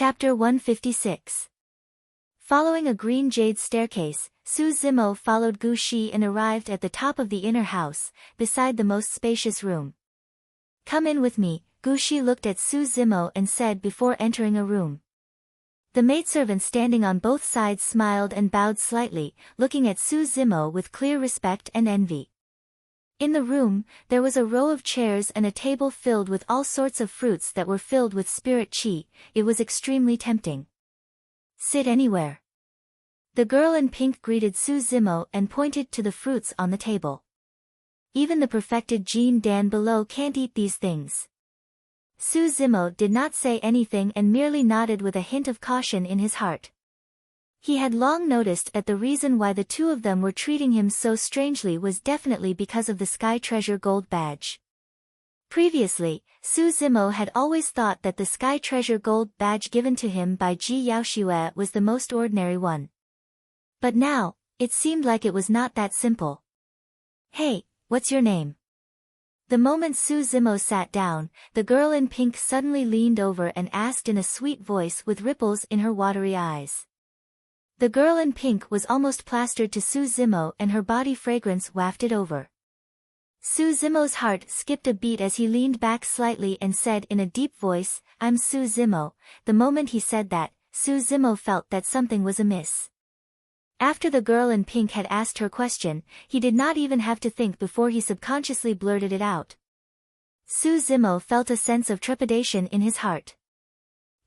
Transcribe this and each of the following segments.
Chapter 156. Following a green jade staircase, Su Zimo followed Gu Shi and arrived at the top of the inner house, beside the most spacious room. "Come in with me," Gu Shi looked at Su Zimo and said before entering a room. The maidservant standing on both sides smiled and bowed slightly, looking at Su Zimo with clear respect and envy. In the room, there was a row of chairs and a table filled with all sorts of fruits that were filled with spirit chi. It was extremely tempting. "Sit anywhere." The girl in pink greeted Su Zimo and pointed to the fruits on the table. "Even the perfected Jean Dan below can't eat these things." Su Zimo did not say anything and merely nodded with a hint of caution in his heart. He had long noticed that the reason why the two of them were treating him so strangely was definitely because of the Sky Treasure Gold Badge. Previously, Su Zimo had always thought that the Sky Treasure Gold Badge given to him by Ji Yaoxue was the most ordinary one. But now, it seemed like it was not that simple. "Hey, what's your name?" The moment Su Zimo sat down, the girl in pink suddenly leaned over and asked in a sweet voice with ripples in her watery eyes. The girl in pink was almost plastered to Su Zimo and her body fragrance wafted over. Su Zimo's heart skipped a beat as he leaned back slightly and said in a deep voice, "I'm Su Zimo." The moment he said that, Su Zimo felt that something was amiss. After the girl in pink had asked her question, he did not even have to think before he subconsciously blurted it out. Su Zimo felt a sense of trepidation in his heart.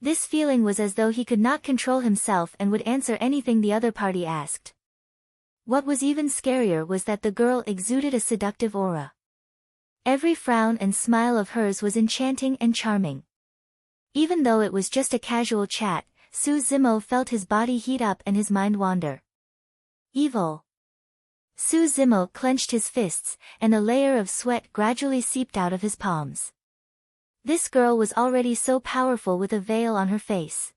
This feeling was as though he could not control himself and would answer anything the other party asked. What was even scarier was that the girl exuded a seductive aura. Every frown and smile of hers was enchanting and charming. Even though it was just a casual chat, Su Zimo felt his body heat up and his mind wander. Evil. Su Zimo clenched his fists, and a layer of sweat gradually seeped out of his palms. This girl was already so powerful with a veil on her face.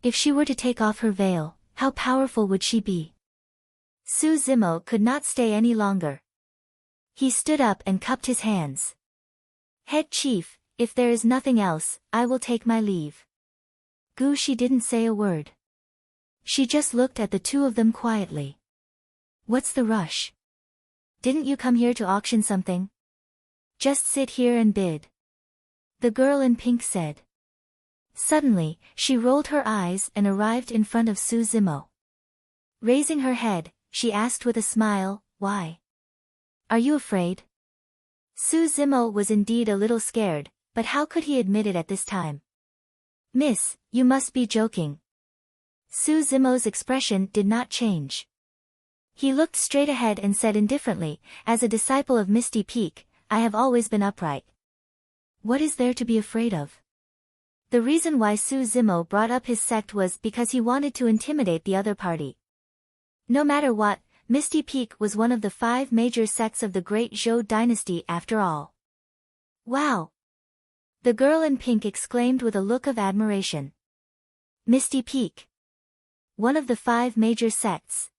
If she were to take off her veil, how powerful would she be? Su Zimo could not stay any longer. He stood up and cupped his hands. "Head chief, if there is nothing else, I will take my leave." Gu Shi didn't say a word. She just looked at the two of them quietly. "What's the rush? Didn't you come here to auction something? Just sit here and bid," the girl in pink said. Suddenly, she rolled her eyes and arrived in front of Su Zimo. Raising her head, she asked with a smile, "Why? Are you afraid?" Su Zimo was indeed a little scared, but how could he admit it at this time? "Miss, you must be joking." Su Zimo's expression did not change. He looked straight ahead and said indifferently, "As a disciple of Misty Peak, I have always been upright." What is there to be afraid of? The reason why Su Zimo brought up his sect was because he wanted to intimidate the other party. No matter what, Misty Peak was one of the 5 major sects of the Great Zhou dynasty after all. "Wow!" the girl in pink exclaimed with a look of admiration. "Misty Peak? One of the 5 major sects?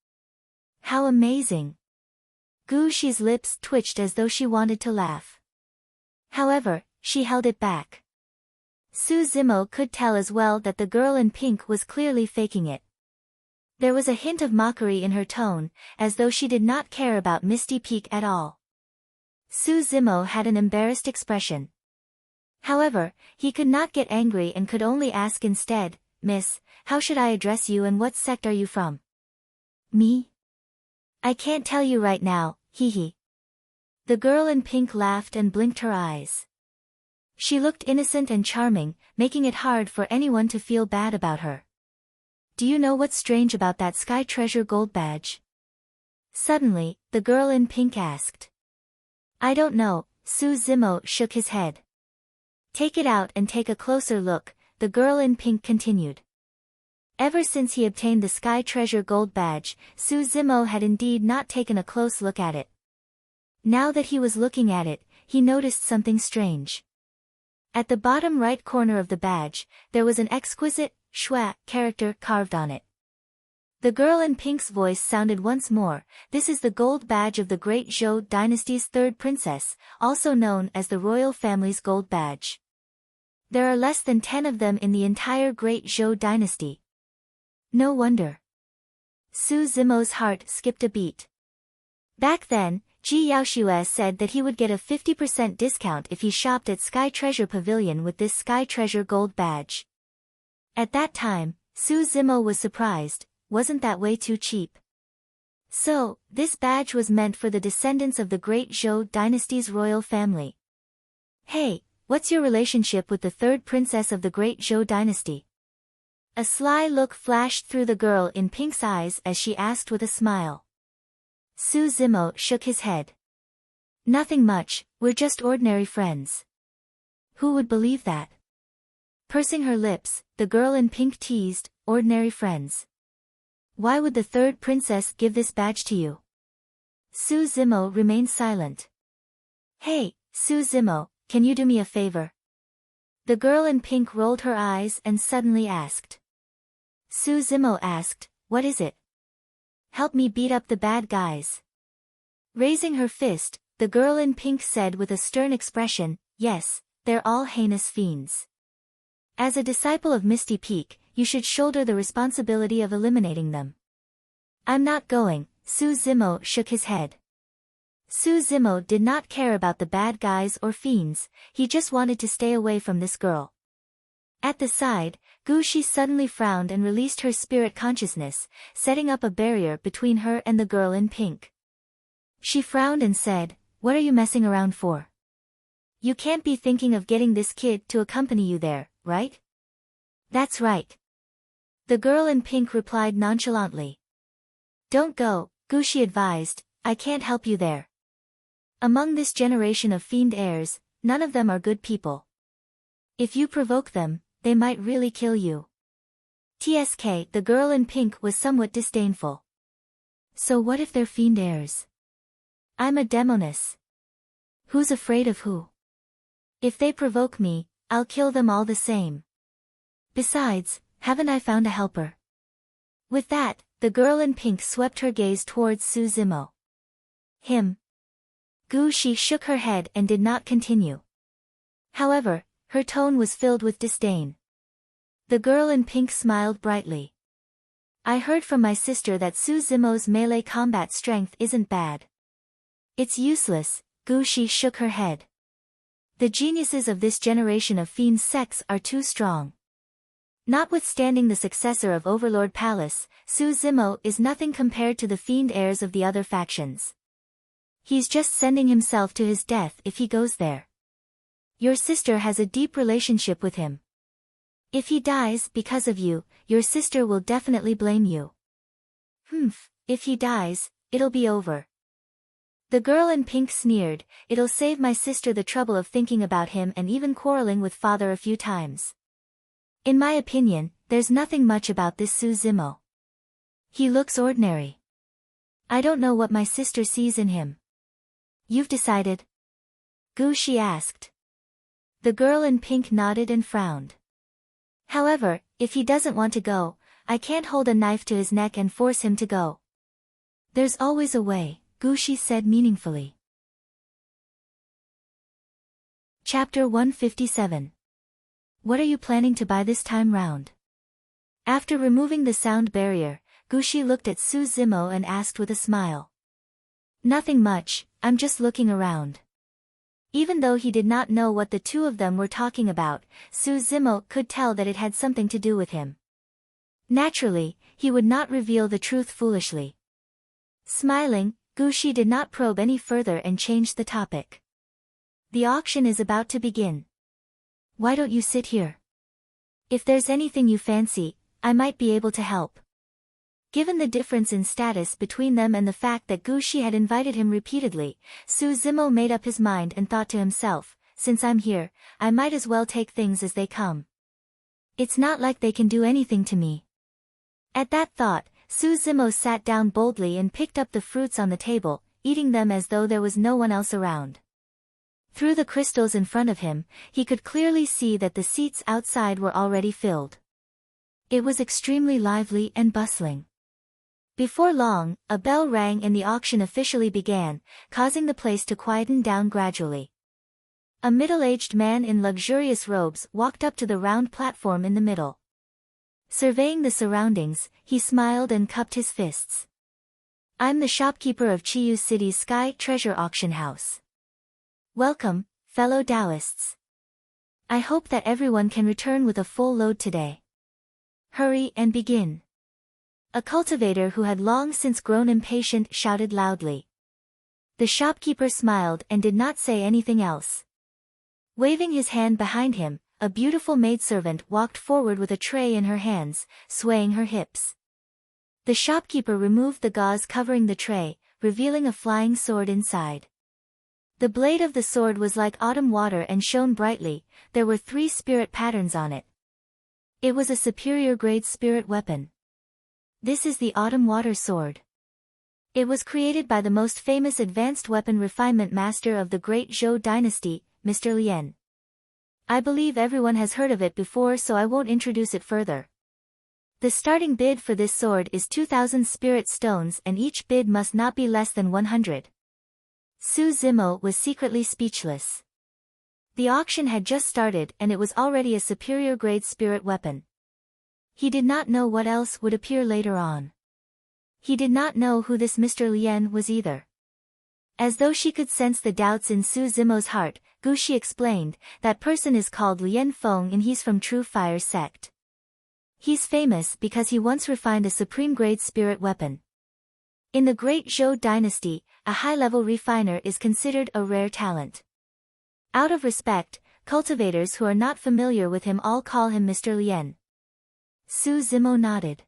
How amazing!" Gu Shi's lips twitched as though she wanted to laugh. However, she held it back. Su Zimo could tell as well that the girl in pink was clearly faking it. There was a hint of mockery in her tone, as though she did not care about Misty Peak at all. Su Zimo had an embarrassed expression. However, he could not get angry and could only ask instead, "Miss, how should I address you and what sect are you from?" "Me? I can't tell you right now, hee." The girl in pink laughed and blinked her eyes. She looked innocent and charming, making it hard for anyone to feel bad about her. "Do you know what's strange about that Sky Treasure Gold Badge?" Suddenly, the girl in pink asked. "I don't know," Su Zimo shook his head. "Take it out and take a closer look," the girl in pink continued. Ever since he obtained the Sky Treasure Gold Badge, Su Zimo had indeed not taken a close look at it. Now that he was looking at it, he noticed something strange. At the bottom right corner of the badge, there was an exquisite, shui character carved on it. The girl in pink's voice sounded once more, "This is the gold badge of the Great Zhou dynasty's 3rd princess, also known as the royal family's gold badge." There are less than 10 of them in the entire Great Zhou dynasty. No wonder. Su Zimo's heart skipped a beat. Back then, Ji Yaoxue said that he would get a 50% discount if he shopped at Sky Treasure Pavilion with this Sky Treasure Gold badge. At that time, Su Zimo was surprised. Wasn't that way too cheap? So, this badge was meant for the descendants of the Great Zhou dynasty's royal family. Hey, what's your relationship with the third princess of the Great Zhou dynasty? A sly look flashed through the girl in pink's eyes as she asked with a smile. Su Zimo shook his head. Nothing much, we're just ordinary friends. Who would believe that? Pursing her lips, the girl in pink teased, ordinary friends. Why would the third princess give this badge to you? Su Zimo remained silent. Hey, Su Zimo, can you do me a favor? The girl in pink rolled her eyes and suddenly asked. Su Zimo asked, what is it? Help me beat up the bad guys. Raising her fist, the girl in pink said with a stern expression, yes, they're all heinous fiends. As a disciple of Misty Peak, you should shoulder the responsibility of eliminating them. I'm not going, Su Zimo shook his head. Su Zimo did not care about the bad guys or fiends, he just wanted to stay away from this girl. At the side, Gu Shi suddenly frowned and released her spirit consciousness, setting up a barrier between her and the girl in pink. She frowned and said, what are you messing around for? You can't be thinking of getting this kid to accompany you there, right? That's right. The girl in pink replied nonchalantly. Don't go, Gu Shi advised, I can't help you there. Among this generation of fiend heirs, none of them are good people. If you provoke them, they might really kill you. TSK, the girl in pink was somewhat disdainful. So what if they're fiend heirs? I'm a demoness. Who's afraid of who? If they provoke me, I'll kill them all the same. Besides, haven't I found a helper? With that, the girl in pink swept her gaze towards Su Zimo. Him. Gu Shi shook her head and did not continue. However, her tone was filled with disdain. The girl in pink smiled brightly. I heard from my sister that Su Zimo's melee combat strength isn't bad. It's useless, Gu Shi shook her head. The geniuses of this generation of fiend sects are too strong. Notwithstanding the successor of Overlord Palace, Su Zimo is nothing compared to the fiend heirs of the other factions. He's just sending himself to his death if he goes there. Your sister has a deep relationship with him. If he dies because of you, your sister will definitely blame you. If he dies, it'll be over. The girl in pink sneered, it'll save my sister the trouble of thinking about him and even quarreling with father a few times. In my opinion, there's nothing much about this Su Zimo. He looks ordinary. I don't know what my sister sees in him. You've decided? Gu Shi asked. The girl in pink nodded and frowned. However, if he doesn't want to go, I can't hold a knife to his neck and force him to go. There's always a way, Gu Shi said meaningfully. Chapter 157. What are you planning to buy this time round? After removing the sound barrier, Gu Shi looked at Su Zimo and asked with a smile. Nothing much, I'm just looking around. Even though he did not know what the two of them were talking about, Su Zimo could tell that it had something to do with him. Naturally, he would not reveal the truth foolishly. Smiling, Gu Shi did not probe any further and changed the topic. The auction is about to begin. Why don't you sit here? If there's anything you fancy, I might be able to help. Given the difference in status between them and the fact that Gu Shi had invited him repeatedly, Su Zimo made up his mind and thought to himself, since I'm here, I might as well take things as they come. It's not like they can do anything to me. At that thought, Su Zimo sat down boldly and picked up the fruits on the table, eating them as though there was no one else around. Through the crystals in front of him, he could clearly see that the seats outside were already filled. It was extremely lively and bustling. Before long, a bell rang and the auction officially began, causing the place to quieten down gradually. A middle-aged man in luxurious robes walked up to the round platform in the middle. Surveying the surroundings, he smiled and cupped his fists. I'm the shopkeeper of Chiyu City's Sky Treasure Auction House. Welcome, fellow Taoists. I hope that everyone can return with a full load today. Hurry and begin. A cultivator who had long since grown impatient shouted loudly. The shopkeeper smiled and did not say anything else. Waving his hand behind him, a beautiful maidservant walked forward with a tray in her hands, swaying her hips. The shopkeeper removed the gauze covering the tray, revealing a flying sword inside. The blade of the sword was like autumn water and shone brightly. There were 3 spirit patterns on it. It was a superior grade spirit weapon. This is the autumn water sword. It was created by the most famous advanced weapon refinement master of the Great Zhou dynasty, Mr. Lien. I believe everyone has heard of it before, so I won't introduce it further. The starting bid for this sword is 2,000 spirit stones and each bid must not be less than 100. Su Zimo was secretly speechless. The auction had just started and it was already a superior grade spirit weapon. He did not know what else would appear later on. He did not know who this Mr. Lien was either. As though she could sense the doubts in Su Zimo's heart, Gu Shi explained, that person is called Lien Feng and he's from True Fire sect. He's famous because he once refined a supreme grade spirit weapon. In the Great Zhou dynasty, a high-level refiner is considered a rare talent. Out of respect, cultivators who are not familiar with him all call him Mr. Lien. Su Zimo nodded.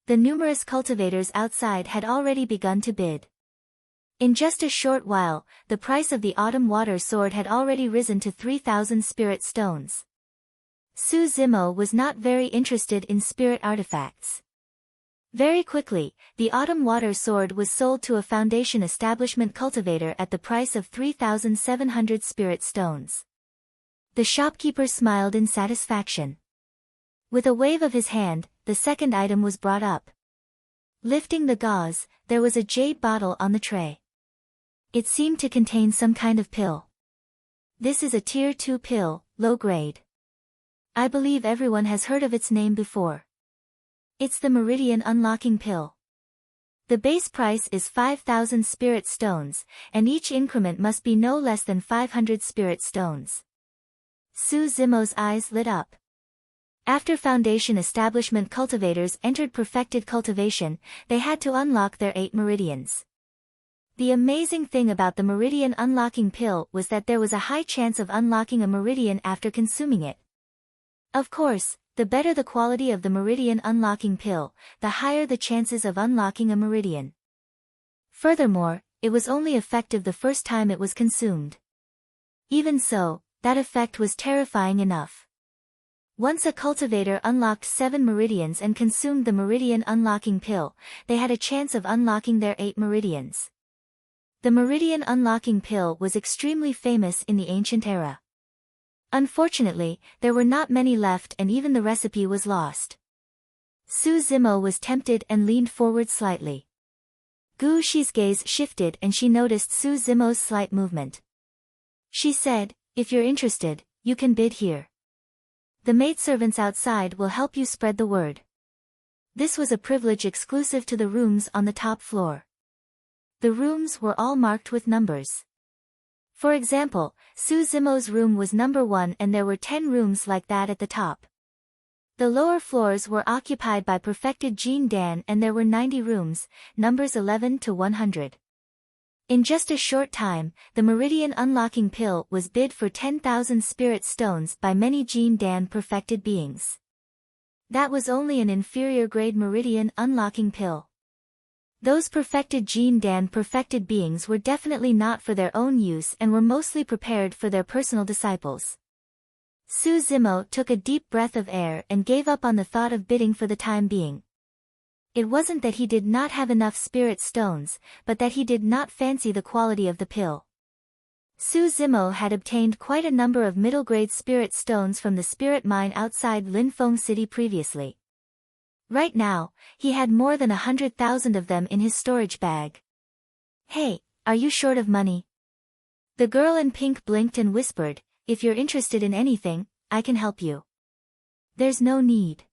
The numerous cultivators outside had already begun to bid. In just a short while, the price of the autumn water sword had already risen to 3,000 spirit stones. Su Zimo was not very interested in spirit artifacts. Very quickly, the autumn water sword was sold to a foundation establishment cultivator at the price of 3,700 spirit stones. The shopkeeper smiled in satisfaction. With a wave of his hand, the second item was brought up. Lifting the gauze, there was a jade bottle on the tray. It seemed to contain some kind of pill. This is a Tier 2 pill, low grade. I believe everyone has heard of its name before. It's the Meridian Unlocking Pill. The base price is 5,000 spirit stones, and each increment must be no less than 500 spirit stones. Su Zimo's eyes lit up. After foundation establishment cultivators entered perfected cultivation, they had to unlock their 8 meridians. The amazing thing about the Meridian Unlocking Pill was that there was a high chance of unlocking a meridian after consuming it. Of course, the better the quality of the Meridian Unlocking Pill, the higher the chances of unlocking a meridian. Furthermore, it was only effective the first time it was consumed. Even so, that effect was terrifying enough. Once a cultivator unlocked 7 meridians and consumed the Meridian Unlocking Pill, they had a chance of unlocking their 8 meridians. The Meridian Unlocking Pill was extremely famous in the ancient era. Unfortunately, there were not many left and even the recipe was lost. Su Zimo was tempted and leaned forward slightly. Gu Shi's gaze shifted and she noticed Su Zimo's slight movement. She said, if you're interested, you can bid here. The maidservants outside will help you spread the word. This was a privilege exclusive to the rooms on the top floor. The rooms were all marked with numbers. For example, Su Zimo's room was number 1 and there were 10 rooms like that at the top. The lower floors were occupied by perfected Jin Dan and there were 90 rooms, numbers 11 to 100. In just a short time, the Meridian Unlocking Pill was bid for 10,000 spirit stones by many Jin Dan perfected beings. That was only an inferior grade Meridian Unlocking Pill. Those perfected Jin Dan perfected beings were definitely not for their own use and were mostly prepared for their personal disciples. Su Zimo took a deep breath of air and gave up on the thought of bidding for the time being. It wasn't that he did not have enough spirit stones, but that he did not fancy the quality of the pill. Su Zimo had obtained quite a number of middle-grade spirit stones from the spirit mine outside Linfeng City previously. Right now, he had more than 100,000 of them in his storage bag. Hey, are you short of money? The girl in pink blinked and whispered, "If you're interested in anything, I can help you." "There's no need.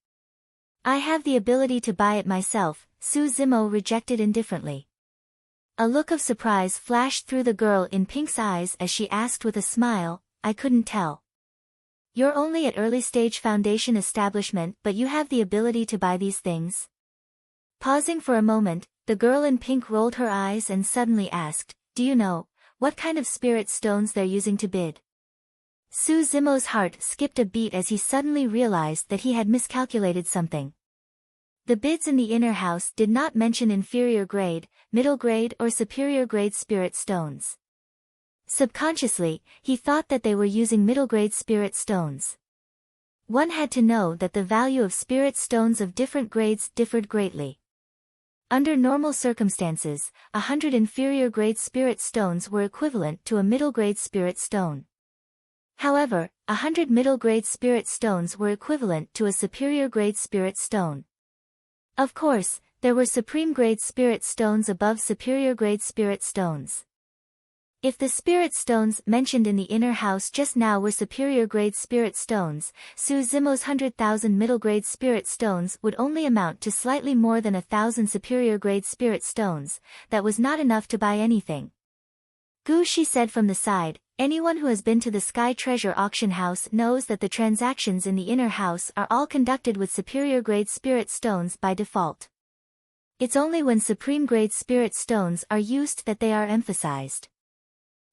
I have the ability to buy it myself," Su Zimo rejected indifferently. A look of surprise flashed through the girl in pink's eyes as she asked with a smile, "I couldn't tell. You're only at early stage foundation establishment but you have the ability to buy these things?" Pausing for a moment, the girl in pink rolled her eyes and suddenly asked, "Do you know what kind of spirit stones they're using to bid?" Su Zimo's heart skipped a beat as he suddenly realized that he had miscalculated something. The bids in the inner house did not mention inferior grade, middle grade or superior grade spirit stones. Subconsciously, he thought that they were using middle grade spirit stones. One had to know that the value of spirit stones of different grades differed greatly. Under normal circumstances, 100 inferior grade spirit stones were equivalent to a middle grade spirit stone. However, 100 middle grade spirit stones were equivalent to a superior grade spirit stone. Of course, there were supreme grade spirit stones above superior grade spirit stones. If the spirit stones mentioned in the inner house just now were superior grade spirit stones, Su Zimo's 100,000 middle grade spirit stones would only amount to slightly more than 1,000 superior grade spirit stones. That was not enough to buy anything. Gu Shi said from the side, "Anyone who has been to the Sky Treasure auction house knows that the transactions in the inner house are all conducted with superior grade spirit stones by default. It's only when supreme grade spirit stones are used that they are emphasized."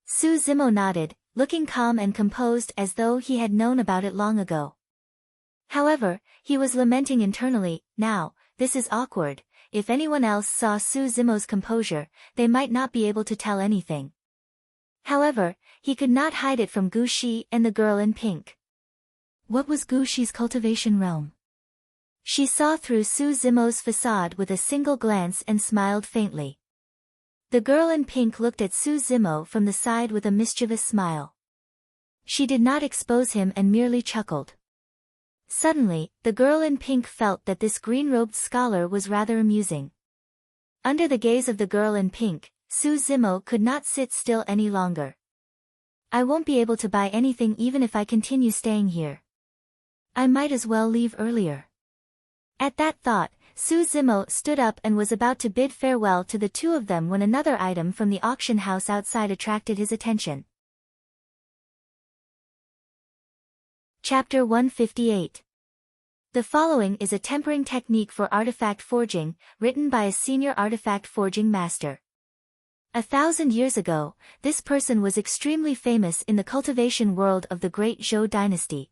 Su Zimo nodded, looking calm and composed as though he had known about it long ago. However, he was lamenting internally, "Now, this is awkward. If anyone else saw Su Zimo's composure, they might not be able to tell anything." However, he could not hide it from Gu Shi and the girl in pink. What was Gu Shi's cultivation realm? She saw through Su Zimo's facade with a single glance and smiled faintly. The girl in pink looked at Su Zimo from the side with a mischievous smile. She did not expose him and merely chuckled. Suddenly, the girl in pink felt that this green-robed scholar was rather amusing. Under the gaze of the girl in pink, Su Zimo could not sit still any longer. "I won't be able to buy anything even if I continue staying here. I might as well leave earlier." At that thought, Su Zimo stood up and was about to bid farewell to the two of them when another item from the auction house outside attracted his attention. Chapter 158. The following is a tempering technique for artifact forging, written by a senior artifact forging master. 1,000 years ago, this person was extremely famous in the cultivation world of the Great Zhou dynasty.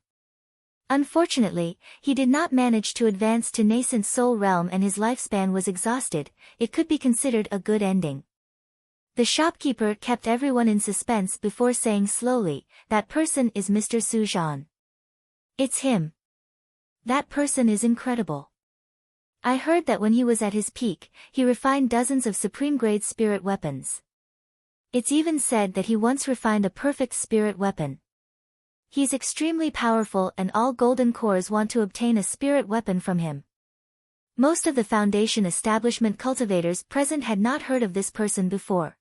Unfortunately, he did not manage to advance to nascent soul realm and his lifespan was exhausted. It could be considered a good ending. The shopkeeper kept everyone in suspense before saying slowly, "That person is Mr. Su Zhan. It's him. That person is incredible. I heard that when he was at his peak, he refined dozens of supreme-grade spirit weapons. It's even said that he once refined a perfect spirit weapon. He's extremely powerful and all golden cores want to obtain a spirit weapon from him." Most of the Foundation establishment cultivators present had not heard of this person before.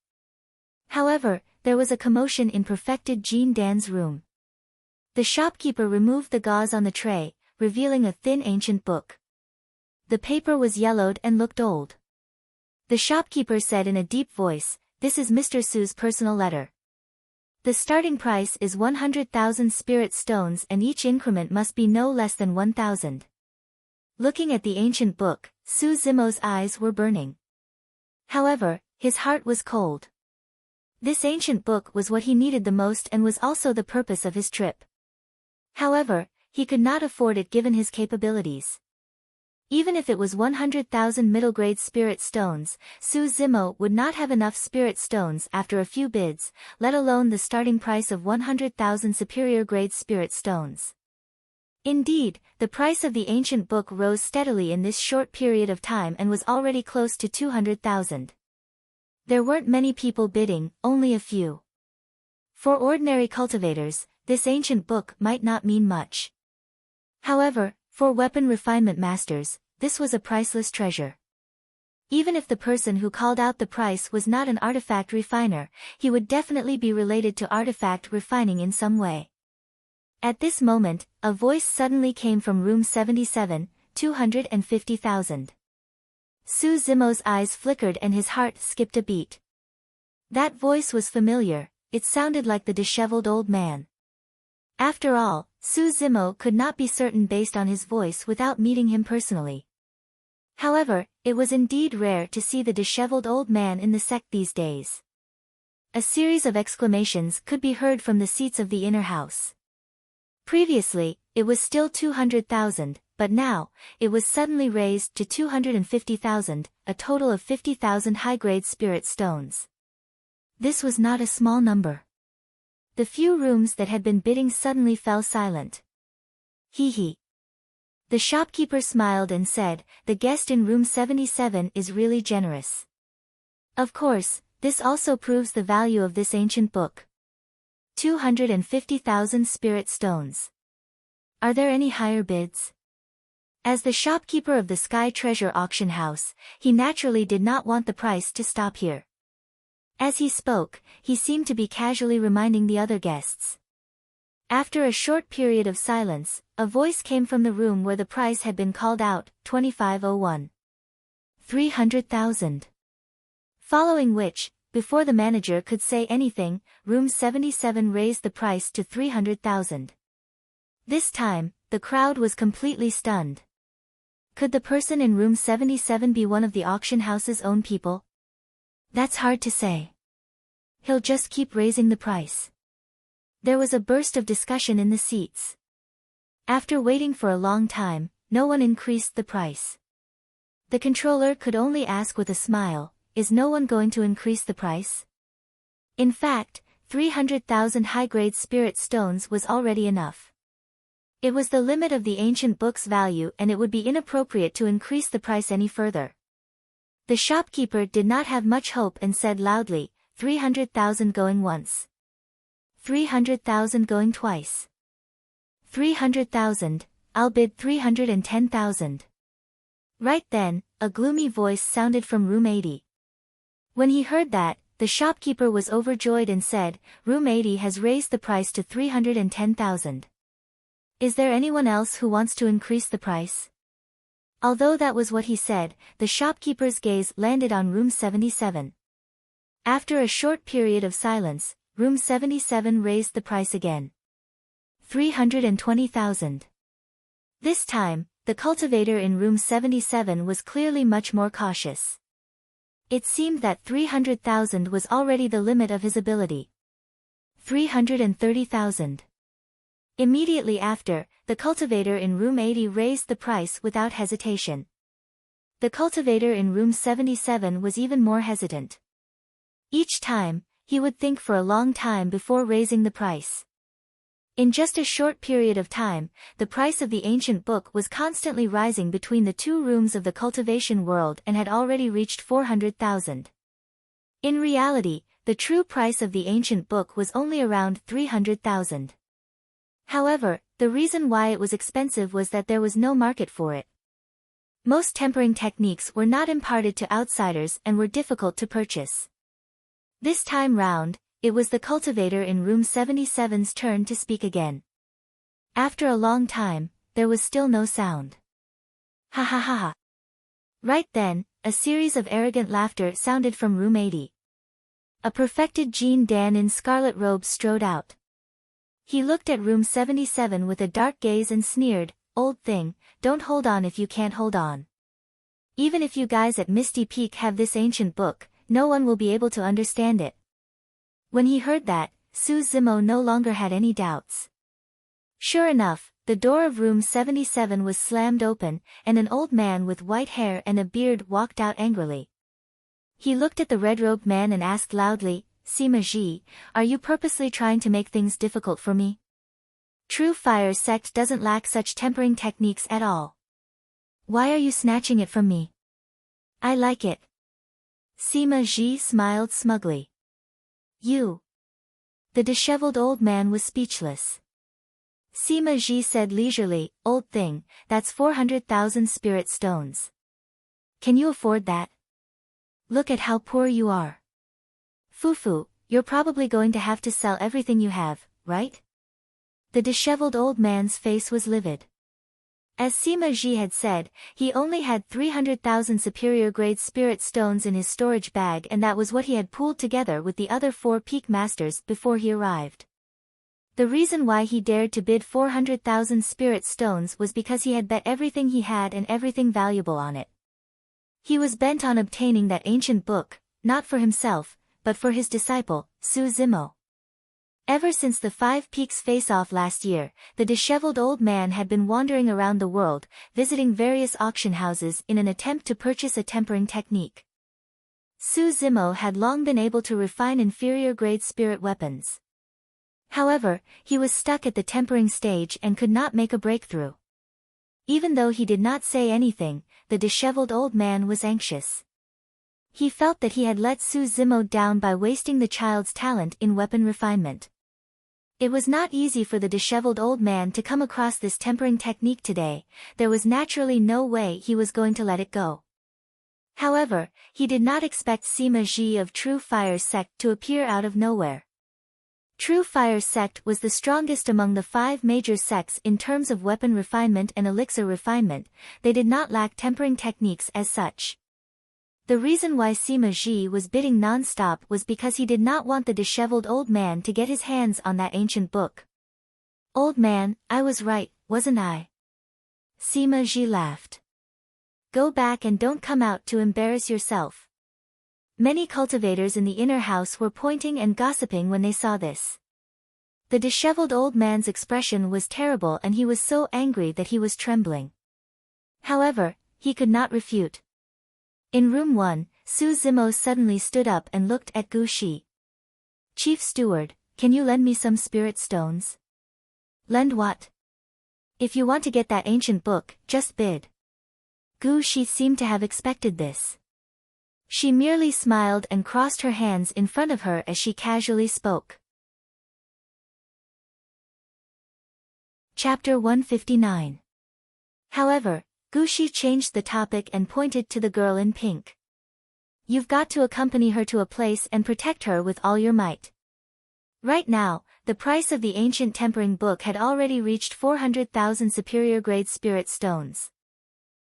However, there was a commotion in perfected Jean Dan's room. The shopkeeper removed the gauze on the tray, revealing a thin ancient book. The paper was yellowed and looked old. The shopkeeper said in a deep voice, "This is Mr. Su's personal letter. The starting price is 100,000 spirit stones and each increment must be no less than 1,000. Looking at the ancient book, Su Zimo's eyes were burning. However, his heart was cold. This ancient book was what he needed the most and was also the purpose of his trip. However, he could not afford it given his capabilities. Even if it was 100,000 middle-grade spirit stones, Su Zimo would not have enough spirit stones after a few bids, let alone the starting price of 100,000 superior-grade spirit stones. Indeed, the price of the ancient book rose steadily in this short period of time and was already close to 200,000. There weren't many people bidding, only a few. For ordinary cultivators, this ancient book might not mean much. However, for weapon refinement masters, this was a priceless treasure. Even if the person who called out the price was not an artifact refiner, he would definitely be related to artifact refining in some way. At this moment, a voice suddenly came from room 77, 250,000. Su Zimo's eyes flickered and his heart skipped a beat. That voice was familiar, it sounded like the disheveled old man. After all, Su Zimo could not be certain based on his voice without meeting him personally. However, it was indeed rare to see the disheveled old man in the sect these days. A series of exclamations could be heard from the seats of the inner house. Previously, it was still 200,000, but now, it was suddenly raised to 250,000, a total of 50,000 high-grade spirit stones. This was not a small number. The few rooms that had been bidding suddenly fell silent. Hee hee. The shopkeeper smiled and said, "The guest in room 77 is really generous. Of course, this also proves the value of this ancient book. 250,000 spirit stones. Are there any higher bids?" As the shopkeeper of the Sky Treasure Auction House, he naturally did not want the price to stop here. As he spoke, he seemed to be casually reminding the other guests. After a short period of silence, a voice came from the room where the price had been called out, 2501. 300,000. Following which, before the manager could say anything, room 77 raised the price to 300,000. This time, the crowd was completely stunned. Could the person in room 77 be one of the auction house's own people? That's hard to say. He'll just keep raising the price. There was a burst of discussion in the seats. After waiting for a long time, no one increased the price. The controller could only ask with a smile, "Is no one going to increase the price?" In fact, 300,000 high-grade spirit stones was already enough. It was the limit of the ancient book's value and it would be inappropriate to increase the price any further. The shopkeeper did not have much hope and said loudly, 300,000 going once. 300,000 going twice. 300,000, I'll bid 310,000. Right then, a gloomy voice sounded from room 80. When he heard that, the shopkeeper was overjoyed and said, "Room 80 has raised the price to 310,000. Is there anyone else who wants to increase the price?" Although that was what he said, the shopkeeper's gaze landed on room 77. After a short period of silence, room 77 raised the price again. 320,000. This time, the cultivator in room 77 was clearly much more cautious. It seemed that 300,000 was already the limit of his ability. 330,000. Immediately after, the cultivator in room 80 raised the price without hesitation. The cultivator in room 77 was even more hesitant. Each time, he would think for a long time before raising the price. In just a short period of time, the price of the ancient book was constantly rising between the two rooms of the cultivation world and had already reached 400,000. In reality, the true price of the ancient book was only around 300,000. However, the reason why it was expensive was that there was no market for it. Most tempering techniques were not imparted to outsiders and were difficult to purchase. This time round, it was the cultivator in room 77's turn to speak again. After a long time, there was still no sound. Ha ha ha ha. Right then, a series of arrogant laughter sounded from room 80. A perfected Jean Dan in scarlet robes strode out. He looked at room 77 with a dark gaze and sneered, "Old thing, don't hold on if you can't hold on. Even if you guys at Misty Peak have this ancient book, no one will be able to understand it." When he heard that, Su Zimo no longer had any doubts. Sure enough, the door of room 77 was slammed open, and an old man with white hair and a beard walked out angrily. He looked at the red-robed man and asked loudly, "Sima Ji, are you purposely trying to make things difficult for me? True Fire Sect doesn't lack such tempering techniques at all. Why are you snatching it from me? I like it." Sima Ji smiled smugly. "You." The disheveled old man was speechless. Sima Ji said leisurely, "Old thing, that's 400,000 spirit stones. Can you afford that?" Look at how poor you are. Fufu, you're probably going to have to sell everything you have, right? The disheveled old man's face was livid. As Sima Ji had said, he only had 300,000 superior-grade spirit stones in his storage bag, and that was what he had pooled together with the other 4 peak masters before he arrived. The reason why he dared to bid 400,000 spirit stones was because he had bet everything he had and everything valuable on it. He was bent on obtaining that ancient book, not for himself, but for his disciple, Su Zimo. Ever since the 5 Peaks face-off last year, the disheveled old man had been wandering around the world, visiting various auction houses in an attempt to purchase a tempering technique. Su Zimo had long been able to refine inferior-grade spirit weapons. However, he was stuck at the tempering stage and could not make a breakthrough. Even though he did not say anything, the disheveled old man was anxious. He felt that he had let Su Zimo down by wasting the child's talent in weapon refinement. It was not easy for the disheveled old man to come across this tempering technique today. There was naturally no way he was going to let it go. However, he did not expect Sima Ji of True Fire's sect to appear out of nowhere. True Fire's sect was the strongest among the 5 major sects in terms of weapon refinement and elixir refinement. They did not lack tempering techniques as such. The reason why Sima Ji was bidding non-stop was because he did not want the disheveled old man to get his hands on that ancient book. Old man, I was right, wasn't I? Sima Ji laughed. Go back and don't come out to embarrass yourself. Many cultivators in the inner house were pointing and gossiping when they saw this. The disheveled old man's expression was terrible and he was so angry that he was trembling. However, he could not refute. In room 1, Su Zimo suddenly stood up and looked at Gu Shi. Chief Steward, can you lend me some spirit stones? Lend what? If you want to get that ancient book, just bid. Gu Shi seemed to have expected this. She merely smiled and crossed her hands in front of her as she casually spoke. Chapter 159. However, Gu Shi changed the topic and pointed to the girl in pink. You've got to accompany her to a place and protect her with all your might. Right now, the price of the ancient tempering book had already reached 400,000 superior-grade spirit stones.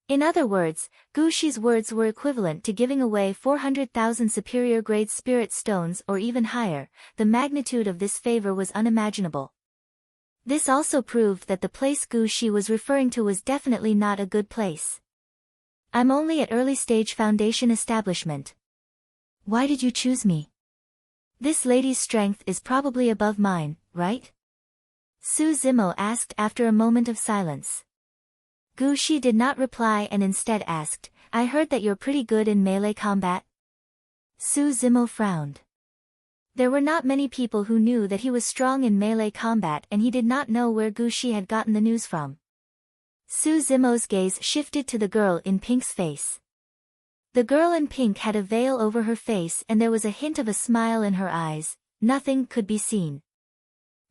In other words, Gu Shi's words were equivalent to giving away 400,000 superior-grade spirit stones or even higher. The magnitude of this favor was unimaginable. This also proved that the place Gu Shi was referring to was definitely not a good place. I'm only at early-stage foundation establishment. Why did you choose me? This lady's strength is probably above mine, right? Su Zimo asked after a moment of silence. Gu Shi did not reply and instead asked, I heard that you're pretty good in melee combat? Su Zimo frowned. There were not many people who knew that he was strong in melee combat and he did not know where Gu Shi had gotten the news from. Su Zimo's gaze shifted to the girl in pink's face. The girl in pink had a veil over her face and there was a hint of a smile in her eyes. Nothing could be seen.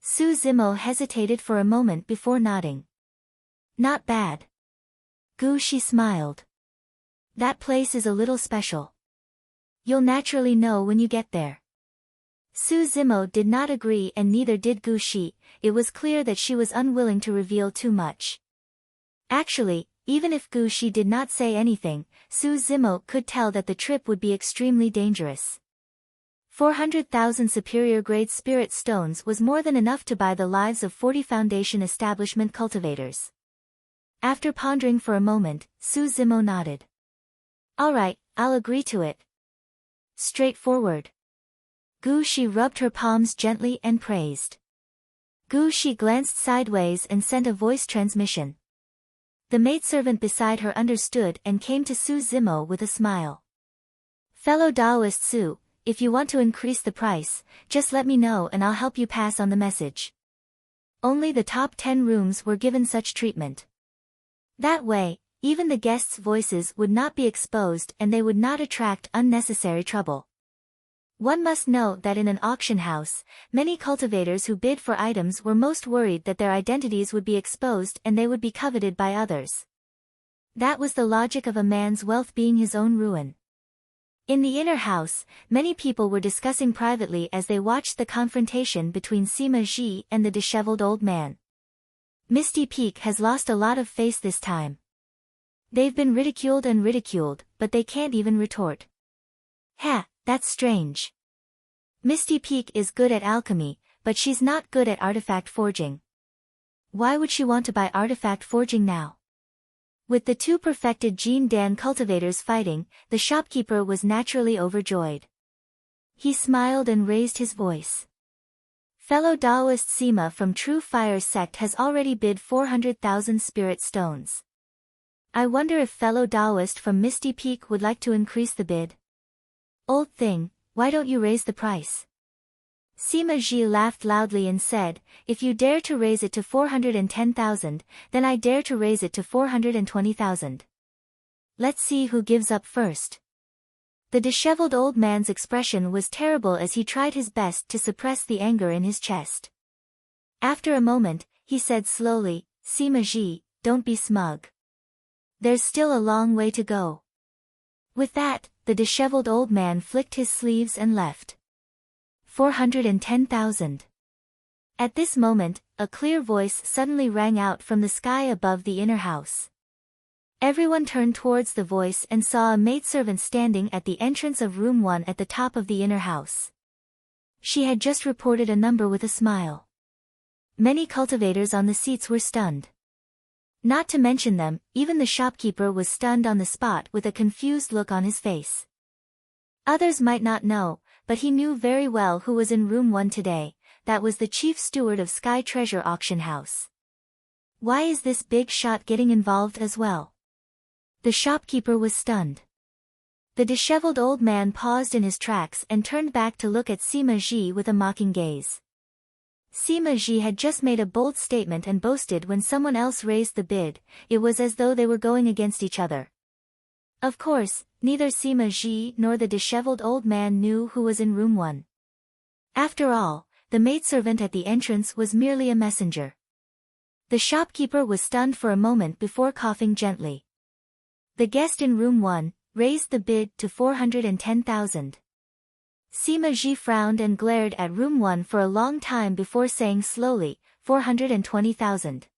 Su Zimo hesitated for a moment before nodding. Not bad. Gu Shi smiled. That place is a little special. You'll naturally know when you get there. Su Zimo did not agree and neither did Gu Shi. It was clear that she was unwilling to reveal too much. Actually, even if Gu Shi did not say anything, Su Zimo could tell that the trip would be extremely dangerous. 400,000 superior-grade spirit stones was more than enough to buy the lives of 40 foundation establishment cultivators. After pondering for a moment, Su Zimo nodded. All right, I'll agree to it. Straightforward. Gu Shi rubbed her palms gently and praised. Gu Shi glanced sideways and sent a voice transmission. The maidservant beside her understood and came to Su Zimo with a smile. Fellow Taoist Su, if you want to increase the price, just let me know and I'll help you pass on the message. Only the top 10 rooms were given such treatment. That way, even the guests' voices would not be exposed and they would not attract unnecessary trouble. One must note that in an auction house, many cultivators who bid for items were most worried that their identities would be exposed and they would be coveted by others. That was the logic of a man's wealth being his own ruin. In the inner house, many people were discussing privately as they watched the confrontation between Sima Ji and the disheveled old man. Misty Peak has lost a lot of face this time. They've been ridiculed and ridiculed, but they can't even retort. Ha, that's strange. Misty Peak is good at alchemy, but she's not good at artifact forging. Why would she want to buy artifact forging now? With the two perfected Jean Dan cultivators fighting, the shopkeeper was naturally overjoyed. He smiled and raised his voice. Fellow Taoist Sima from True Fire sect has already bid 400,000 spirit stones. I wonder if fellow Taoist from Misty Peak would like to increase the bid. Old thing, why don't you raise the price? Sima Ji laughed loudly and said, if you dare to raise it to 410,000, then I dare to raise it to 420,000. Let's see who gives up first. The disheveled old man's expression was terrible as he tried his best to suppress the anger in his chest. After a moment, he said slowly, Sima Ji, don't be smug. There's still a long way to go. With that, the disheveled old man flicked his sleeves and left. 410,000. At this moment, a clear voice suddenly rang out from the sky above the inner house. Everyone turned towards the voice and saw a maidservant standing at the entrance of room 1 at the top of the inner house. She had just reported a number with a smile. Many cultivators on the seats were stunned. Not to mention them, even the shopkeeper was stunned on the spot with a confused look on his face. Others might not know, but he knew very well who was in room 1 today. That was the chief steward of Sky Treasure Auction House. Why is this big shot getting involved as well? The shopkeeper was stunned. The disheveled old man paused in his tracks and turned back to look at Sima Ji with a mocking gaze. Sima Ji had just made a bold statement and boasted when someone else raised the bid. It was as though they were going against each other. Of course, neither Sima Ji nor the disheveled old man knew who was in room 1. After all, the maidservant at the entrance was merely a messenger. The shopkeeper was stunned for a moment before coughing gently. The guest in room 1 raised the bid to 410,000. Sima Ji frowned and glared at room 1 for a long time before saying slowly, 420,000.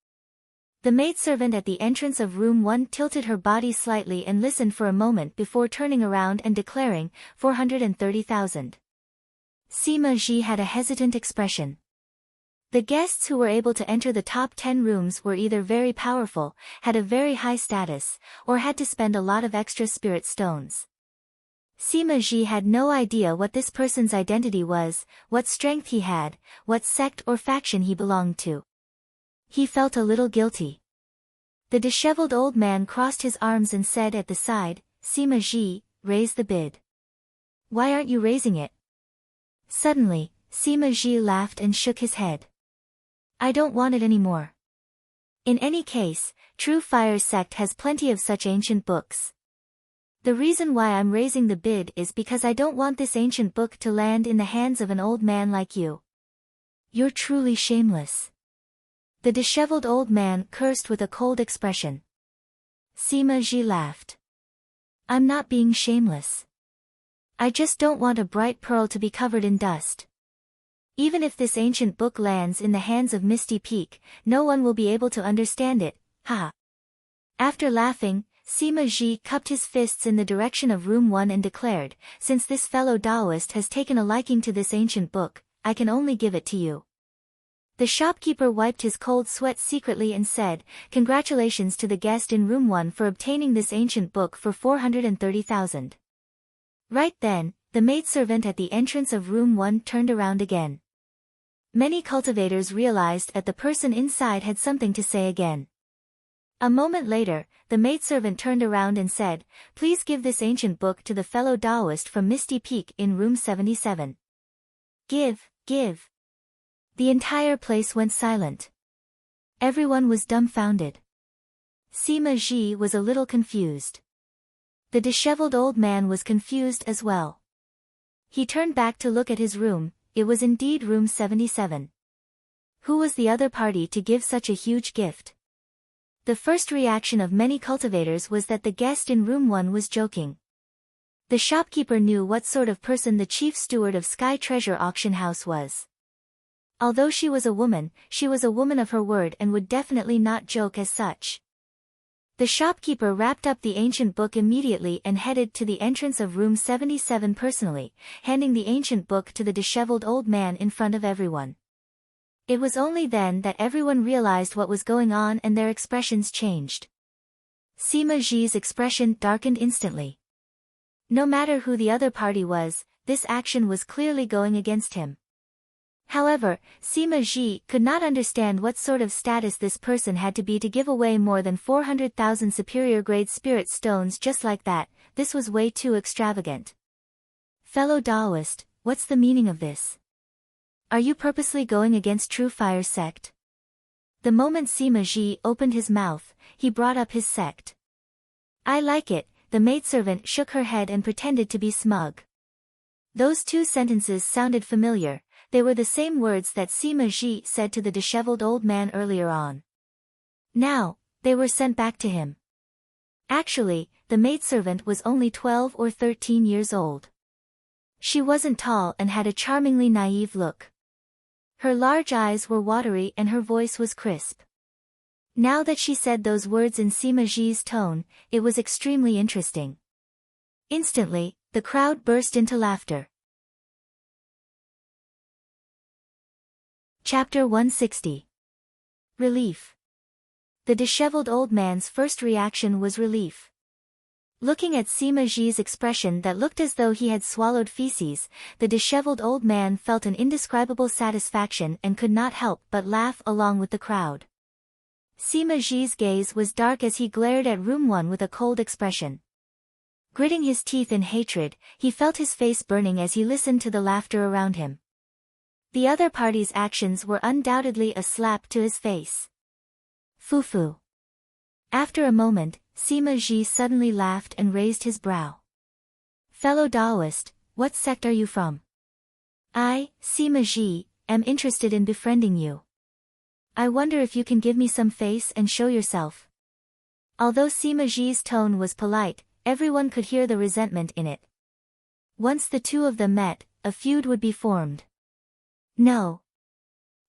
The maidservant at the entrance of room 1 tilted her body slightly and listened for a moment before turning around and declaring, 430,000. Sima Ji had a hesitant expression. The guests who were able to enter the top 10 rooms were either very powerful, had a very high status, or had to spend a lot of extra spirit stones. Sima Ji had no idea what this person's identity was, what strength he had, what sect or faction he belonged to. He felt a little guilty. The disheveled old man crossed his arms and said at the side, Sima Ji, raise the bid. Why aren't you raising it? Suddenly, Sima Ji laughed and shook his head. I don't want it anymore. In any case, True Fire sect has plenty of such ancient books. The reason why I'm raising the bid is because I don't want this ancient book to land in the hands of an old man like you. You're truly shameless. The disheveled old man cursed with a cold expression. Sima Ji laughed. I'm not being shameless. I just don't want a bright pearl to be covered in dust. Even if this ancient book lands in the hands of Misty Peak, no one will be able to understand it, ha. After laughing, Sima Ji cupped his fists in the direction of room 1 and declared, since this fellow Taoist has taken a liking to this ancient book, I can only give it to you. The shopkeeper wiped his cold sweat secretly and said, congratulations to the guest in room 1 for obtaining this ancient book for 430,000. Right then, the maidservant at the entrance of room 1 turned around again. Many cultivators realized that the person inside had something to say again. A moment later, the maidservant turned around and said, please give this ancient book to the fellow Taoist from Misty Peak in room 77. Give. The entire place went silent. Everyone was dumbfounded. Sima Ji was a little confused. The disheveled old man was confused as well. He turned back to look at his room. It was indeed room 77. Who was the other party to give such a huge gift? The first reaction of many cultivators was that the guest in room 1 was joking. The shopkeeper knew what sort of person the chief steward of Sky Treasure Auction House was. Although she was a woman of her word and would definitely not joke as such. The shopkeeper wrapped up the ancient book immediately and headed to the entrance of room 77 personally, handing the ancient book to the disheveled old man in front of everyone. It was only then that everyone realized what was going on and their expressions changed. Sima Ji's expression darkened instantly. No matter who the other party was, this action was clearly going against him. However, Sima Ji could not understand what sort of status this person had to be to give away more than 400,000 superior-grade spirit stones just like that. This was way too extravagant. Fellow Taoist, what's the meaning of this? Are you purposely going against True Fire sect? The moment Sima Ji opened his mouth, he brought up his sect. I like it. The maidservant shook her head and pretended to be smug. Those two sentences sounded familiar. They were the same words that Sima Ji said to the disheveled old man earlier on. Now, they were sent back to him. Actually, the maidservant was only 12 or 13 years old. She wasn't tall and had a charmingly naive look. Her large eyes were watery and her voice was crisp. Now that she said those words in Sima Ji's tone, it was extremely interesting. Instantly, the crowd burst into laughter. Chapter 160. Relief. The disheveled old man's first reaction was relief. Looking at Sima Ji's expression that looked as though he had swallowed feces, the disheveled old man felt an indescribable satisfaction and could not help but laugh along with the crowd. Sima Ji's gaze was dark as he glared at room 1 with a cold expression. Gritting his teeth in hatred, he felt his face burning as he listened to the laughter around him. The other party's actions were undoubtedly a slap to his face. Fufu. After a moment, Sima Ji suddenly laughed and raised his brow. Fellow Taoist, what sect are you from? I, Sima Ji, am interested in befriending you. I wonder if you can give me some face and show yourself. Although Sima Ji's tone was polite, everyone could hear the resentment in it. Once the two of them met, a feud would be formed. No.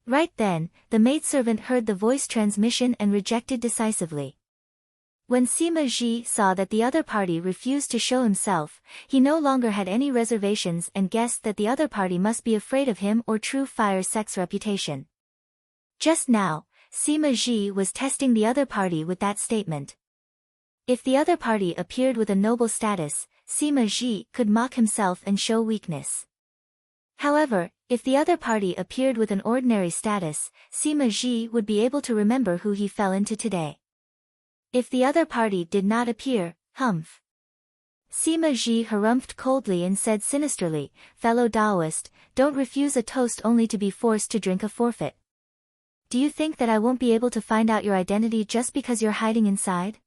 Right then, the maidservant heard the voice transmission and rejected decisively. When Sima Ji saw that the other party refused to show himself, he no longer had any reservations and guessed that the other party must be afraid of him or True Fire sect's reputation. Just now, Sima Ji was testing the other party with that statement. If the other party appeared with a noble status, Sima Ji could mock himself and show weakness. However, if the other party appeared with an ordinary status, Sima Ji would be able to remember who he fell into today. If the other party did not appear, humph. Sima Ji harumphed coldly and said sinisterly, Fellow Taoist, don't refuse a toast only to be forced to drink a forfeit. Do you think that I won't be able to find out your identity just because you're hiding inside?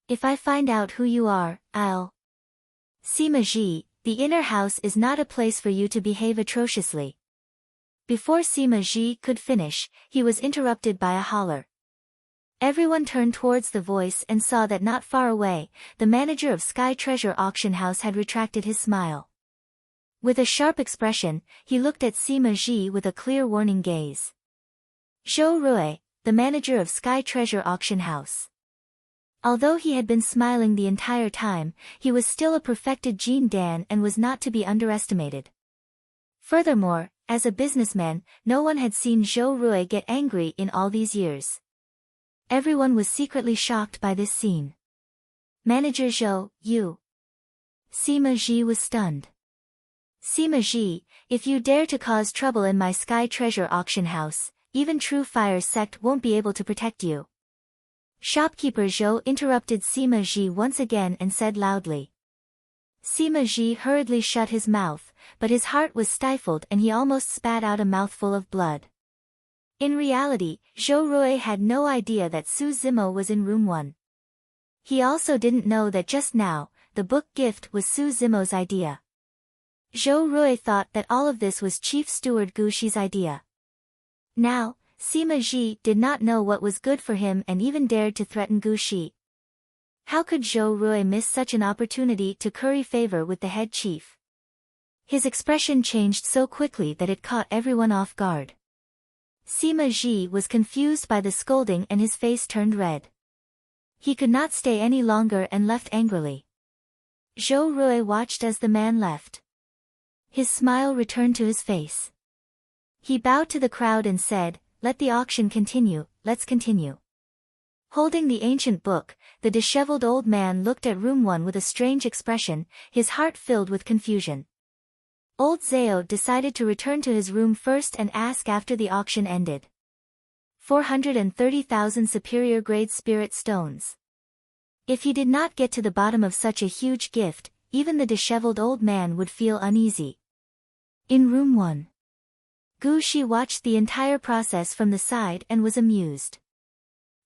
If I find out who you are, I'll... Sima Ji, the inner house is not a place for you to behave atrociously. Before Sima Ji could finish, he was interrupted by a holler. Everyone turned towards the voice and saw that not far away, the manager of Sky Treasure Auction House had retracted his smile. With a sharp expression, he looked at Sima Ji with a clear warning gaze. Zhou Rui, the manager of Sky Treasure Auction House. Although he had been smiling the entire time, he was still a perfected Jin Dan and was not to be underestimated. Furthermore, as a businessman, no one had seen Zhou Rui get angry in all these years. Everyone was secretly shocked by this scene. Manager Zhou, you. Sima Ji was stunned. Sima Ji, if you dare to cause trouble in my Sky Treasure Auction House, even True Fire sect won't be able to protect you. Shopkeeper Zhou interrupted Sima Ji once again and said loudly. Sima Ji hurriedly shut his mouth, but his heart was stifled and he almost spat out a mouthful of blood. In reality, Zhou Rui had no idea that Su Zimo was in room 1. He also didn't know that just now, the book gift was Su Zimo's idea. Zhou Rui thought that all of this was Chief Steward Gu Shi's idea. Now, Sima Ji did not know what was good for him and even dared to threaten Gu Shi. How could Zhou Rui miss such an opportunity to curry favor with the head chief? His expression changed so quickly that it caught everyone off guard. Sima Ji was confused by the scolding and his face turned red. He could not stay any longer and left angrily. Zhou Rui watched as the man left. His smile returned to his face. He bowed to the crowd and said, "Let the auction continue, let's continue." Holding the ancient book, the disheveled old man looked at room 1 with a strange expression, his heart filled with confusion. Old Zhao decided to return to his room first and ask after the auction ended. 430,000 superior grade spirit stones. If he did not get to the bottom of such a huge gift, even the disheveled old man would feel uneasy. In room 1. Gu Shi watched the entire process from the side and was amused.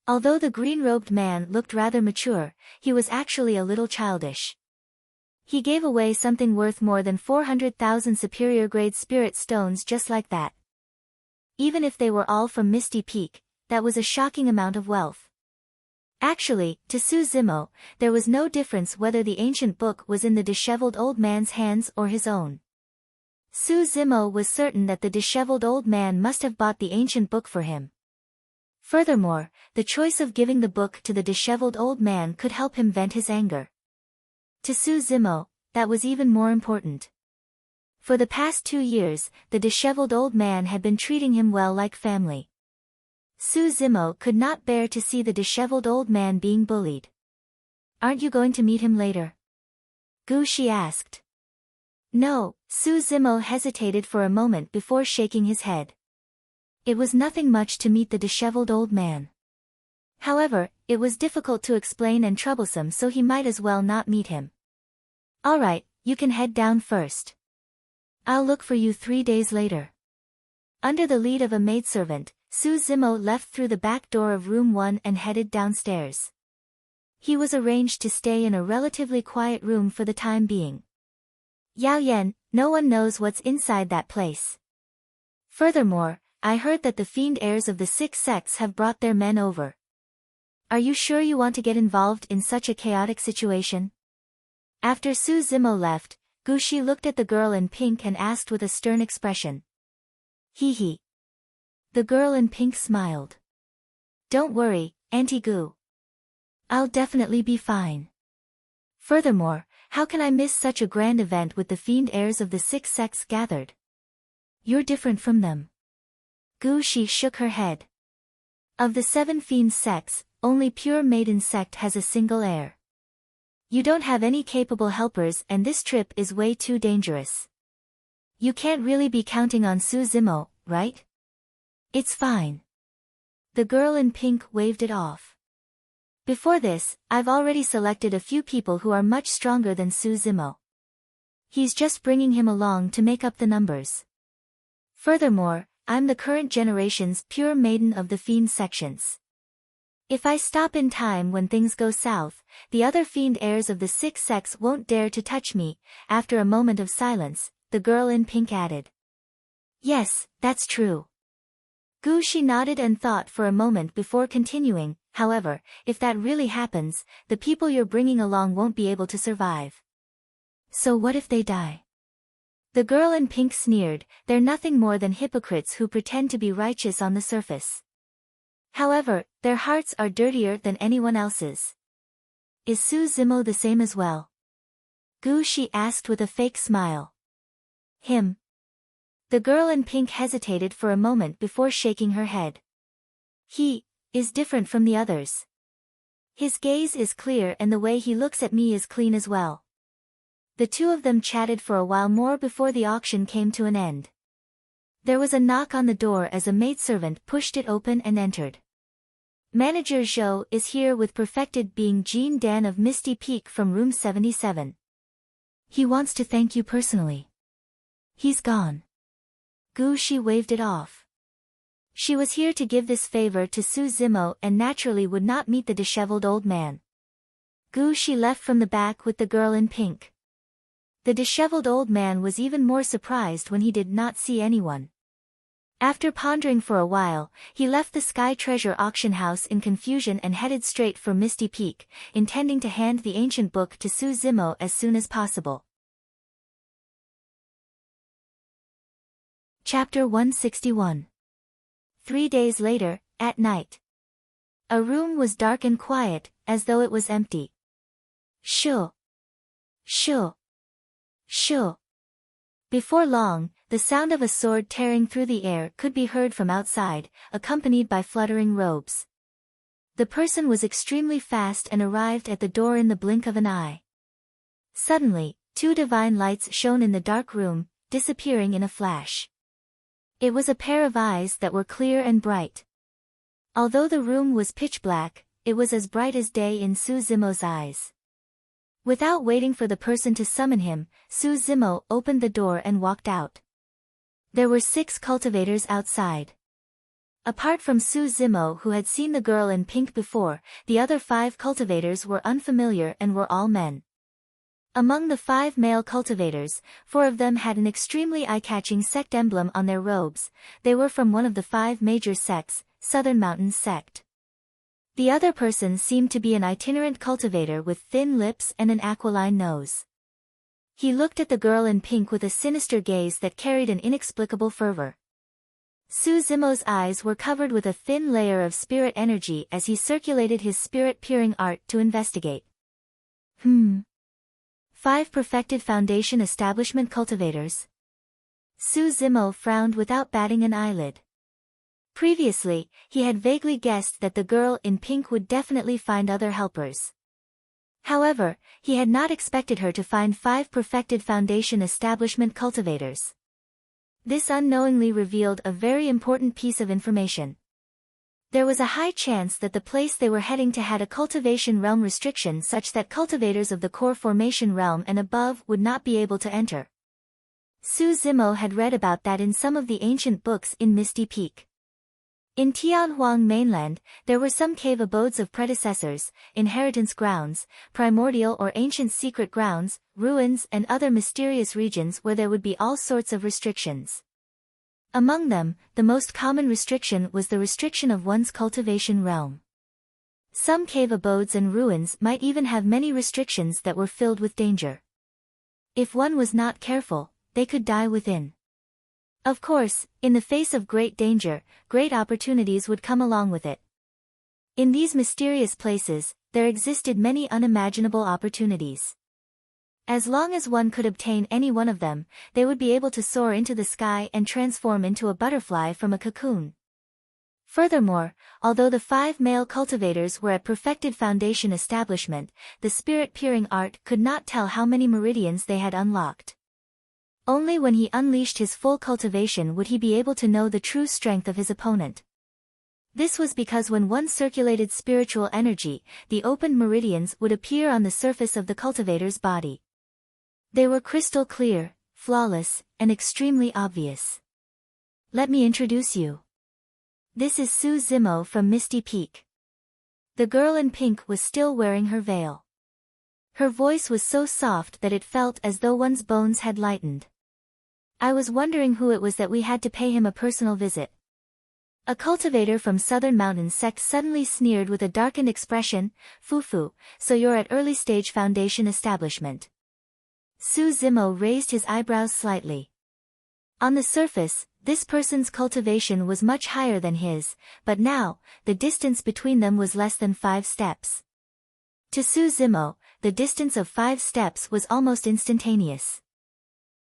Although the green-robed man looked rather mature, he was actually a little childish. He gave away something worth more than 400,000 superior-grade spirit stones just like that. Even if they were all from Misty Peak, that was a shocking amount of wealth. Actually, to Su Zimo, there was no difference whether the ancient book was in the disheveled old man's hands or his own. Su Zimo was certain that the disheveled old man must have bought the ancient book for him. Furthermore, the choice of giving the book to the disheveled old man could help him vent his anger. To Su Zimo, that was even more important. For the past 2 years, the disheveled old man had been treating him well like family. Su Zimo could not bear to see the disheveled old man being bullied. "Aren't you going to meet him later?" Gu Shi asked. No, Su Zimo hesitated for a moment before shaking his head. It was nothing much to meet the disheveled old man. However, it was difficult to explain and troublesome, so he might as well not meet him. "All right, you can head down first. I'll look for you 3 days later." Under the lead of a maidservant, Su Zimo left through the back door of room 1 and headed downstairs. He was arranged to stay in a relatively quiet room for the time being. Yao Yan, no one knows what's inside that place. Furthermore, I heard that the fiend heirs of the 6 sects have brought their men over. Are you sure you want to get involved in such a chaotic situation? After Su Zimo left, Gu Shi looked at the girl in pink and asked with a stern expression. Hee hee. The girl in pink smiled. Don't worry, Auntie Gu. I'll definitely be fine. Furthermore, how can I miss such a grand event with the fiend heirs of the 6 sects gathered? You're different from them. Gu Shi shook her head. Of the 7 fiend sects, only Pure Maiden sect has a single heir. You don't have any capable helpers and this trip is way too dangerous. You can't really be counting on Su Zimo, right? It's fine. The girl in pink waved it off. Before this, I've already selected a few people who are much stronger than Su Zimo. He's just bringing him along to make up the numbers. Furthermore, I'm the current generation's Pure Maiden of the Fiend sections. If I stop in time when things go south, the other fiend heirs of the 6 sects won't dare to touch me. After a moment of silence, the girl in pink added. Yes, that's true. Gu Shi nodded and thought for a moment before continuing. However, if that really happens, the people you're bringing along won't be able to survive. So what if they die? The girl in pink sneered. They're nothing more than hypocrites who pretend to be righteous on the surface. However, their hearts are dirtier than anyone else's. Is Su Zimo the same as well? Gu Shi asked with a fake smile. Him. The girl in pink hesitated for a moment before shaking her head. He is different from the others. His gaze is clear and the way he looks at me is clean as well. The two of them chatted for a while more before the auction came to an end. There was a knock on the door as a maidservant pushed it open and entered. Manager Zhou is here with perfected being Jean Dan of Misty Peak from room 77. He wants to thank you personally. He's gone. Gu Shi waved it off. She was here to give this favor to Su Zimo and naturally would not meet the disheveled old man. Gu Shi left from the back with the girl in pink. The disheveled old man was even more surprised when he did not see anyone. After pondering for a while, he left the Sky Treasure auction house in confusion and headed straight for Misty Peak, intending to hand the ancient book to Su Zimo as soon as possible. Chapter 161. 3 days later, at night. A room was dark and quiet, as though it was empty. Shoo. Shoo. Shoo. Before long, the sound of a sword tearing through the air could be heard from outside, accompanied by fluttering robes. The person was extremely fast and arrived at the door in the blink of an eye. Suddenly, 2 divine lights shone in the dark room, disappearing in a flash. It was a pair of eyes that were clear and bright. Although the room was pitch black, it was as bright as day in Su Zimo's eyes. Without waiting for the person to summon him, Su Zimo opened the door and walked out. There were 6 cultivators outside. Apart from Su Zimo, who had seen the girl in pink before, the other 5 cultivators were unfamiliar and were all men. Among the 5 male cultivators, 4 of them had an extremely eye-catching sect emblem on their robes. They were from one of the 5 major sects, Southern Mountains sect. The other person seemed to be an itinerant cultivator with thin lips and an aquiline nose. He looked at the girl in pink with a sinister gaze that carried an inexplicable fervor. Su Zimo's eyes were covered with a thin layer of spirit energy as he circulated his spirit-peering art to investigate. 5 perfected foundation establishment cultivators. Su Zimo frowned without batting an eyelid. Previously, he had vaguely guessed that the girl in pink would definitely find other helpers. However, he had not expected her to find 5 perfected foundation establishment cultivators. This unknowingly revealed a very important piece of information. There was a high chance that the place they were heading to had a cultivation realm restriction such that cultivators of the core formation realm and above would not be able to enter. Su Zimo had read about that in some of the ancient books in Misty Peak. In Tianhuang mainland, there were some cave abodes of predecessors, inheritance grounds, primordial or ancient secret grounds, ruins and other mysterious regions where there would be all sorts of restrictions. Among them, the most common restriction was the restriction of one's cultivation realm. Some cave abodes and ruins might even have many restrictions that were filled with danger. If one was not careful, they could die within. Of course, in the face of great danger, great opportunities would come along with it. In these mysterious places, there existed many unimaginable opportunities. As long as one could obtain any one of them, they would be able to soar into the sky and transform into a butterfly from a cocoon. Furthermore, although the 5 male cultivators were at perfected foundation establishment, the spirit-peering art could not tell how many meridians they had unlocked. Only when he unleashed his full cultivation would he be able to know the true strength of his opponent. This was because when one circulated spiritual energy, the opened meridians would appear on the surface of the cultivator's body. They were crystal clear, flawless, and extremely obvious. Let me introduce you. This is Su Zimo from Misty Peak. The girl in pink was still wearing her veil. Her voice was so soft that it felt as though one's bones had lightened. I was wondering who it was that we had to pay him a personal visit. A cultivator from Southern Mountains sect suddenly sneered with a darkened expression. Fufu, so you're at early stage foundation establishment. Su Zimo raised his eyebrows slightly. On the surface, this person's cultivation was much higher than his, but now, the distance between them was less than 5 steps. To Su Zimo, the distance of 5 steps was almost instantaneous.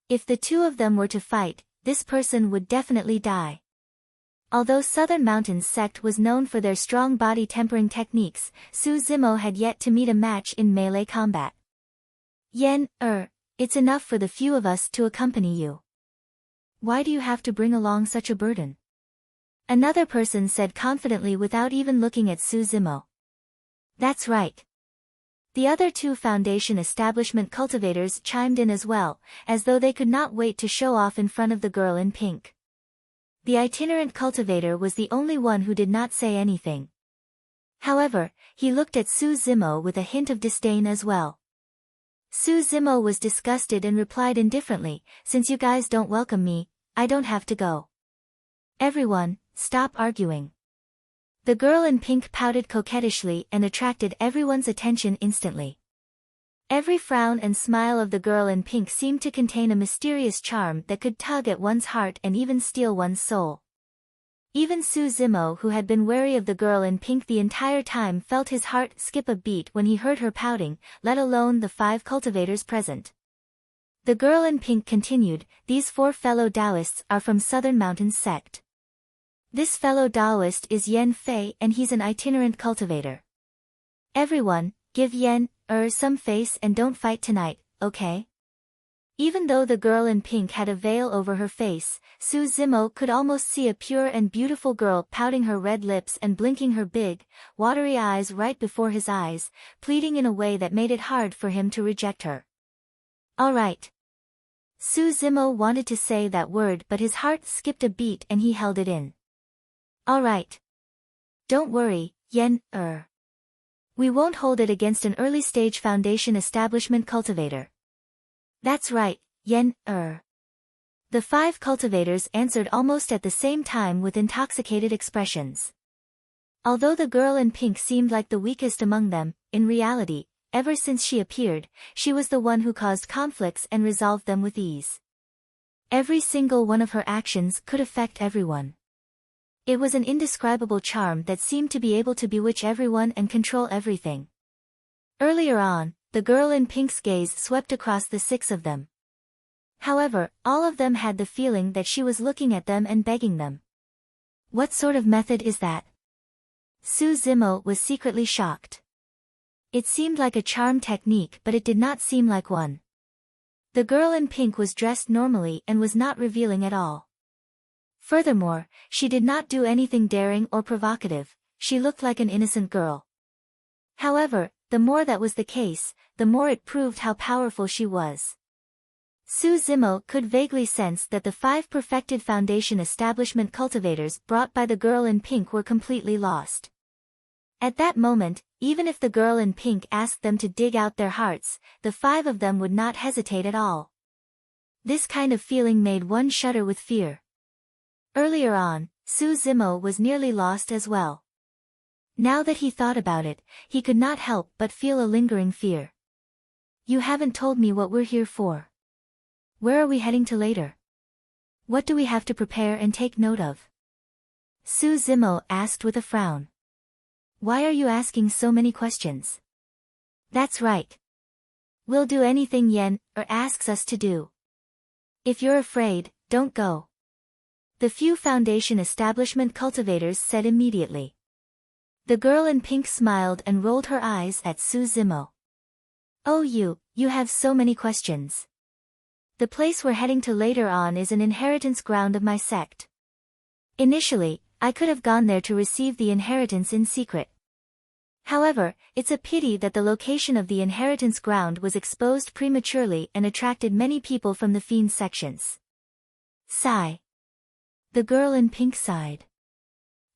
If the 2 of them were to fight, this person would definitely die. Although Southern Mountains sect was known for their strong body tempering techniques, Su Zimo had yet to meet a match in melee combat. It's enough for the few of us to accompany you. Why do you have to bring along such a burden? Another person said confidently without even looking at Su Zimo. That's right. The other 2 foundation establishment cultivators chimed in as well, as though they could not wait to show off in front of the girl in pink. The itinerant cultivator was the only one who did not say anything. However, he looked at Su Zimo with a hint of disdain as well. Su Zimo was disgusted and replied indifferently, since you guys don't welcome me, I don't have to go. Everyone, stop arguing. The girl in pink pouted coquettishly and attracted everyone's attention instantly. Every frown and smile of the girl in pink seemed to contain a mysterious charm that could tug at one's heart and even steal one's soul. Even Su Zimo, who had been wary of the girl in pink the entire time, felt his heart skip a beat when he heard her pouting, let alone the 5 cultivators present. The girl in pink continued, "These 4 fellow Taoists are from Southern Mountains sect. This fellow Taoist is Yen Fei and he's an itinerant cultivator. Everyone, give Yen some face and don't fight tonight, okay?" Even though the girl in pink had a veil over her face, Su Zimo could almost see a pure and beautiful girl pouting her red lips and blinking her big, watery eyes right before his eyes, pleading in a way that made it hard for him to reject her. "All right." Su Zimo wanted to say that word, but his heart skipped a beat and he held it in. "All right. Don't worry, Yen, we won't hold it against an early-stage foundation establishment cultivator." "That's right, Yen, The 5 cultivators answered almost at the same time with intoxicated expressions. Although the girl in pink seemed like the weakest among them, in reality, ever since she appeared, she was the one who caused conflicts and resolved them with ease. Every single one of her actions could affect everyone. It was an indescribable charm that seemed to be able to bewitch everyone and control everything. Earlier on, the girl in pink's gaze swept across the 6 of them. However, all of them had the feeling that she was looking at them and begging them. What sort of method is that? Su Zimo was secretly shocked. It seemed like a charm technique, but it did not seem like one. The girl in pink was dressed normally and was not revealing at all. Furthermore, she did not do anything daring or provocative, she looked like an innocent girl. However, the more that was the case, the more it proved how powerful she was. Su Zimo could vaguely sense that the 5 perfected foundation establishment cultivators brought by the girl in pink were completely lost. At that moment, even if the girl in pink asked them to dig out their hearts, the 5 of them would not hesitate at all. This kind of feeling made one shudder with fear. Earlier on, Su Zimo was nearly lost as well. Now that he thought about it, he could not help but feel a lingering fear. "You haven't told me what we're here for. Where are we heading to later? What do we have to prepare and take note of?" Su Zimo asked with a frown. "Why are you asking so many questions?" "That's right. We'll do anything Yen asks us to do. If you're afraid, don't go." The few foundation establishment cultivators said immediately. The girl in pink smiled and rolled her eyes at Su Zimo. "Oh, you have so many questions. The place we're heading to later on is an inheritance ground of my sect. Initially, I could have gone there to receive the inheritance in secret. However, it's a pity that the location of the inheritance ground was exposed prematurely and attracted many people from the fiend sections." Sigh. The girl in pink sighed.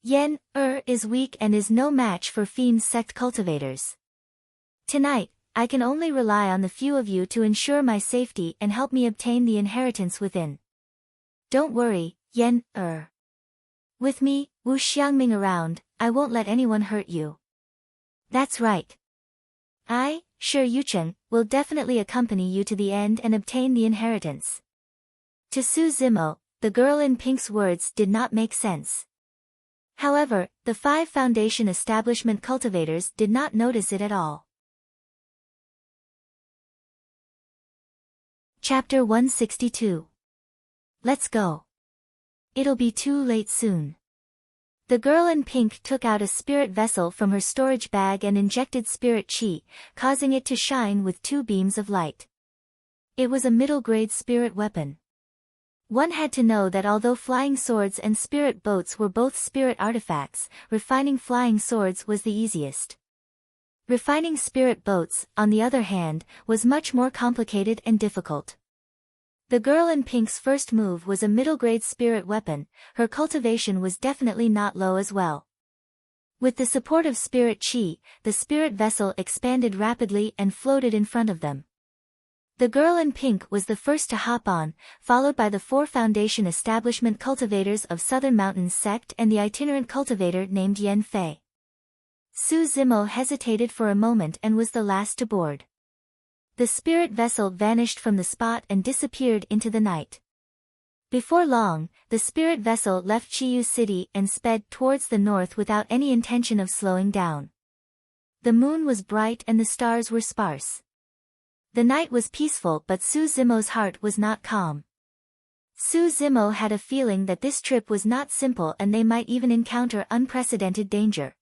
"Yen is weak and is no match for fiend sect cultivators. Tonight, I can only rely on the few of you to ensure my safety and help me obtain the inheritance within. Don't worry, Yen With me, Wu Xiangming around, I won't let anyone hurt you." "That's right. I, Shi Yucheng, will definitely accompany you to the end and obtain the inheritance." To Su Zimo, the girl in pink's words did not make sense. However, the 5 foundation establishment cultivators did not notice it at all. Chapter 162. Let's go. It'll be too late soon. The girl in pink took out a spirit vessel from her storage bag and injected spirit chi, causing it to shine with 2 beams of light. It was a middle-grade spirit weapon. One had to know that although flying swords and spirit boats were both spirit artifacts, refining flying swords was the easiest. Refining spirit boats, on the other hand, was much more complicated and difficult. The girl in pink's first move was a middle-grade spirit weapon, her cultivation was definitely not low as well. With the support of spirit chi, the spirit vessel expanded rapidly and floated in front of them. The girl in pink was the first to hop on, followed by the 4 foundation establishment cultivators of Southern Mountains sect and the itinerant cultivator named Yen Fei. Su Zimo hesitated for a moment and was the last to board. The spirit vessel vanished from the spot and disappeared into the night. Before long, the spirit vessel left Chiyu City and sped towards the north without any intention of slowing down. The moon was bright and the stars were sparse. The night was peaceful, but Su Zimo's heart was not calm. Su Zimo had a feeling that this trip was not simple and they might even encounter unprecedented danger.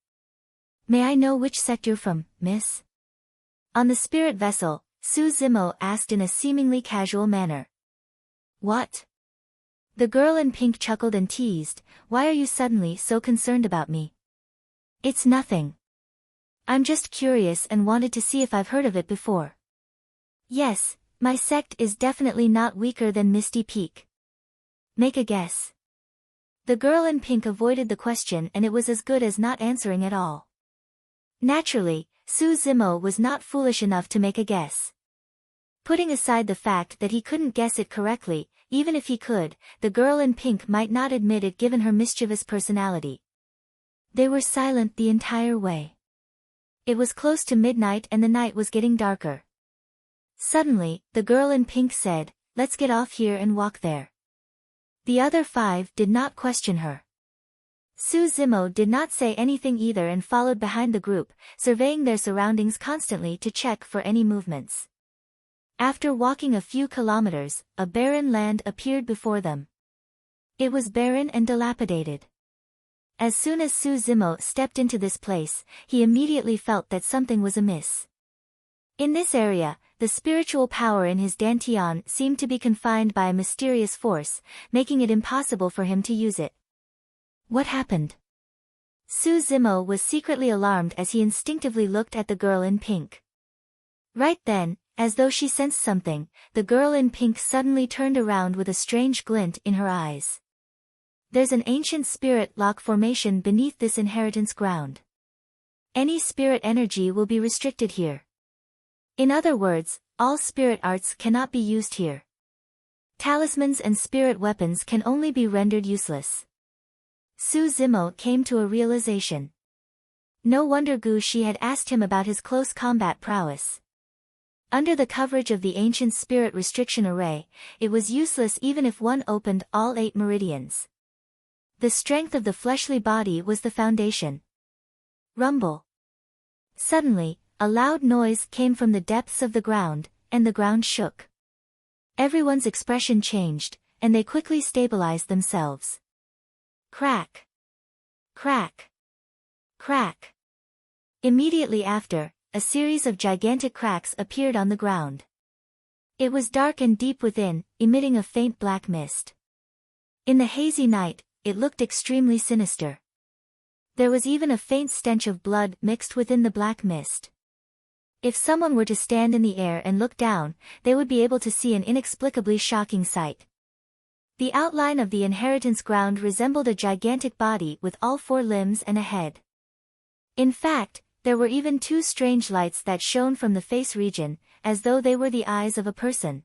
"May I know which sect you're from, miss?" On the spirit vessel, Su Zimo asked in a seemingly casual manner. "What?" The girl in pink chuckled and teased, "Why are you suddenly so concerned about me?" "It's nothing. I'm just curious and wanted to see if I've heard of it before." "Yes, my sect is definitely not weaker than Misty Peak." "Make a guess." The girl in pink avoided the question and it was as good as not answering at all. Naturally, Su Zimo was not foolish enough to make a guess. Putting aside the fact that he couldn't guess it correctly, even if he could, the girl in pink might not admit it given her mischievous personality. They were silent the entire way. It was close to midnight and the night was getting darker. Suddenly, the girl in pink said, "Let's get off here and walk there." The other 5 did not question her. Su Zimo did not say anything either and followed behind the group, surveying their surroundings constantly to check for any movements. After walking a few kilometers, a barren land appeared before them. It was barren and dilapidated. As soon as Su Zimo stepped into this place, he immediately felt that something was amiss. In this area, the spiritual power in his dantian seemed to be confined by a mysterious force, making it impossible for him to use it. What happened? Su Zimo was secretly alarmed as he instinctively looked at the girl in pink. Right then, as though she sensed something, the girl in pink suddenly turned around with a strange glint in her eyes. "There's an ancient spirit lock formation beneath this inheritance ground. Any spirit energy will be restricted here. In other words, all spirit arts cannot be used here. Talismans and spirit weapons can only be rendered useless." Su Zimo came to a realization. No wonder Gu Shi had asked him about his close combat prowess. Under the coverage of the ancient spirit restriction array, it was useless even if one opened all 8 meridians. The strength of the fleshly body was the foundation. Rumble. Suddenly, a loud noise came from the depths of the ground, and the ground shook. Everyone's expression changed, and they quickly stabilized themselves. Crack. Crack. Crack. Immediately after, a series of gigantic cracks appeared on the ground. It was dark and deep within, emitting a faint black mist. In the hazy night, it looked extremely sinister. There was even a faint stench of blood mixed within the black mist. If someone were to stand in the air and look down, they would be able to see an inexplicably shocking sight. The outline of the inheritance ground resembled a gigantic body with all 4 limbs and a head. In fact, there were even 2 strange lights that shone from the face region, as though they were the eyes of a person.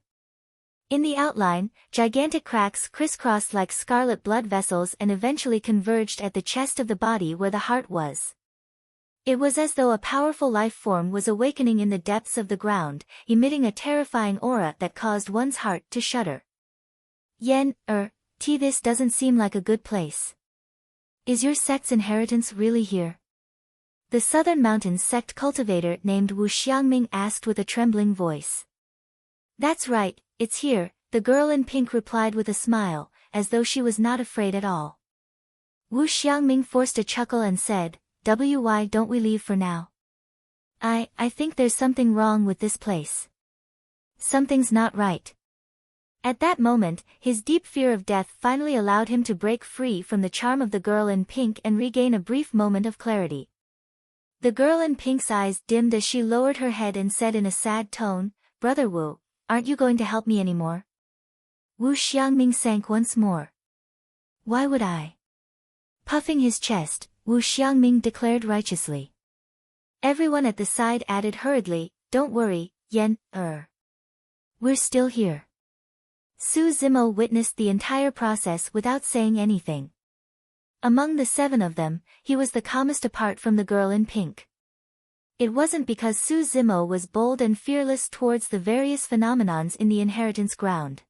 In the outline, gigantic cracks crisscrossed like scarlet blood vessels and eventually converged at the chest of the body where the heart was. It was as though a powerful life form was awakening in the depths of the ground, emitting a terrifying aura that caused one's heart to shudder. This doesn't seem like a good place. Is your sect's inheritance really here?" The Southern Mountains sect cultivator named Wu Xiangming asked with a trembling voice. "That's right, it's here," the girl in pink replied with a smile, as though she was not afraid at all. Wu Xiangming forced a chuckle and said, "Why don't we leave for now? I think there's something wrong with this place. Something's not right." At that moment, his deep fear of death finally allowed him to break free from the charm of the girl in pink and regain a brief moment of clarity. The girl in pink's eyes dimmed as she lowered her head and said in a sad tone, "Brother Wu, aren't you going to help me anymore?" Wu Xiangming sank once more. "Why would I?" Puffing his chest, Wu Xiangming declared righteously. Everyone at the side added hurriedly, "Don't worry, We're still here. Su Zimo witnessed the entire process without saying anything. Among the 7 of them, he was the calmest apart from the girl in pink. It wasn't because Su Zimo was bold and fearless towards the various phenomenons in the inheritance ground.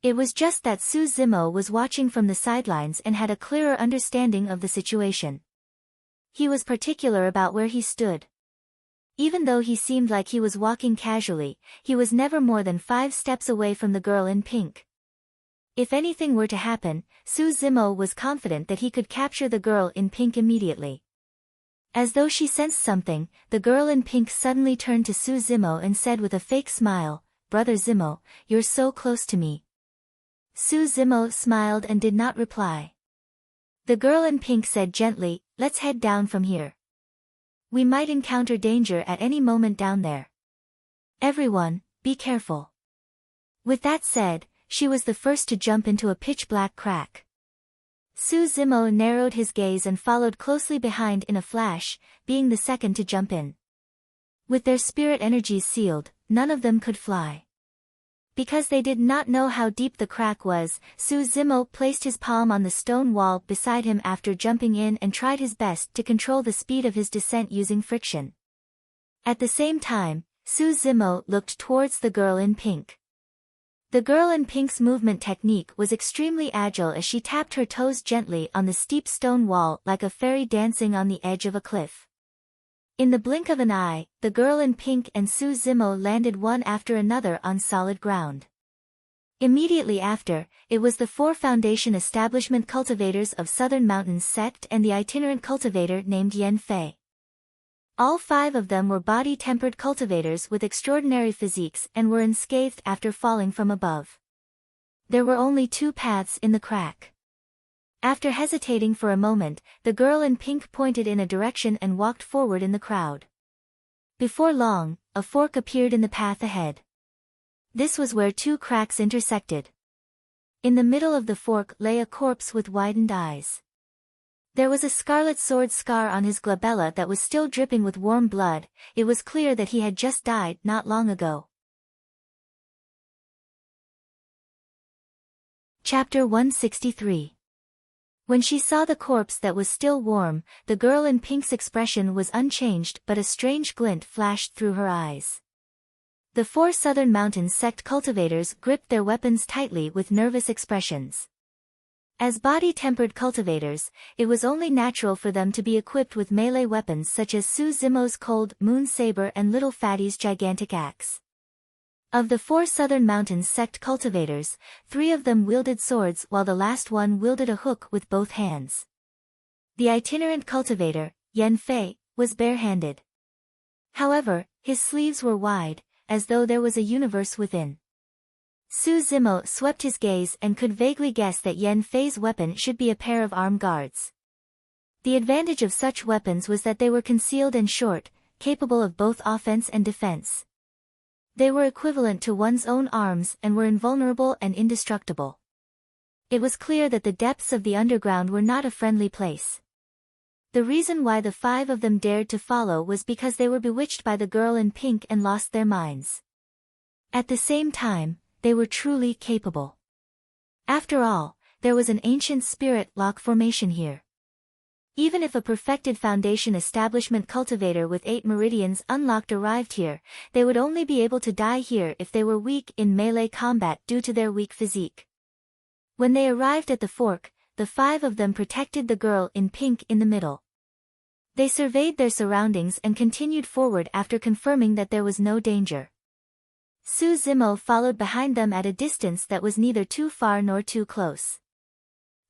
It was just that Su Zimo was watching from the sidelines and had a clearer understanding of the situation. He was particular about where he stood. Even though he seemed like he was walking casually, he was never more than 5 steps away from the girl in pink. If anything were to happen, Su Zimo was confident that he could capture the girl in pink immediately. As though she sensed something, the girl in pink suddenly turned to Su Zimo and said with a fake smile, "Brother Zimo, you're so close to me." Su Zimo smiled and did not reply. The girl in pink said gently, "Let's head down from here. We might encounter danger at any moment down there. Everyone, be careful." With that said, she was the first to jump into a pitch-black crack. Su Zimo narrowed his gaze and followed closely behind in a flash, being the second to jump in. With their spirit energies sealed, none of them could fly. Because they did not know how deep the crack was, Su Zimo placed his palm on the stone wall beside him after jumping in and tried his best to control the speed of his descent using friction. At the same time, Su Zimo looked towards the girl in pink. The girl in pink's movement technique was extremely agile as she tapped her toes gently on the steep stone wall like a fairy dancing on the edge of a cliff. In the blink of an eye, the girl in pink and Su Zimo landed one after another on solid ground. Immediately after, it was the 4 foundation establishment cultivators of Southern Mountains sect and the itinerant cultivator named Yan Fei. All 5 of them were body-tempered cultivators with extraordinary physiques and were unscathed after falling from above. There were only 2 paths in the crack. After hesitating for a moment, the girl in pink pointed in a direction and walked forward in the crowd. Before long, a fork appeared in the path ahead. This was where 2 cracks intersected. In the middle of the fork lay a corpse with widened eyes. There was a scarlet sword scar on his glabella that was still dripping with warm blood. It was clear that he had just died not long ago. Chapter 163. When she saw the corpse that was still warm, the girl in pink's expression was unchanged but a strange glint flashed through her eyes. The 4 Southern Mountains sect cultivators gripped their weapons tightly with nervous expressions. As body-tempered cultivators, it was only natural for them to be equipped with melee weapons such as Su Zimo's cold moon saber and Little Fatty's gigantic axe. Of the 4 Southern Mountains sect cultivators, 3 of them wielded swords while the last one wielded a hook with both hands. The itinerant cultivator, Yan Fei, was barehanded. However, his sleeves were wide, as though there was a universe within. Su Zimo swept his gaze and could vaguely guess that Yan Fei's weapon should be a pair of arm guards. The advantage of such weapons was that they were concealed and short, capable of both offense and defense. They were equivalent to one's own arms and were invulnerable and indestructible. It was clear that the depths of the underground were not a friendly place. The reason why the 5 of them dared to follow was because they were bewitched by the girl in pink and lost their minds. At the same time, they were truly capable. After all, there was an ancient spirit lock formation here. Even if a perfected foundation establishment cultivator with 8 meridians unlocked arrived here, they would only be able to die here if they were weak in melee combat due to their weak physique. When they arrived at the fork, the 5 of them protected the girl in pink in the middle. They surveyed their surroundings and continued forward after confirming that there was no danger. Su Zimo followed behind them at a distance that was neither too far nor too close.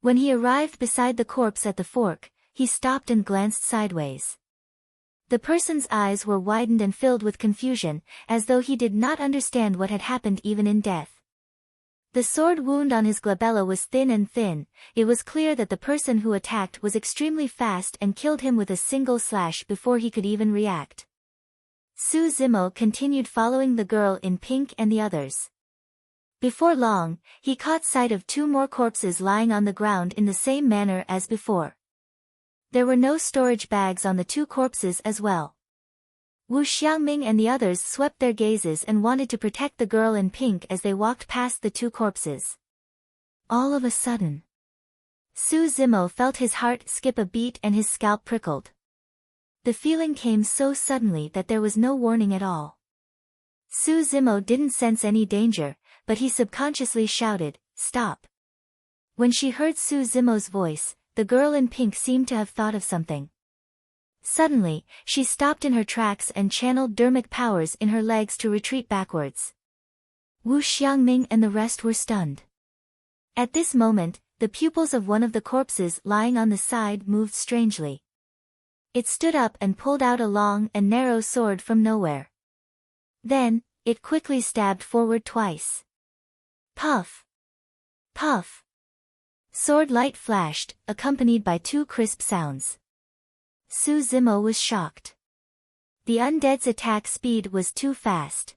When he arrived beside the corpse at the fork, he stopped and glanced sideways. The person's eyes were widened and filled with confusion, as though he did not understand what had happened even in death. The sword wound on his glabella was thin and thin. It was clear that the person who attacked was extremely fast and killed him with a single slash before he could even react. Su Zimo continued following the girl in pink and the others. Before long, he caught sight of 2 more corpses lying on the ground in the same manner as before. There were no storage bags on the 2 corpses as well. Wu Xiangming and the others swept their gazes and wanted to protect the girl in pink as they walked past the two corpses. All of a sudden, Su Zimo felt his heart skip a beat and his scalp prickled. The feeling came so suddenly that there was no warning at all. Su Zimo didn't sense any danger, but he subconsciously shouted, "Stop!" When she heard Su Zimo's voice, the girl in pink seemed to have thought of something. Suddenly, she stopped in her tracks and channeled dermic powers in her legs to retreat backwards. Wu Xiangming and the rest were stunned. At this moment, the pupils of one of the corpses lying on the side moved strangely. It stood up and pulled out a long and narrow sword from nowhere. Then, it quickly stabbed forward twice. Puff! Puff! Sword light flashed, accompanied by two crisp sounds. Su Zimo was shocked. The undead's attack speed was too fast.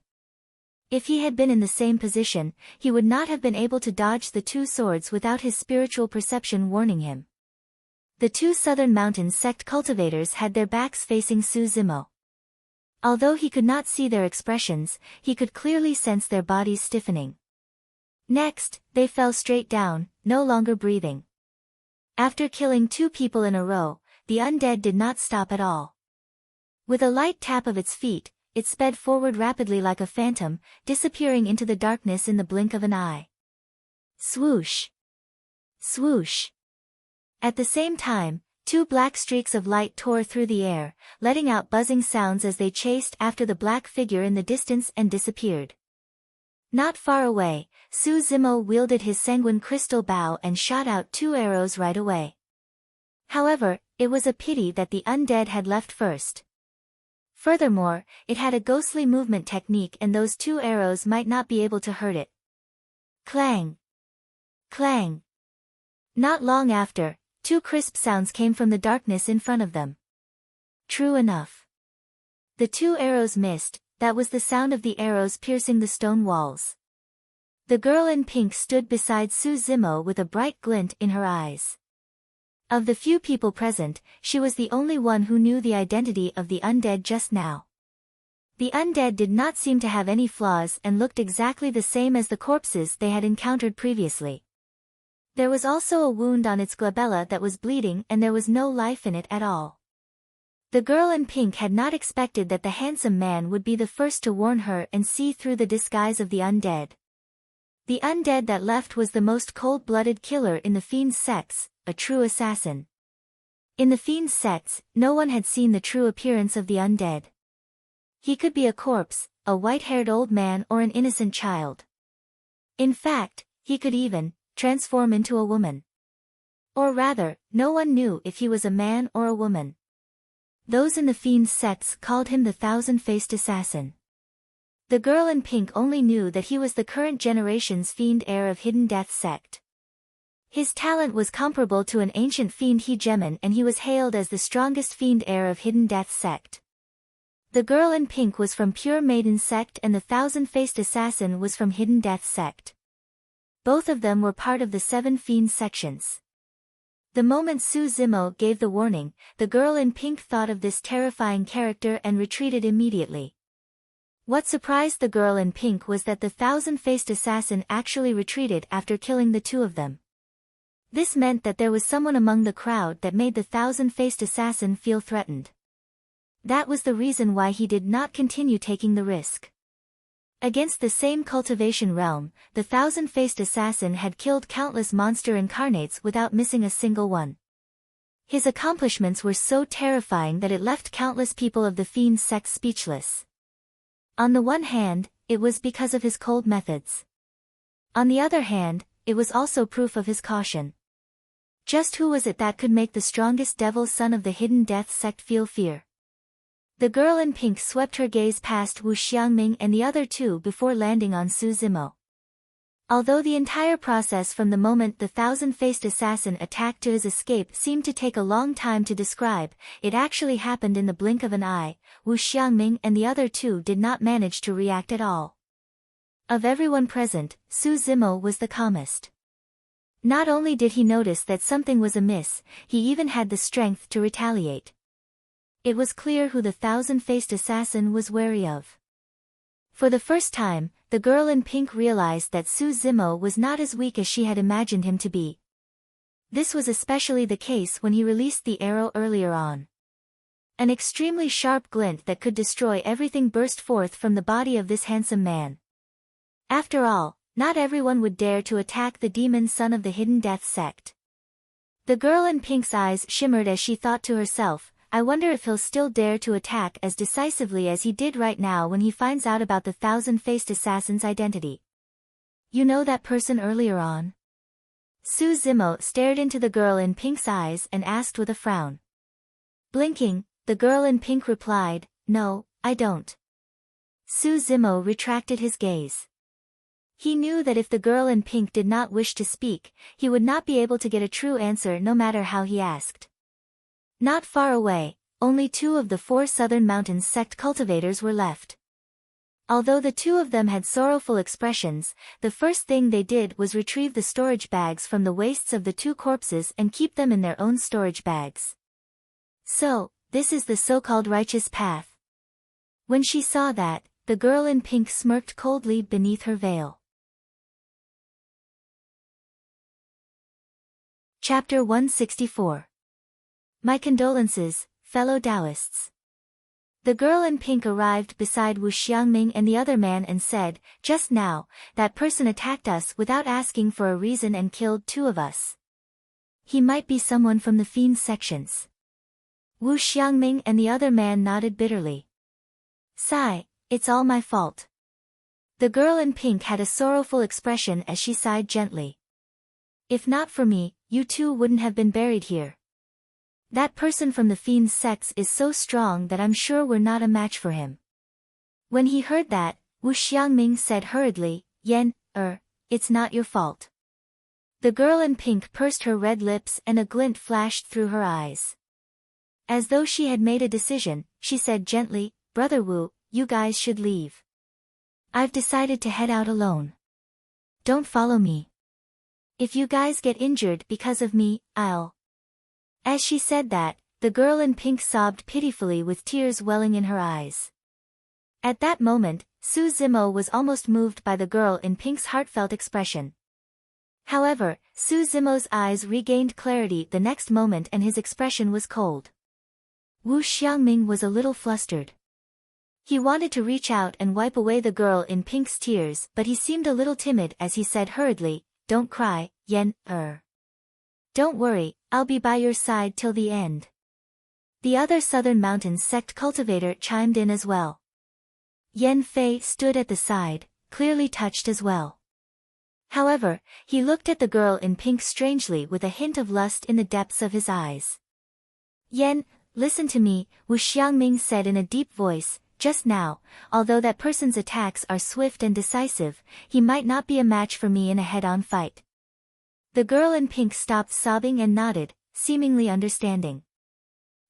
If he had been in the same position, he would not have been able to dodge the two swords without his spiritual perception warning him. The two southern mountain sect cultivators had their backs facing Su Zimo. Although he could not see their expressions, he could clearly sense their bodies stiffening. Next, they fell straight down, no longer breathing. After killing two people in a row, the undead did not stop at all. With a light tap of its feet, it sped forward rapidly like a phantom, disappearing into the darkness in the blink of an eye. Swoosh! Swoosh! At the same time, two black streaks of light tore through the air, letting out buzzing sounds as they chased after the black figure in the distance and disappeared. Not far away, Su Zimo wielded his sanguine crystal bow and shot out two arrows right away. However, it was a pity that the undead had left first. Furthermore, it had a ghostly movement technique and those two arrows might not be able to hurt it. Clang! Clang! Not long after, two crisp sounds came from the darkness in front of them. True enough. The two arrows missed, that was the sound of the arrows piercing the stone walls. The girl in pink stood beside Su Zimo with a bright glint in her eyes. Of the few people present, she was the only one who knew the identity of the undead just now. The undead did not seem to have any flaws and looked exactly the same as the corpses they had encountered previously. There was also a wound on its glabella that was bleeding and there was no life in it at all. The girl in pink had not expected that the handsome man would be the first to warn her and see through the disguise of the undead. The undead that left was the most cold-blooded killer in the fiend's sects, a true assassin. In the fiend's sects, no one had seen the true appearance of the undead. He could be a corpse, a white-haired old man or an innocent child. In fact, he could even transform into a woman. Or rather, no one knew if he was a man or a woman. Those in the fiend's sects called him the thousand-faced assassin. The girl in pink only knew that he was the current generation's fiend heir of Hidden Death sect. His talent was comparable to an ancient fiend hegemon and he was hailed as the strongest fiend heir of Hidden Death sect. The girl in pink was from Pure Maiden sect and the thousand-faced assassin was from Hidden Death sect. Both of them were part of the 7 fiend sections. The moment Su Zimo gave the warning, the girl in pink thought of this terrifying character and retreated immediately. What surprised the girl in pink was that the thousand-faced assassin actually retreated after killing the two of them. This meant that there was someone among the crowd that made the thousand-faced assassin feel threatened. That was the reason why he did not continue taking the risk. Against the same cultivation realm, the thousand-faced assassin had killed countless monster incarnates without missing a single one. His accomplishments were so terrifying that it left countless people of the fiend sect speechless. On the one hand, it was because of his cold methods. On the other hand, it was also proof of his caution. Just who was it that could make the strongest devil's son of the Hidden Death sect feel fear? The girl in pink swept her gaze past Wu Xiangming and the other two before landing on Su Zimo. Although the entire process from the moment the thousand-faced assassin attacked to his escape seemed to take a long time to describe, it actually happened in the blink of an eye. Wu Xiangming and the other two did not manage to react at all. Of everyone present, Su Zimo was the calmest. Not only did he notice that something was amiss, he even had the strength to retaliate. It was clear who the thousand-faced assassin was wary of. For the first time, the girl in pink realized that Su Zimo was not as weak as she had imagined him to be. This was especially the case when he released the arrow earlier on. An extremely sharp glint that could destroy everything burst forth from the body of this handsome man. After all, not everyone would dare to attack the demon son of the Hidden Death sect. The girl in pink's eyes shimmered as she thought to herself, I wonder if he'll still dare to attack as decisively as he did right now when he finds out about the thousand-faced assassin's identity. You know that person earlier on? Su Zimo stared into the girl in pink's eyes and asked with a frown. Blinking, the girl in pink replied, No, I don't. Su Zimo retracted his gaze. He knew that if the girl in pink did not wish to speak, he would not be able to get a true answer no matter how he asked. Not far away, only 2 of the 4 Southern Mountains sect cultivators were left. Although the 2 of them had sorrowful expressions, the first thing they did was retrieve the storage bags from the waists of the 2 corpses and keep them in their own storage bags. So, this is the so-called righteous path. When she saw that, the girl in pink smirked coldly beneath her veil. Chapter 164. My condolences, fellow Taoists. The girl in pink arrived beside Wu Xiangming and the other man and said, Just now, that person attacked us without asking for a reason and killed 2 of us. He might be someone from the fiend sections. Wu Xiangming and the other man nodded bitterly. Sigh, it's all my fault. The girl in pink had a sorrowful expression as she sighed gently. If not for me, you 2 wouldn't have been buried here. That person from the fiend's sects is so strong that I'm sure we're not a match for him. When he heard that, Wu Xiangming said hurriedly, Yan, it's not your fault. The girl in pink pursed her red lips and a glint flashed through her eyes. As though she had made a decision, she said gently, Brother Wu, you guys should leave. I've decided to head out alone. Don't follow me. If you guys get injured because of me, I'll... As she said that, the girl in pink sobbed pitifully with tears welling in her eyes. At that moment, Su Zimo was almost moved by the girl in pink's heartfelt expression. However, Su Zimo's eyes regained clarity the next moment and his expression was cold. Wu Xiangming was a little flustered. He wanted to reach out and wipe away the girl in pink's tears, but he seemed a little timid as he said hurriedly, Don't cry, Yan, Don't worry, I'll be by your side till the end. The other Southern Mountains sect cultivator chimed in as well. Yan Fei stood at the side, clearly touched as well. However, he looked at the girl in pink strangely with a hint of lust in the depths of his eyes. Yan, listen to me, Wu Xiangming said in a deep voice, just now, although that person's attacks are swift and decisive, he might not be a match for me in a head-on fight. The girl in pink stopped sobbing and nodded, seemingly understanding.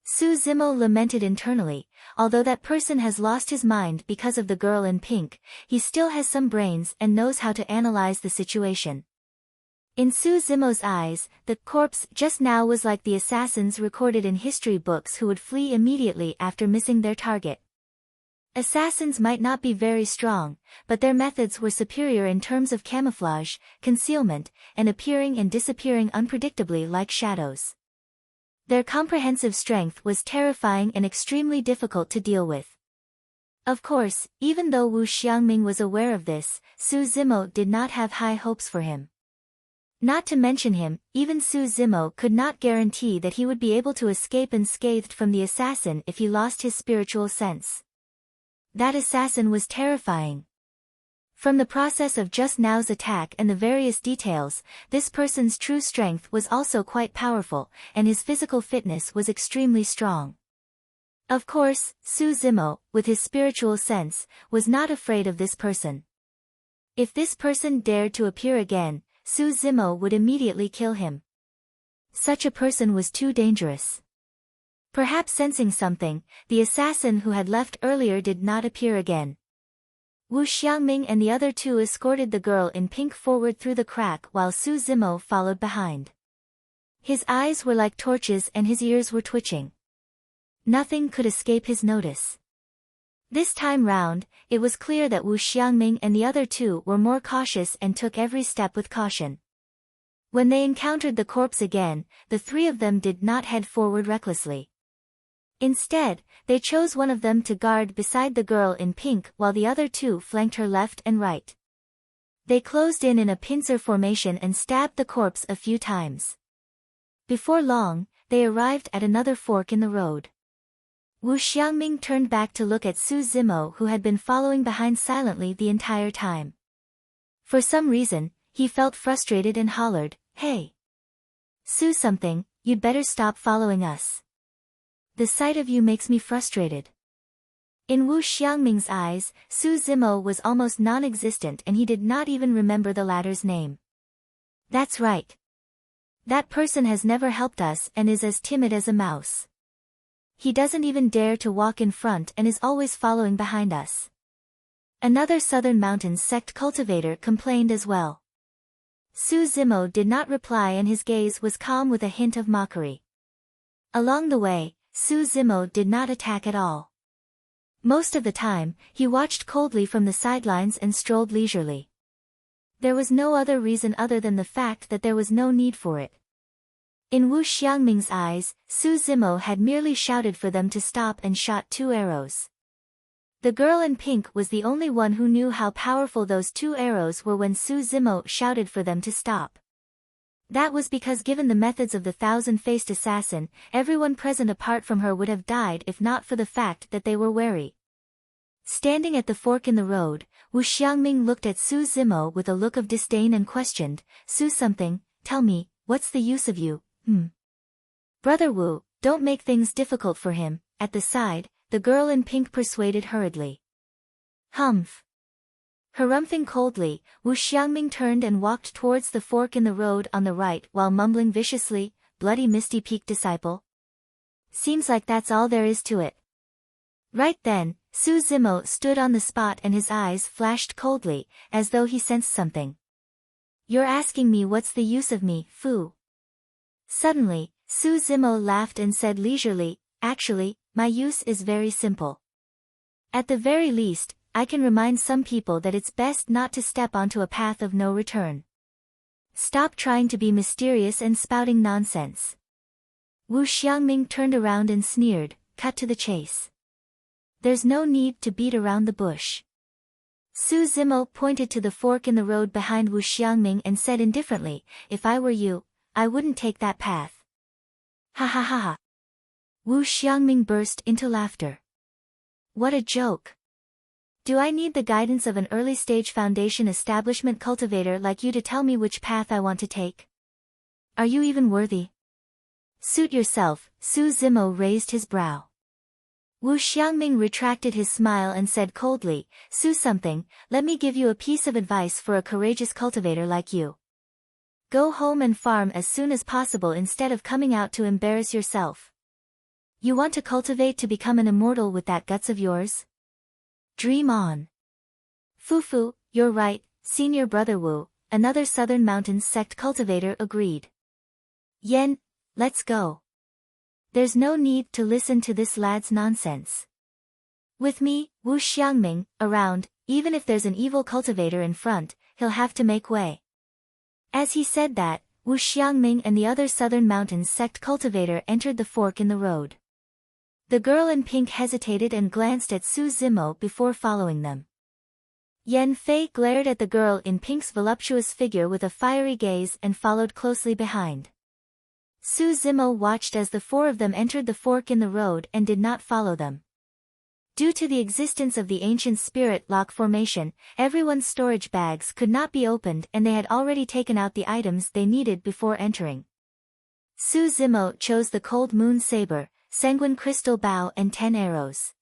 Su Zimo lamented internally, although that person has lost his mind because of the girl in pink, he still has some brains and knows how to analyze the situation. In Su Zimo's eyes, the corpse just now was like the assassins recorded in history books who would flee immediately after missing their target. Assassins might not be very strong, but their methods were superior in terms of camouflage, concealment, and appearing and disappearing unpredictably like shadows. Their comprehensive strength was terrifying and extremely difficult to deal with. Of course, even though Wu Xiangming was aware of this, Su Zimo did not have high hopes for him. Not to mention him, even Su Zimo could not guarantee that he would be able to escape unscathed from the assassin if he lost his spiritual sense. That assassin was terrifying. From the process of just now's attack and the various details, this person's true strength was also quite powerful, and his physical fitness was extremely strong. Of course, Su Zimo, with his spiritual sense, was not afraid of this person. If this person dared to appear again, Su Zimo would immediately kill him. Such a person was too dangerous. Perhaps sensing something, the assassin who had left earlier did not appear again. Wu Xiangming and the other 2 escorted the girl in pink forward through the crack while Su Zimo followed behind. His eyes were like torches and his ears were twitching. Nothing could escape his notice. This time round, it was clear that Wu Xiangming and the other two were more cautious and took every step with caution. When they encountered the corpse again, the three of them did not head forward recklessly. Instead, they chose one of them to guard beside the girl in pink while the other two flanked her left and right. They closed in a pincer formation and stabbed the corpse a few times. Before long, they arrived at another fork in the road. Wu Xiangming turned back to look at Su Zimo, who had been following behind silently the entire time. For some reason, he felt frustrated and hollered, "Hey! Su something, you'd better stop following us. The sight of you makes me frustrated." In Wu Xiangming's eyes, Su Zimo was almost non-existent and he did not even remember the latter's name. That's right. That person has never helped us and is as timid as a mouse. He doesn't even dare to walk in front and is always following behind us. Another Southern Mountains sect cultivator complained as well. Su Zimo did not reply and his gaze was calm with a hint of mockery. Along the way, Su Zimo did not attack at all. Most of the time, he watched coldly from the sidelines and strolled leisurely. There was no other reason other than the fact that there was no need for it. In Wu Xiangming's eyes, Su Zimo had merely shouted for them to stop and shot 2 arrows. The girl in pink was the only one who knew how powerful those 2 arrows were when Su Zimo shouted for them to stop. That was because given the methods of the thousand-faced assassin, everyone present apart from her would have died if not for the fact that they were wary. Standing at the fork in the road, Wu Xiangming looked at Su Zimo with a look of disdain and questioned, "Su something, tell me, what's the use of you, Brother Wu, don't make things difficult for him." At the side, the girl in pink persuaded hurriedly. "Humph." Harumphing coldly, Wu Xiangming turned and walked towards the fork in the road on the right while mumbling viciously, "Bloody Misty Peak disciple. Seems like that's all there is to it." Right then, Su Zimo stood on the spot and his eyes flashed coldly, as though he sensed something. "You're asking me what's the use of me, Fu?" Suddenly, Su Zimo laughed and said leisurely, "Actually, my use is very simple. At the very least, I can remind some people that it's best not to step onto a path of no return. Stop trying to be mysterious and spouting nonsense." Wu Xiangming turned around and sneered, "Cut to the chase. There's no need to beat around the bush." Su Zimo pointed to the fork in the road behind Wu Xiangming and said indifferently, "If I were you, I wouldn't take that path." "Ha ha ha ha." Wu Xiangming burst into laughter. "What a joke. Do I need the guidance of an early-stage foundation establishment cultivator like you to tell me which path I want to take? Are you even worthy?" "Suit yourself." Su Zimo raised his brow. Wu Xiangming retracted his smile and said coldly, "Su something, let me give you a piece of advice for a courageous cultivator like you. Go home and farm as soon as possible instead of coming out to embarrass yourself. You want to cultivate to become an immortal with that guts of yours? Dream on." "Fufu, you're right, Senior Brother Wu," another Southern Mountains sect cultivator agreed. "Yen, let's go. There's no need to listen to this lad's nonsense. With me, Wu Xiangming, around, even if there's an evil cultivator in front, he'll have to make way." As he said that, Wu Xiangming and the other Southern Mountains sect cultivator entered the fork in the road. The girl in pink hesitated and glanced at Su Zimo before following them. Yan Fei glared at the girl in pink's voluptuous figure with a fiery gaze and followed closely behind. Su Zimo watched as the 4 of them entered the fork in the road and did not follow them. Due to the existence of the ancient spirit lock formation, everyone's storage bags could not be opened and they had already taken out the items they needed before entering. Su Zimo chose the cold moon saber, sanguine crystal bow and 10 arrows.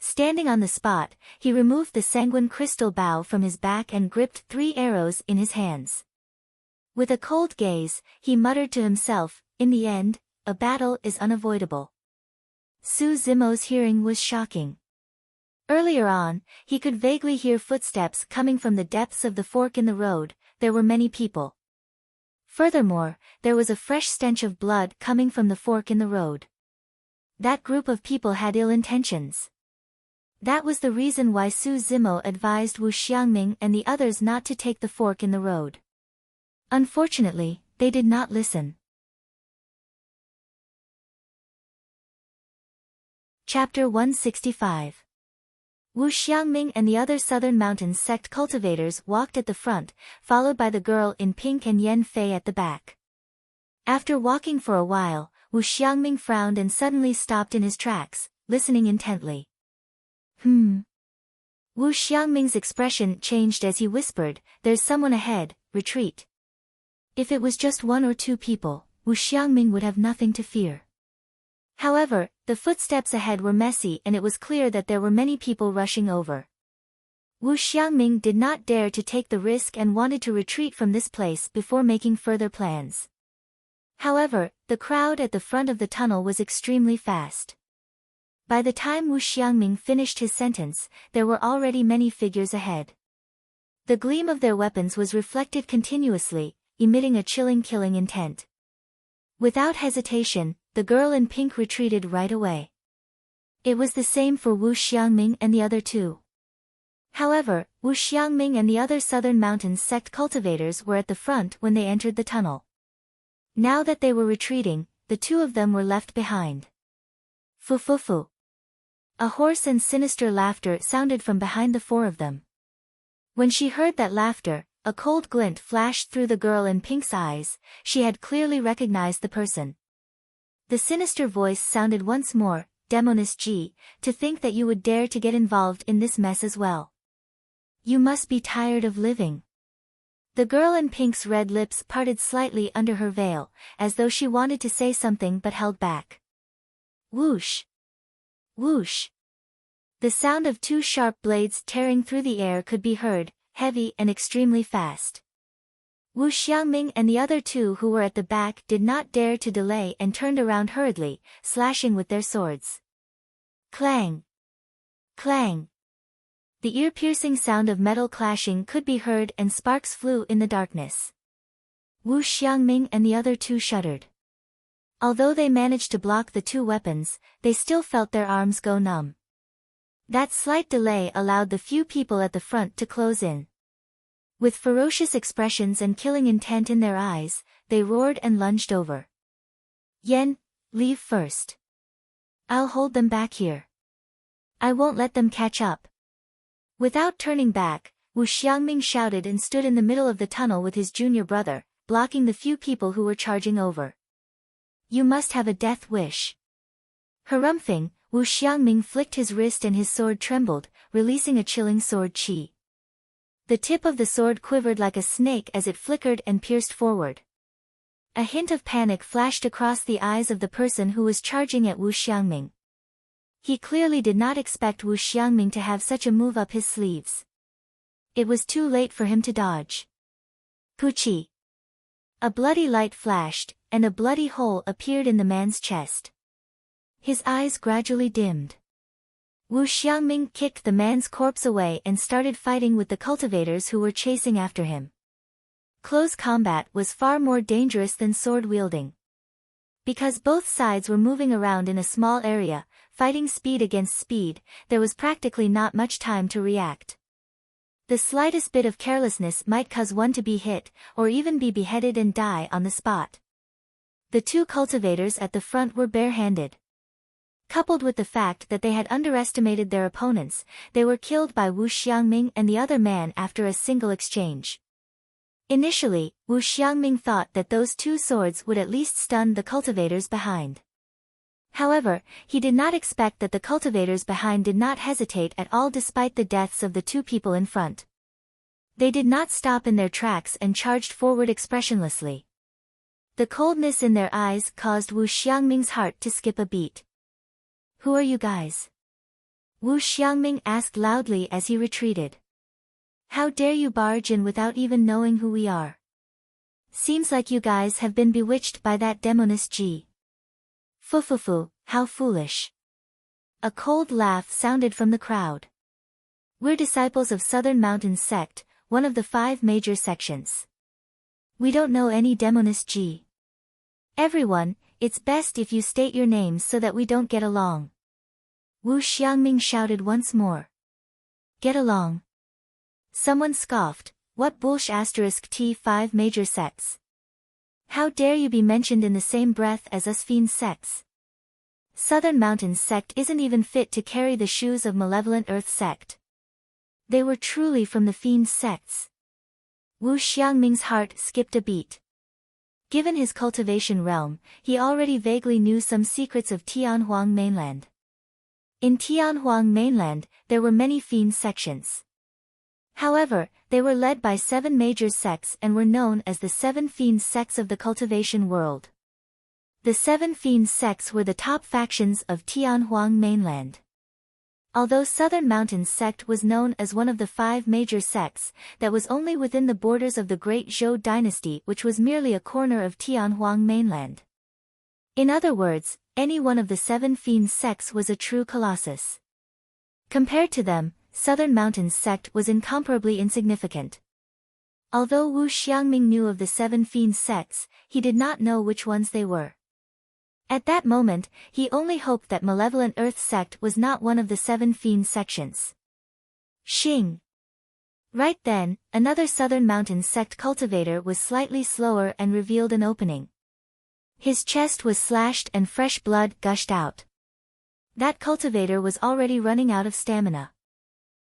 Standing on the spot, he removed the sanguine crystal bow from his back and gripped 3 arrows in his hands. With a cold gaze, he muttered to himself, "In the end, a battle is unavoidable." Su Zimo's hearing was shocking. Earlier on, he could vaguely hear footsteps coming from the depths of the fork in the road. There were many people. Furthermore, there was a fresh stench of blood coming from the fork in the road. That group of people had ill intentions. That was the reason why Su Zimo advised Wu Xiangming and the others not to take the fork in the road. Unfortunately, they did not listen. Chapter 165. Wu Xiangming and the other Southern Mountains sect cultivators walked at the front, followed by the girl in pink and Yan Fei at the back. After walking for a while, Wu Xiangming frowned and suddenly stopped in his tracks, listening intently. Wu Xiangming's expression changed as he whispered, "There's someone ahead, retreat." If it was just one or two people, Wu Xiangming would have nothing to fear. However, the footsteps ahead were messy and it was clear that there were many people rushing over. Wu Xiangming did not dare to take the risk and wanted to retreat from this place before making further plans. However, the crowd at the front of the tunnel was extremely fast. By the time Wu Xiangming finished his sentence, there were already many figures ahead. The gleam of their weapons was reflected continuously, emitting a chilling killing intent. Without hesitation, the girl in pink retreated right away. It was the same for Wu Xiangming and the other two. However, Wu Xiangming and the other Southern Mountains sect cultivators were at the front when they entered the tunnel. Now that they were retreating, the two of them were left behind. Fu. A hoarse and sinister laughter sounded from behind the four of them. When she heard that laughter, a cold glint flashed through the girl in pink's eyes. She had clearly recognized the person. The sinister voice sounded once more, "Demoness G, to think that you would dare to get involved in this mess as well. You must be tired of living." The girl in pink's red lips parted slightly under her veil, as though she wanted to say something but held back. Whoosh! Whoosh! The sound of two sharp blades tearing through the air could be heard, heavy and extremely fast. Wu Xiangming and the other two who were at the back did not dare to delay and turned around hurriedly, slashing with their swords. Clang! Clang! The ear-piercing sound of metal clashing could be heard and sparks flew in the darkness. Wu Xiangming and the other two shuddered. Although they managed to block the two weapons, they still felt their arms go numb. That slight delay allowed the few people at the front to close in. With ferocious expressions and killing intent in their eyes, they roared and lunged over. Yen, leave first. I'll hold them back here. I won't let them catch up. Without turning back, Wu Xiangming shouted and stood in the middle of the tunnel with his junior brother, blocking the few people who were charging over. You must have a death wish. Harumphing, Wu Xiangming flicked his wrist and his sword trembled, releasing a chilling sword chi. The tip of the sword quivered like a snake as it flickered and pierced forward. A hint of panic flashed across the eyes of the person who was charging at Wu Xiangming. He clearly did not expect Wu Xiangming to have such a move up his sleeves. It was too late for him to dodge. Puchi! A bloody light flashed, and a bloody hole appeared in the man's chest. His eyes gradually dimmed. Wu Xiangming kicked the man's corpse away and started fighting with the cultivators who were chasing after him. Close combat was far more dangerous than sword wielding. Because both sides were moving around in a small area, fighting speed against speed, there was practically not much time to react. The slightest bit of carelessness might cause one to be hit, or even be beheaded and die on the spot. The two cultivators at the front were barehanded. Coupled with the fact that they had underestimated their opponents, they were killed by Wu Xiangming and the other man after a single exchange. Initially, Wu Xiangming thought that those two swords would at least stun the cultivators behind. However, he did not expect that the cultivators behind did not hesitate at all despite the deaths of the two people in front. They did not stop in their tracks and charged forward expressionlessly. The coldness in their eyes caused Wu Xiangming's heart to skip a beat. Who are you guys? Wu Xiangming asked loudly as he retreated. How dare you barge in without even knowing who we are? Seems like you guys have been bewitched by that demoness G. Fu, how foolish. A cold laugh sounded from the crowd. We're disciples of Southern Mountains sect, one of the 5 major sections. We don't know any demoness G. Everyone, it's best if you state your names so that we don't get along. Wu Xiangming shouted once more. Get along? Someone scoffed. What bullsh *T5 major sects? How dare you be mentioned in the same breath as us fiend sects? Southern Mountains sect isn't even fit to carry the shoes of Malevolent Earth sect. They were truly from the fiend sects. Wu Xiangming's heart skipped a beat. Given his cultivation realm, he already vaguely knew some secrets of Tianhuang mainland. In Tianhuang mainland, there were many fiend sections. However, they were led by 7 major sects and were known as the 7 fiend sects of the cultivation world. The 7 fiend sects were the top factions of Tianhuang mainland. Although Southern Mountains sect was known as one of the 5 major sects, that was only within the borders of the Great Zhou dynasty, which was merely a corner of Tianhuang mainland. In other words, any one of the 7 fiend sects was a true colossus. Compared to them, Southern Mountains sect was incomparably insignificant. Although Wu Xiangming knew of the 7 fiend sects, he did not know which ones they were. At that moment, he only hoped that Malevolent Earth sect was not one of the 7 fiend sections. Xing. Right then, another Southern Mountains sect cultivator was slightly slower and revealed an opening. His chest was slashed and fresh blood gushed out. That cultivator was already running out of stamina.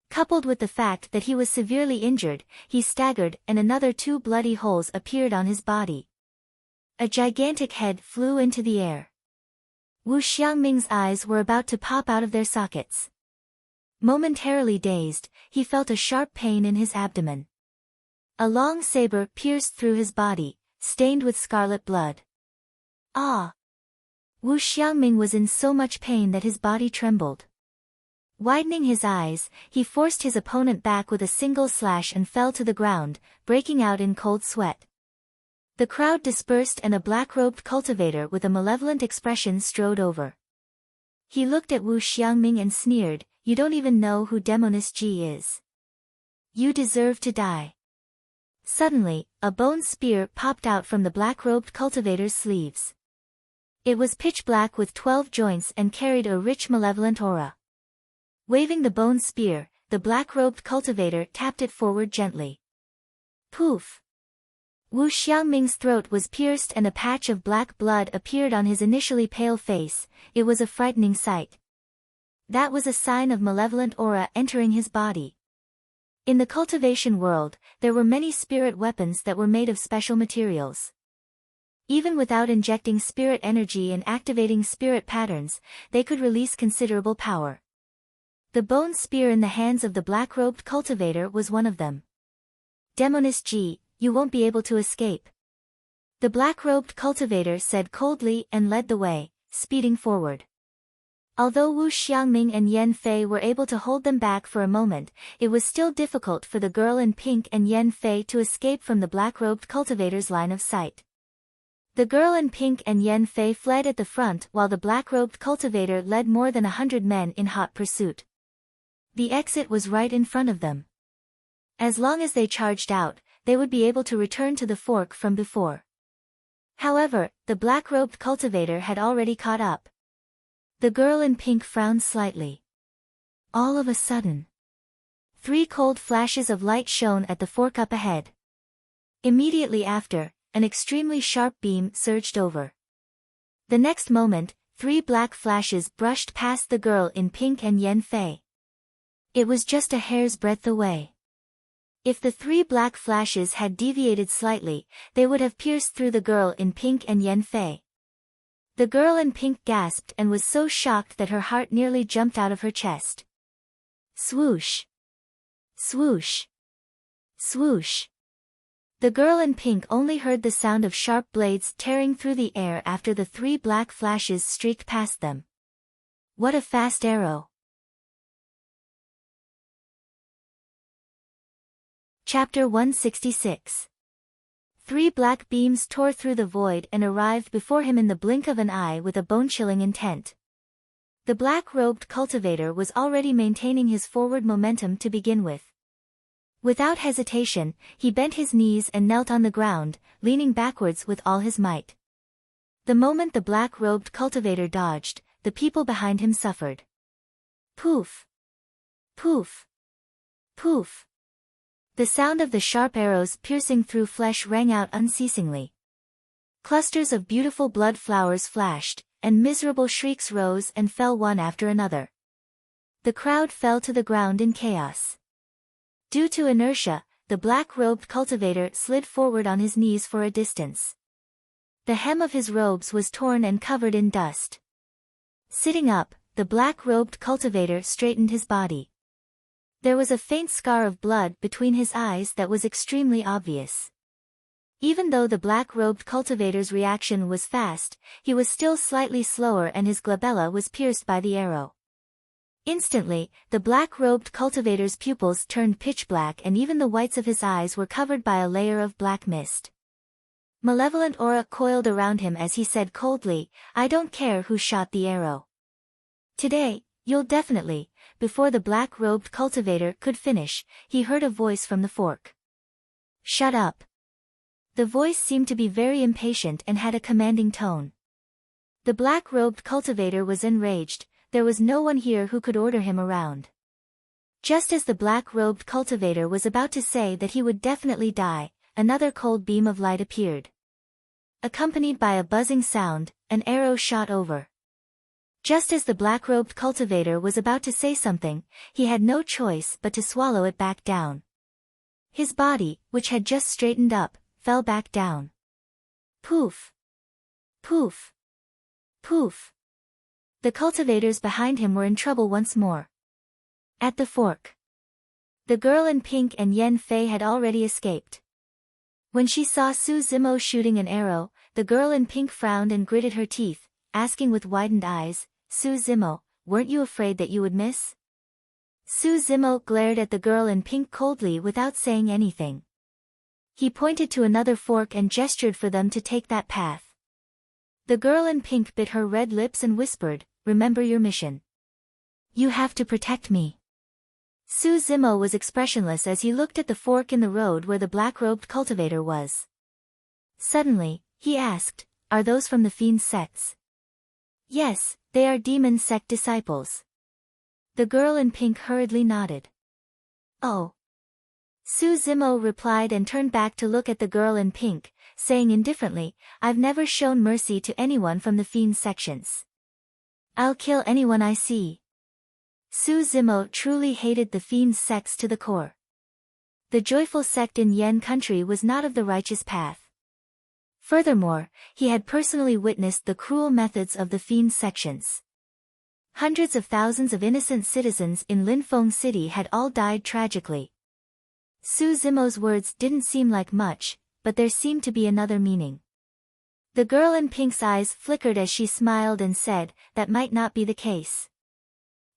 Coupled with the fact that he was severely injured, he staggered and another 2 bloody holes appeared on his body. A gigantic head flew into the air. Wu Xiangming's eyes were about to pop out of their sockets. Momentarily dazed, he felt a sharp pain in his abdomen. A long saber pierced through his body, stained with scarlet blood. Ah! Wu Xiangming was in so much pain that his body trembled. Widening his eyes, he forced his opponent back with a single slash and fell to the ground, breaking out in cold sweat. The crowd dispersed and a black-robed cultivator with a malevolent expression strode over. He looked at Wu Xiangming and sneered, "You don't even know who Demoness Ji is. You deserve to die." Suddenly, a bone spear popped out from the black-robed cultivator's sleeves. It was pitch black with 12 joints and carried a rich malevolent aura. Waving the bone spear, the black-robed cultivator tapped it forward gently. Poof! Wu Xiangming's throat was pierced and a patch of black blood appeared on his initially pale face. It was a frightening sight. That was a sign of malevolent aura entering his body. In the cultivation world, there were many spirit weapons that were made of special materials. Even without injecting spirit energy and activating spirit patterns, they could release considerable power. The bone spear in the hands of the black-robed cultivator was one of them. Demoness Ji, you won't be able to escape. The black-robed cultivator said coldly and led the way, speeding forward. Although Wu Xiangming and Yan Fei were able to hold them back for a moment, it was still difficult for the girl in pink and Yan Fei to escape from the black-robed cultivator's line of sight. The girl in pink and Yan Fei fled at the front while the black-robed cultivator led more than 100 men in hot pursuit. The exit was right in front of them. As long as they charged out, they would be able to return to the fork from before. However, the black-robed cultivator had already caught up. The girl in pink frowned slightly. All of a sudden, 3 cold flashes of light shone at the fork up ahead. Immediately after, an extremely sharp beam surged over. The next moment, 3 black flashes brushed past the girl in pink and Yan Fei. It was just a hair's breadth away. If the 3 black flashes had deviated slightly, they would have pierced through the girl in pink and Yan Fei. The girl in pink gasped and was so shocked that her heart nearly jumped out of her chest. Swoosh! Swoosh! Swoosh! The girl in pink only heard the sound of sharp blades tearing through the air after the 3 black flashes streaked past them. What a fast arrow! Chapter 166. 3 black beams tore through the void and arrived before him in the blink of an eye with a bone-chilling intent. The black-robed cultivator was already maintaining his forward momentum to begin with. Without hesitation, he bent his knees and knelt on the ground, leaning backwards with all his might. The moment the black-robed cultivator dodged, the people behind him suffered. Poof! Poof! Poof! The sound of the sharp arrows piercing through flesh rang out unceasingly. Clusters of beautiful blood flowers flashed, and miserable shrieks rose and fell one after another. The crowd fell to the ground in chaos. Due to inertia, the black-robed cultivator slid forward on his knees for a distance. The hem of his robes was torn and covered in dust. Sitting up, the black-robed cultivator straightened his body. There was a faint scar of blood between his eyes that was extremely obvious. Even though the black-robed cultivator's reaction was fast, he was still slightly slower and his glabella was pierced by the arrow. Instantly, the black-robed cultivator's pupils turned pitch black and even the whites of his eyes were covered by a layer of black mist. Malevolent aura coiled around him as he said coldly, "I don't care who shot the arrow. Today, you'll definitely." Before the black-robed cultivator could finish, he heard a voice from the fork. "Shut up." The voice seemed to be very impatient and had a commanding tone. The black-robed cultivator was enraged. There was no one here who could order him around. Just as the black-robed cultivator was about to say that he would definitely die, another cold beam of light appeared. Accompanied by a buzzing sound, an arrow shot over. Just as the black-robed cultivator was about to say something, he had no choice but to swallow it back down. His body, which had just straightened up, fell back down. Poof! Poof! Poof! The cultivators behind him were in trouble once more. At the fork. The girl in pink and Yen Fei had already escaped. When she saw Su Zimo shooting an arrow, the girl in pink frowned and gritted her teeth, asking with widened eyes, "Su Zimo, weren't you afraid that you would miss?" Su Zimo glared at the girl in pink coldly without saying anything. He pointed to another fork and gestured for them to take that path. The girl in pink bit her red lips and whispered, "Remember your mission. You have to protect me." Su Zimo was expressionless as he looked at the fork in the road where the black-robed cultivator was. Suddenly, he asked, "Are those from the fiend sects?" "Yes, they are demon sect disciples." The girl in pink hurriedly nodded. "Oh." Su Zimo replied and turned back to look at the girl in pink, saying indifferently, "I've never shown mercy to anyone from the fiend sections. I'll kill anyone I see." Su Zimo truly hated the fiend sects to the core. The joyful sect in Yen country was not of the righteous path. Furthermore, he had personally witnessed the cruel methods of the fiend sections. Hundreds of thousands of innocent citizens in Linfeng City had all died tragically. Su Zimo's words didn't seem like much, but there seemed to be another meaning. The girl in pink's eyes flickered as she smiled and said, "That might not be the case."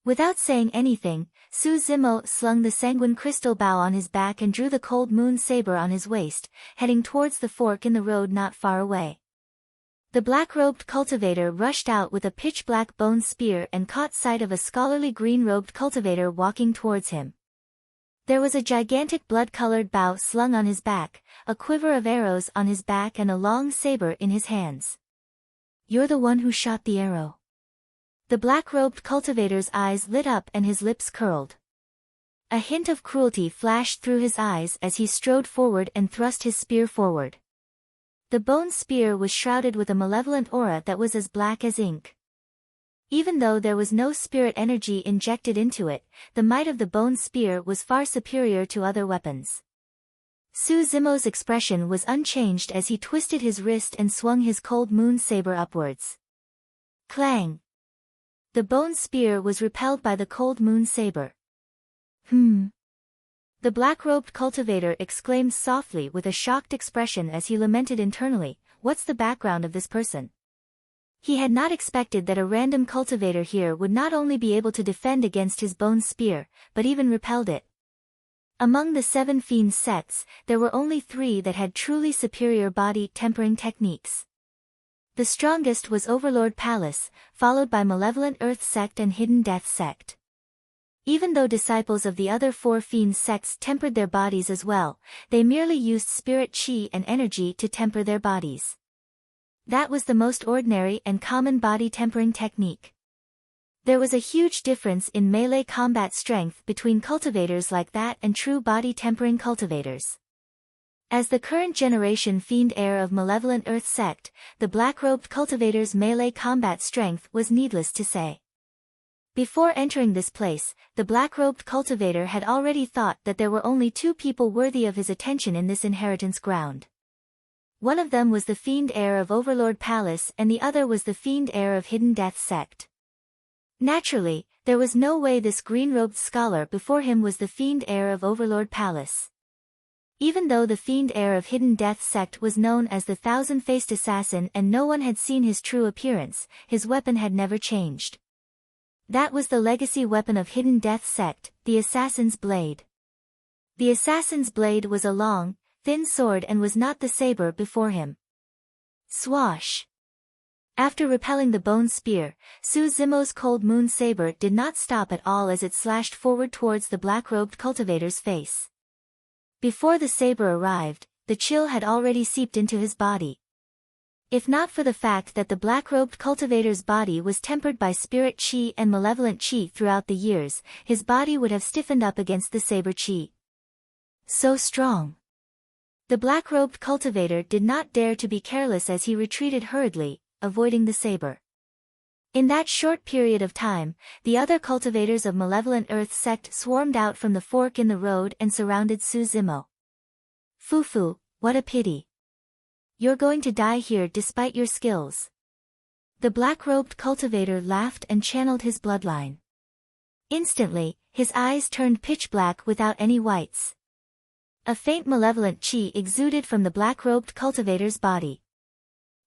Without saying anything, Su Zimo slung the sanguine crystal bow on his back and drew the cold moon saber on his waist, heading towards the fork in the road not far away. The black-robed cultivator rushed out with a pitch-black bone spear and caught sight of a scholarly green-robed cultivator walking towards him. There was a gigantic blood-colored bow slung on his back, a quiver of arrows on his back and a long saber in his hands. "You're the one who shot the arrow." The black-robed cultivator's eyes lit up and his lips curled. A hint of cruelty flashed through his eyes as he strode forward and thrust his spear forward. The bone spear was shrouded with a malevolent aura that was as black as ink. Even though there was no spirit energy injected into it, the might of the bone spear was far superior to other weapons. Su Zimo's expression was unchanged as he twisted his wrist and swung his cold moon saber upwards. Clang! The bone spear was repelled by the cold moon saber. The black-robed cultivator exclaimed softly with a shocked expression as he lamented internally, "What's the background of this person?" He had not expected that a random cultivator here would not only be able to defend against his bone spear, but even repelled it. Among the 7 fiend sects, there were only 3 that had truly superior body tempering techniques. The strongest was Overlord Palace, followed by Malevolent Earth Sect and Hidden Death Sect. Even though disciples of the other 4 fiend sects tempered their bodies as well, they merely used spirit chi and energy to temper their bodies. That was the most ordinary and common body tempering technique. There was a huge difference in melee combat strength between cultivators like that and true body tempering cultivators. As the current generation fiend heir of malevolent earth sect, the black-robed cultivator's melee combat strength was needless to say. Before entering this place, the black-robed cultivator had already thought that there were only two people worthy of his attention in this inheritance ground. One of them was the fiend heir of Overlord Palace and the other was the fiend heir of Hidden Death sect. Naturally, there was no way this green-robed scholar before him was the fiend heir of Overlord Palace. Even though the fiend heir of Hidden Death sect was known as the Thousand-Faced Assassin and no one had seen his true appearance, his weapon had never changed. That was the legacy weapon of Hidden Death sect, the Assassin's Blade. The Assassin's Blade was a long, thin sword and was not the saber before him. Swash! After repelling the bone spear, Su Zimo's cold moon saber did not stop at all as it slashed forward towards the black-robed cultivator's face. Before the saber arrived, the chill had already seeped into his body. If not for the fact that the black-robed cultivator's body was tempered by spirit chi and malevolent chi throughout the years, his body would have stiffened up against the saber chi. So strong. The black-robed cultivator did not dare to be careless as he retreated hurriedly, avoiding the saber. In that short period of time, the other cultivators of Malevolent Earth sect swarmed out from the fork in the road and surrounded Su Zimo. Fufu, what a pity. You're going to die here despite your skills. The black-robed cultivator laughed and channeled his bloodline. Instantly, his eyes turned pitch black without any whites. A faint malevolent chi exuded from the black-robed cultivator's body.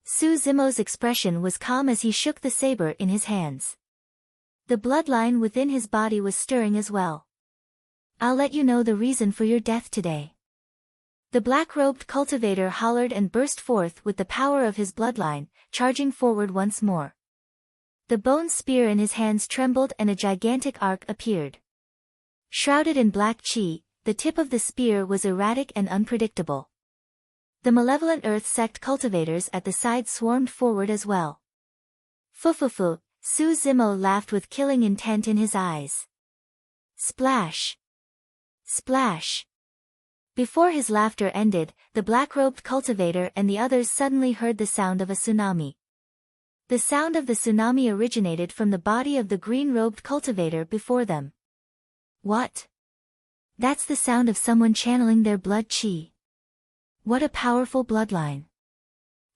Su Zimo's expression was calm as he shook the saber in his hands. The bloodline within his body was stirring as well. I'll let you know the reason for your death today. The black-robed cultivator hollered and burst forth with the power of his bloodline, charging forward once more. The bone spear in his hands trembled and a gigantic arc appeared. Shrouded in black chi, the tip of the spear was erratic and unpredictable. The Malevolent Earth sect cultivators at the side swarmed forward as well. Fufufu, Su Zimo laughed with killing intent in his eyes. Splash! Splash! Before his laughter ended, the black-robed cultivator and the others suddenly heard the sound of a tsunami. The sound of the tsunami originated from the body of the green-robed cultivator before them. What? That's the sound of someone channeling their blood chi. What a powerful bloodline.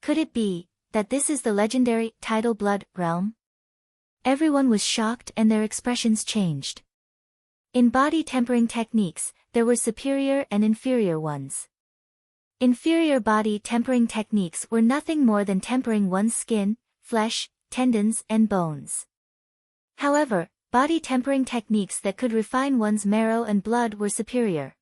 Could it be that this is the legendary tidal blood realm? Everyone was shocked and their expressions changed. In body tempering techniques, there were superior and inferior ones. Inferior body tempering techniques were nothing more than tempering one's skin, flesh, tendons, and bones. However, body tempering techniques that could refine one's marrow and blood were superior.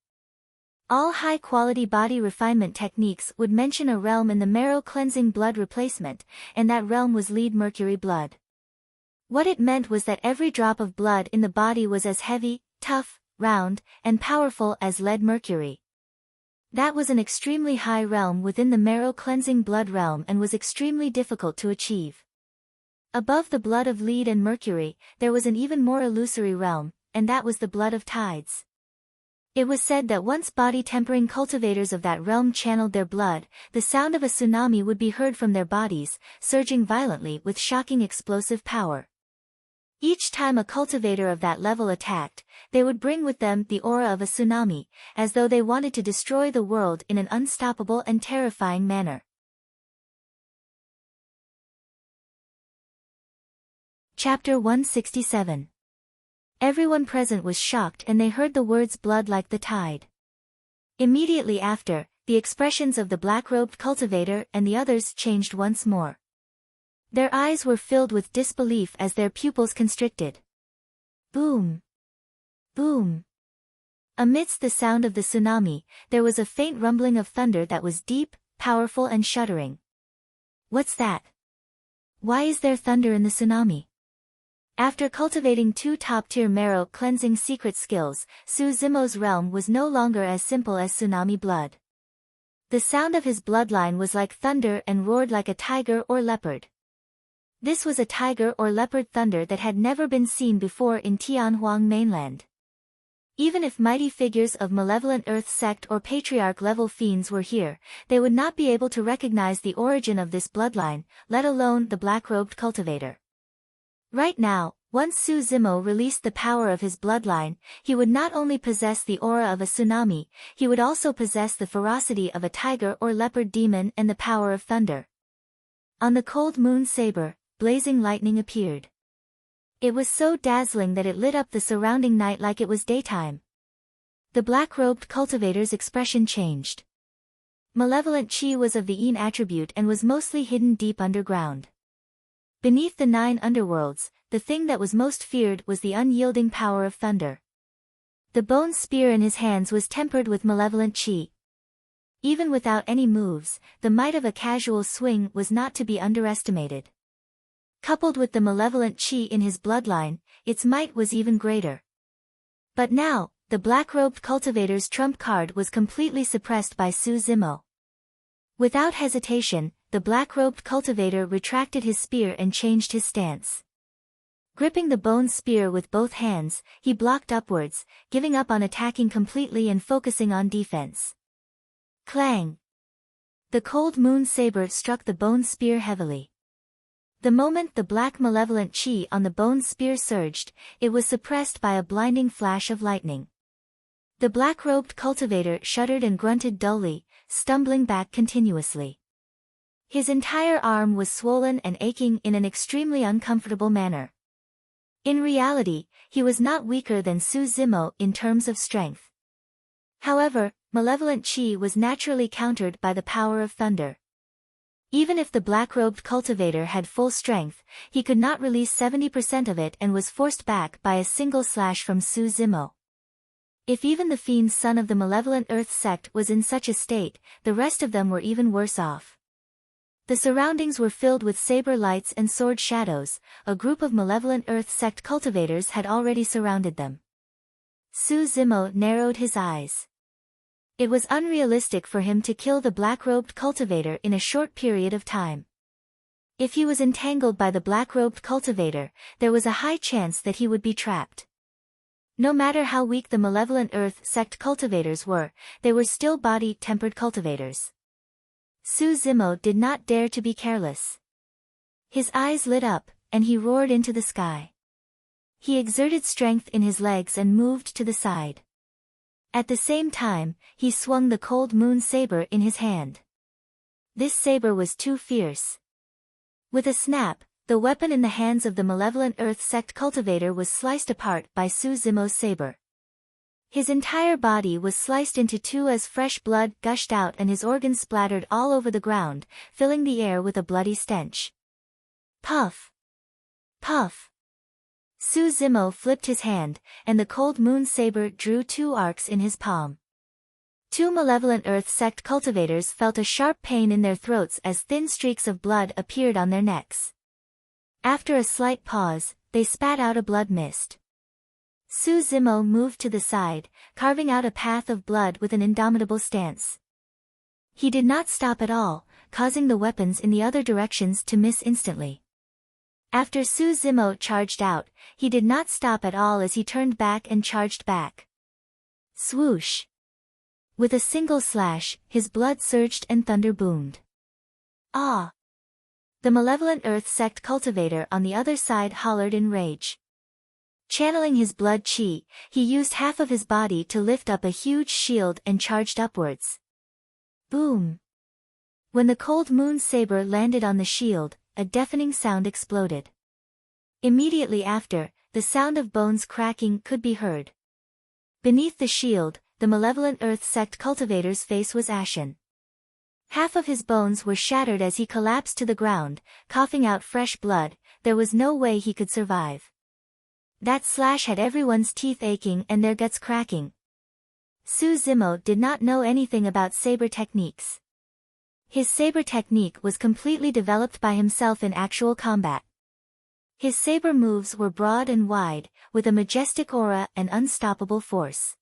All high-quality body refinement techniques would mention a realm in the marrow-cleansing blood replacement, and that realm was lead mercury blood. What it meant was that every drop of blood in the body was as heavy, tough, round, and powerful as lead mercury. That was an extremely high realm within the marrow-cleansing blood realm and was extremely difficult to achieve. Above the blood of lead and mercury, there was an even more illusory realm, and that was the blood of tides. It was said that once body-tempering cultivators of that realm channeled their blood, the sound of a tsunami would be heard from their bodies, surging violently with shocking explosive power. Each time a cultivator of that level attacked, they would bring with them the aura of a tsunami, as though they wanted to destroy the world in an unstoppable and terrifying manner. Chapter 167. Everyone present was shocked and they heard the words blood like the tide. Immediately after, the expressions of the black-robed cultivator and the others changed once more. Their eyes were filled with disbelief as their pupils constricted. Boom! Boom! Amidst the sound of the tsunami, there was a faint rumbling of thunder that was deep, powerful and shuddering. What's that? Why is there thunder in the tsunami? After cultivating 2 top-tier marrow-cleansing secret skills, Su Zimo's realm was no longer as simple as tsunami blood. The sound of his bloodline was like thunder and roared like a tiger or leopard. This was a tiger or leopard thunder that had never been seen before in Tianhuang mainland. Even if mighty figures of malevolent earth sect or patriarch-level fiends were here, they would not be able to recognize the origin of this bloodline, let alone the black-robed cultivator. Right now, once Su Zimo released the power of his bloodline, he would not only possess the aura of a tsunami, he would also possess the ferocity of a tiger or leopard demon and the power of thunder. On the cold moon saber, blazing lightning appeared. It was so dazzling that it lit up the surrounding night like it was daytime. The black-robed cultivator's expression changed. Malevolent chi was of the Yin attribute and was mostly hidden deep underground. Beneath the 9 underworlds, the thing that was most feared was the unyielding power of thunder. The bone spear in his hands was tempered with malevolent chi. Even without any moves, the might of a casual swing was not to be underestimated. Coupled with the malevolent chi in his bloodline, its might was even greater. But now, the black-robed cultivator's trump card was completely suppressed by Su Zimo. Without hesitation, the black-robed cultivator retracted his spear and changed his stance. Gripping the bone spear with both hands, he blocked upwards, giving up on attacking completely and focusing on defense. Clang! The cold moon saber struck the bone spear heavily. The moment the black malevolent chi on the bone spear surged, it was suppressed by a blinding flash of lightning. The black-robed cultivator shuddered and grunted dully, stumbling back continuously. His entire arm was swollen and aching in an extremely uncomfortable manner. In reality, he was not weaker than Su Zimo in terms of strength. However, malevolent chi was naturally countered by the power of thunder. Even if the black-robed cultivator had full strength, he could not release 70% of it and was forced back by a single slash from Su Zimo. If even the fiend's son of the malevolent earth sect was in such a state, the rest of them were even worse off. The surroundings were filled with saber lights and sword shadows. A group of malevolent earth sect cultivators had already surrounded them. Su Zimo narrowed his eyes. It was unrealistic for him to kill the black-robed cultivator in a short period of time. If he was entangled by the black-robed cultivator, there was a high chance that he would be trapped. No matter how weak the malevolent earth sect cultivators were, they were still body-tempered cultivators. Su Zimo did not dare to be careless. His eyes lit up, and he roared into the sky. He exerted strength in his legs and moved to the side. At the same time, he swung the cold moon saber in his hand. This saber was too fierce. With a snap, the weapon in the hands of the malevolent earth sect cultivator was sliced apart by Su Zimo's saber. His entire body was sliced into two as fresh blood gushed out and his organs splattered all over the ground, filling the air with a bloody stench. Puff! Puff! Su Zimo flipped his hand, and the cold moon saber drew 2 arcs in his palm. 2 malevolent earth sect cultivators felt a sharp pain in their throats as thin streaks of blood appeared on their necks. After a slight pause, they spat out a blood mist. Su Zimo moved to the side, carving out a path of blood with an indomitable stance. He did not stop at all, causing the weapons in the other directions to miss instantly. After Su Zimo charged out, he did not stop at all as he turned back and charged back. Swoosh! With a single slash, his blood surged and thunder boomed. Ah! The malevolent earth sect cultivator on the other side hollered in rage. Channeling his blood chi, he used half of his body to lift up a huge shield and charged upwards. Boom! When the cold moon saber landed on the shield, a deafening sound exploded. Immediately after, the sound of bones cracking could be heard. Beneath the shield, the malevolent earth sect cultivator's face was ashen. Half of his bones were shattered as he collapsed to the ground, coughing out fresh blood. There was no way he could survive. That slash had everyone's teeth aching and their guts cracking. Su Zimo did not know anything about saber techniques. His saber technique was completely developed by himself in actual combat. His saber moves were broad and wide, with a majestic aura and unstoppable force.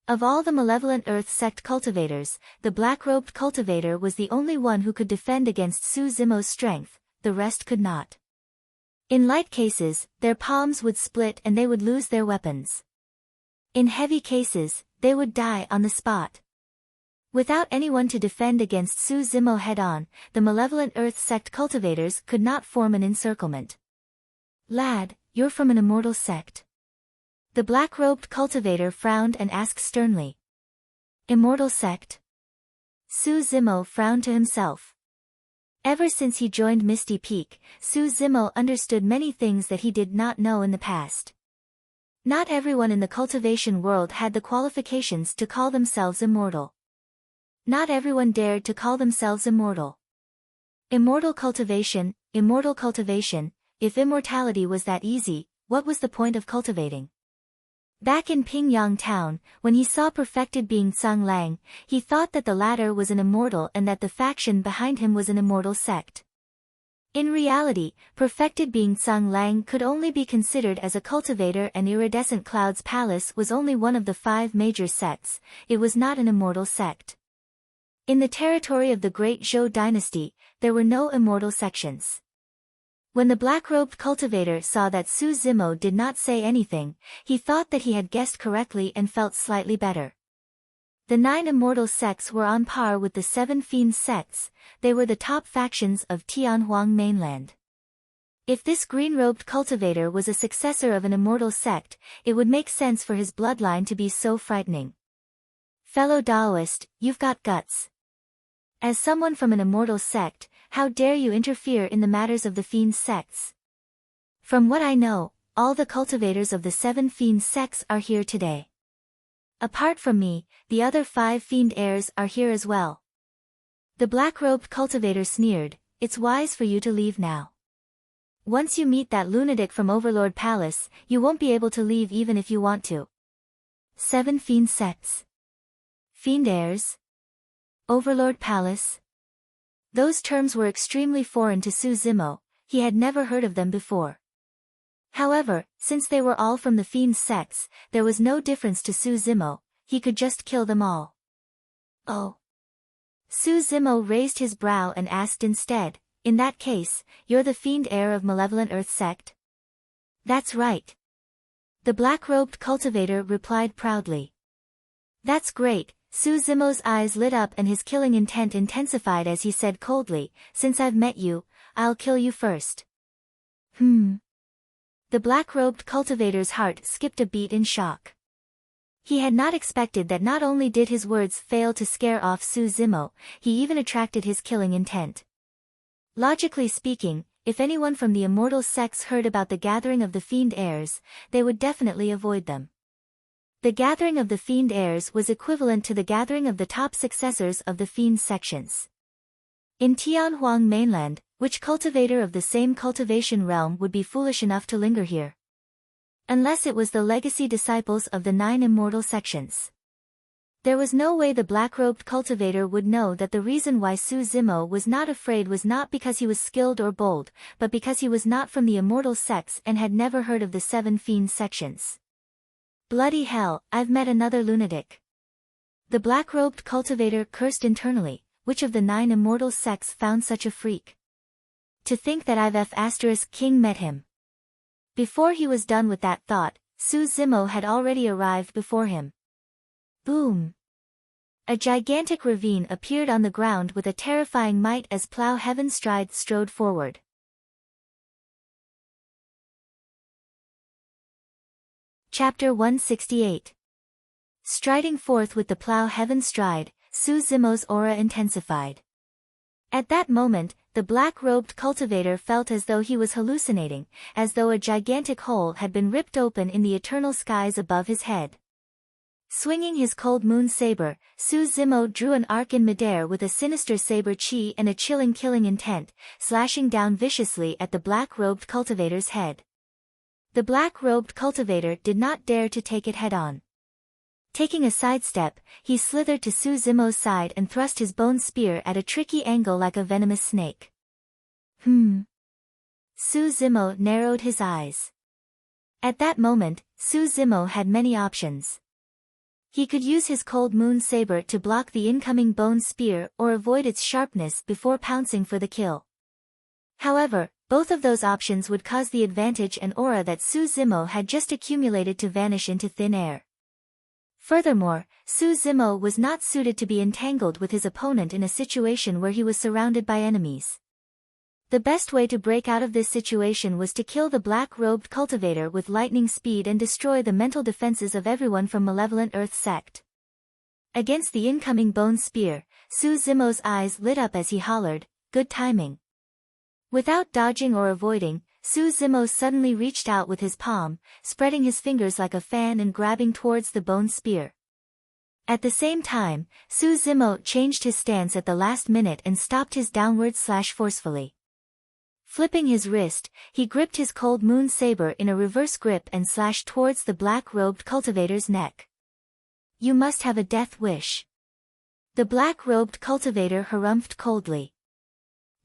Of all the malevolent Earth sect cultivators, the black-robed cultivator was the only one who could defend against Su Zimo's strength, the rest could not. In light cases, their palms would split and they would lose their weapons. In heavy cases, they would die on the spot. Without anyone to defend against Su Zimo head-on, the malevolent Earth sect cultivators could not form an encirclement. "Lad, you're from an immortal sect?" The black-robed cultivator frowned and asked sternly. "Immortal sect?" Su Zimo frowned to himself. Ever since he joined Misty Peak, Su Zimo understood many things that he did not know in the past. Not everyone in the cultivation world had the qualifications to call themselves immortal. Not everyone dared to call themselves immortal. Immortal cultivation, if immortality was that easy, what was the point of cultivating? Back in Pingyang town, when he saw perfected being Tsang Lang, he thought that the latter was an immortal and that the faction behind him was an immortal sect. In reality, perfected being Tsang Lang could only be considered as a cultivator, and Iridescent Cloud's Palace was only one of the 5 major sects. It was not an immortal sect. In the territory of the Great Zhou dynasty, there were no immortal sections. When the black-robed cultivator saw that Su Zimo did not say anything, he thought that he had guessed correctly and felt slightly better. The 9 immortal sects were on par with the 7 fiend sects. They were the top factions of Tianhuang mainland. If this green-robed cultivator was a successor of an immortal sect, it would make sense for his bloodline to be so frightening. "Fellow Daoist, you've got guts. As someone from an immortal sect, how dare you interfere in the matters of the fiend sects? From what I know, all the cultivators of the 7 fiend sects are here today. Apart from me, the other 5 fiend heirs are here as well." The black-robed cultivator sneered, "It's wise for you to leave now. Once you meet that lunatic from Overlord Palace, you won't be able to leave even if you want to." 7 fiend sects. Fiend heirs? Overlord Palace? Those terms were extremely foreign to Su Zimo. He had never heard of them before. However, since they were all from the fiend sects, there was no difference to Su Zimo. He could just kill them all. "Oh." Su Zimo raised his brow and asked instead, "In that case, you're the fiend heir of Malevolent Earth sect?" "That's right." The black-robed cultivator replied proudly. "That's great." Su Zimo's eyes lit up and his killing intent intensified as he said coldly, "Since I've met you, I'll kill you first." The black-robed cultivator's heart skipped a beat in shock. He had not expected that not only did his words fail to scare off Su Zimo, he even attracted his killing intent. Logically speaking, if anyone from the immortal sects heard about the gathering of the fiend heirs, they would definitely avoid them. The gathering of the fiend heirs was equivalent to the gathering of the top successors of the fiend sections. In Tianhuang mainland, which cultivator of the same cultivation realm would be foolish enough to linger here? Unless it was the legacy disciples of the 9 immortal sections. There was no way the black-robed cultivator would know that the reason why Su Zimo was not afraid was not because he was skilled or bold, but because he was not from the immortal sects and had never heard of the 7 fiend sections. Bloody hell, I've met another lunatic. The black-robed cultivator cursed internally. Which of the 9 immortal sects found such a freak? To think that I've King met him. Before he was done with that thought, Su Zimo had already arrived before him. Boom! A gigantic ravine appeared on the ground with a terrifying might as Plough Heaven Stride strode forward. Chapter 168. Striding forth with the Plough Heaven Stride, Su Zimo's aura intensified. At that moment, the black-robed cultivator felt as though he was hallucinating, as though a gigantic hole had been ripped open in the eternal skies above his head. Swinging his cold moon saber, Su Zimo drew an arc in midair with a sinister saber chi and a chilling killing intent, slashing down viciously at the black-robed cultivator's head. The black-robed cultivator did not dare to take it head-on. Taking a sidestep, he slithered to Su Zimo's side and thrust his bone spear at a tricky angle like a venomous snake. Su Zimo narrowed his eyes. At that moment, Su Zimo had many options. He could use his cold moon saber to block the incoming bone spear or avoid its sharpness before pouncing for the kill. However, both of those options would cause the advantage and aura that Su Zimo had just accumulated to vanish into thin air. Furthermore, Su Zimo was not suited to be entangled with his opponent in a situation where he was surrounded by enemies. The best way to break out of this situation was to kill the black-robed cultivator with lightning speed and destroy the mental defenses of everyone from Malevolent Earth Sect. Against the incoming bone spear, Su Zimo's eyes lit up as he hollered, "Good timing." Without dodging or avoiding, Su Zimo suddenly reached out with his palm, spreading his fingers like a fan and grabbing towards the bone spear. At the same time, Su Zimo changed his stance at the last minute and stopped his downward slash forcefully. Flipping his wrist, he gripped his cold moon saber in a reverse grip and slashed towards the black-robed cultivator's neck. "You must have a death wish." The black-robed cultivator harumphed coldly.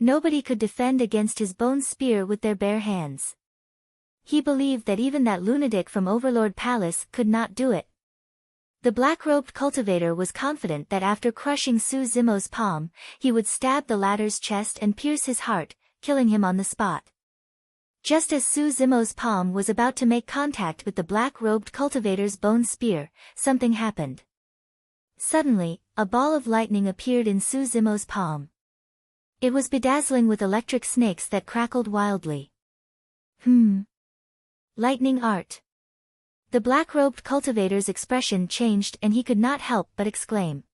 Nobody could defend against his bone spear with their bare hands. He believed that even that lunatic from Overlord Palace could not do it. The black-robed cultivator was confident that after crushing Su Zimo's palm, he would stab the latter's chest and pierce his heart, killing him on the spot. Just as Su Zimo's palm was about to make contact with the black-robed cultivator's bone spear, something happened. Suddenly, a ball of lightning appeared in Su Zimo's palm. It was bedazzling with electric snakes that crackled wildly. Lightning art. The black-robed cultivator's expression changed and he could not help but exclaim.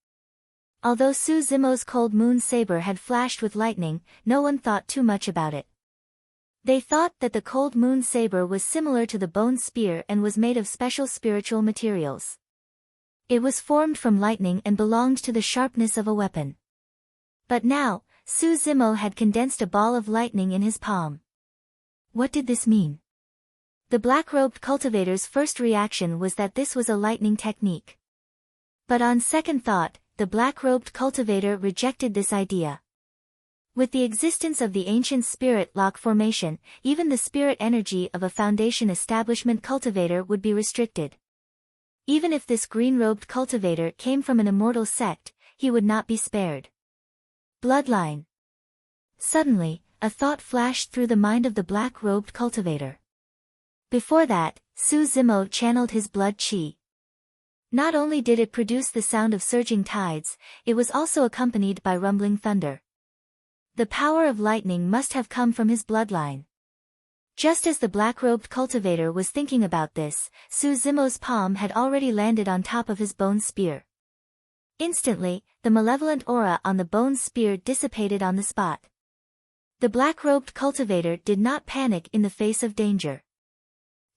Although Su Zimo's cold moon saber had flashed with lightning, no one thought too much about it. They thought that the cold moon saber was similar to the bone spear and was made of special spiritual materials. It was formed from lightning and belonged to the sharpness of a weapon. But now, Su Zimo had condensed a ball of lightning in his palm. What did this mean? The black-robed cultivator's first reaction was that this was a lightning technique. But on second thought, the black-robed cultivator rejected this idea. With the existence of the ancient spirit lock formation, even the spirit energy of a Foundation establishment cultivator would be restricted. Even if this green-robed cultivator came from an immortal sect, he would not be spared. Bloodline. Suddenly, a thought flashed through the mind of the black-robed cultivator. Before that, Su Zimo channeled his blood chi. Not only did it produce the sound of surging tides, it was also accompanied by rumbling thunder. The power of lightning must have come from his bloodline. Just as the black-robed cultivator was thinking about this, Su Zimo's palm had already landed on top of his bone spear. Instantly, the malevolent aura on the bone spear dissipated on the spot. The black-robed cultivator did not panic in the face of danger.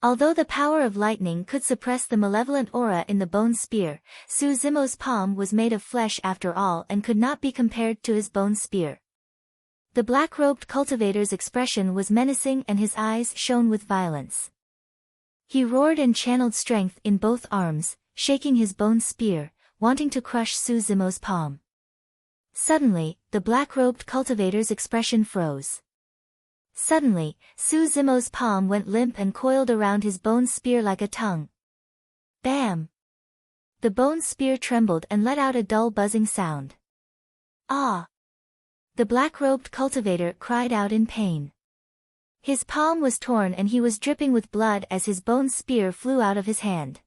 Although the power of lightning could suppress the malevolent aura in the bone spear, Su Zimo's palm was made of flesh after all and could not be compared to his bone spear. The black-robed cultivator's expression was menacing and his eyes shone with violence. He roared and channeled strength in both arms, shaking his bone spear, wanting to crush Su Zimo's palm. Suddenly, the black-robed cultivator's expression froze. Suddenly, Su Zimo's palm went limp and coiled around his bone spear like a tongue. Bam! The bone spear trembled and let out a dull buzzing sound. Ah! The black-robed cultivator cried out in pain. His palm was torn and he was dripping with blood as his bone spear flew out of his hand.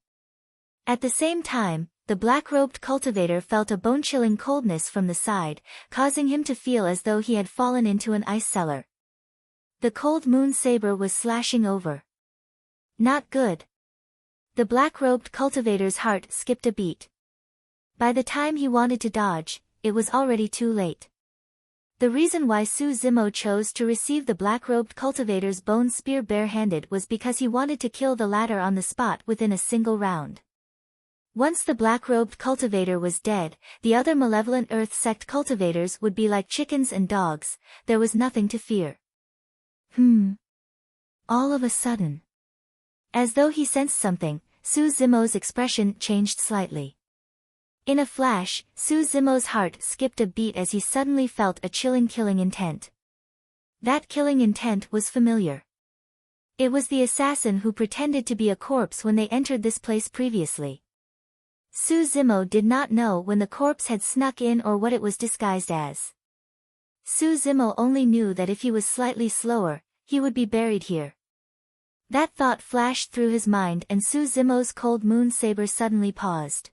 At the same time, the black-robed cultivator felt a bone-chilling coldness from the side, causing him to feel as though he had fallen into an ice cellar. The cold moon saber was slashing over. Not good. The black-robed cultivator's heart skipped a beat. By the time he wanted to dodge, it was already too late. The reason why Su Zimo chose to receive the black-robed cultivator's bone spear barehanded was because he wanted to kill the latter on the spot within a single round. Once the black-robed cultivator was dead, the other malevolent Earth sect cultivators would be like chickens and dogs. There was nothing to fear. All of a sudden. As though he sensed something, Su Zimo's expression changed slightly. In a flash, Su Zimo's heart skipped a beat as he suddenly felt a chilling killing intent. That killing intent was familiar. It was the assassin who pretended to be a corpse when they entered this place previously. Su Zimo did not know when the corpse had snuck in or what it was disguised as. Su Zimo only knew that if he was slightly slower, he would be buried here. That thought flashed through his mind and Su Zimo's cold moon saber suddenly paused.